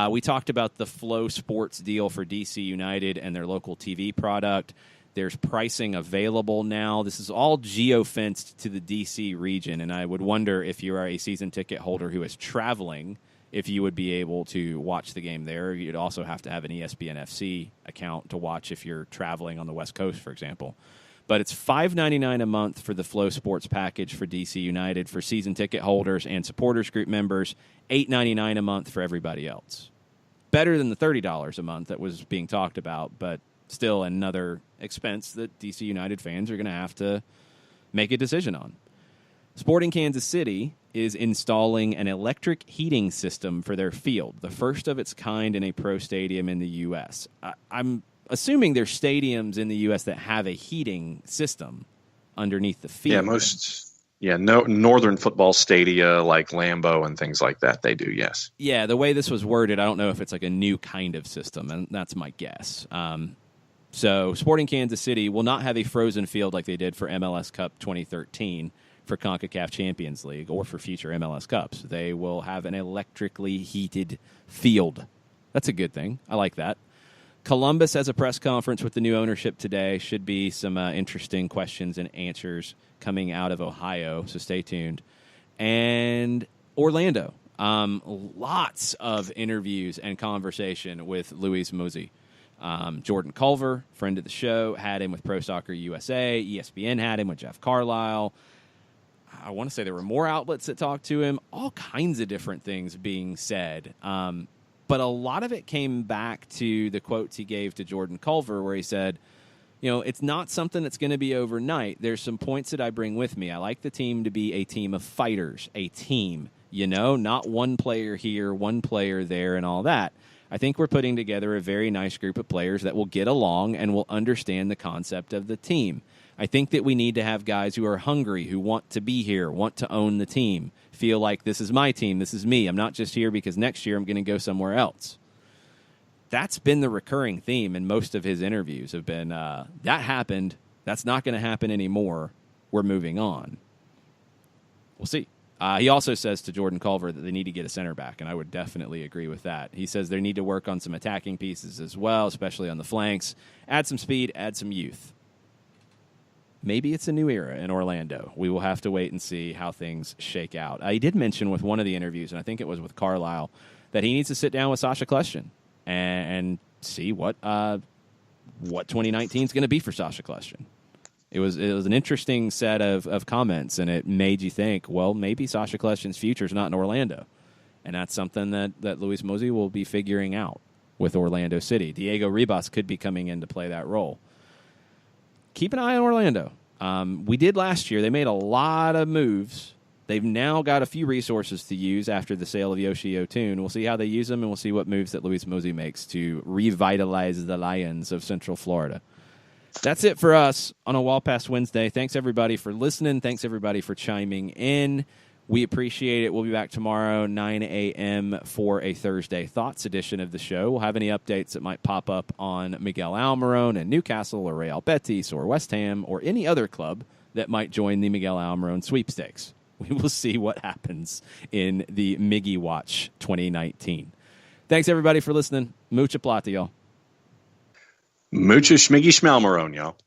We talked about the Flow Sports deal for DC United and their local TV product. There's pricing available now. This is all geo-fenced to the D.C. region, and I would wonder if you are a season ticket holder who is traveling, if you would be able to watch the game there. You'd also have to have an ESPN FC account to watch if you're traveling on the West Coast, for example. But it's $5.99 a month for the Flow Sports package for D.C. United for season ticket holders and supporters group members, $8.99 a month for everybody else. Better than the $30 a month that was being talked about, but still another expense that DC United fans are going to have to make a decision on. Sporting Kansas City is installing an electric heating system for their field, the first of its kind in a pro stadium in the U.S. I'm assuming there's stadiums in the U.S. that have a heating system underneath the field. Yeah, northern football stadia like Lambeau and things like that, they do, yes. Yeah, the way this was worded, I don't know if it's like a new kind of system, and that's my guess. So Sporting Kansas City will not have a frozen field like they did for MLS Cup 2013 for CONCACAF Champions League or for future MLS Cups. They will have an electrically heated field. That's a good thing. I like that. Columbus has a press conference with the new ownership today. Should be some interesting questions and answers coming out of Ohio, so stay tuned. And Orlando, lots of interviews and conversation with Luis Muzzi. Jordan Culver, friend of the show, had him with Pro Soccer USA. ESPN had him with Jeff Carlisle. I want to say there were more outlets that talked to him. All kinds of different things being said. But a lot of it came back to the quotes he gave to Jordan Culver where he said, it's not something that's going to be overnight. There's some points that I bring with me. I like the team to be a team of fighters, a team, not one player here, one player there, and all that. I think we're putting together a very nice group of players that will get along and will understand the concept of the team. I think that we need to have guys who are hungry, who want to be here, want to own the team, feel like this is my team, this is me. I'm not just here because next year I'm going to go somewhere else. That's been the recurring theme in most of his interviews have been, that happened, that's not going to happen anymore, we're moving on. We'll see. He also says to Jordan Culver that they need to get a center back, and I would definitely agree with that. He says they need to work on some attacking pieces as well, especially on the flanks. Add some speed, add some youth. Maybe it's a new era in Orlando. We will have to wait and see how things shake out. He did mention with one of the interviews, and I think it was with Carlisle, that he needs to sit down with Sasha Kljestan and see what 2019 is going to be for Sasha Kljestan. It was an interesting set of comments, and it made you think, well, maybe Sasha Kljestan's future is not in Orlando. And that's something that Luis Mosey will be figuring out with Orlando City. Diego Ribas could be coming in to play that role. Keep an eye on Orlando. We did last year. They made a lot of moves. They've now got a few resources to use after the sale of Yoshi Otun. We'll see how they use them, and we'll see what moves that Luis Mosey makes to revitalize the Lions of Central Florida. That's it for us on a Wall Pass Wednesday. Thanks, everybody, for listening. Thanks, everybody, for chiming in. We appreciate it. We'll be back tomorrow, 9 a.m. for a Thursday Thoughts edition of the show. We'll have any updates that might pop up on Miguel Almiron and Newcastle or Real Betis or West Ham or any other club that might join the Miguel Almiron sweepstakes. We will see what happens in the Miggy Watch 2019. Thanks, everybody, for listening. Mucha plata, y'all. Mucha schmiggy schmalmarone, y'all.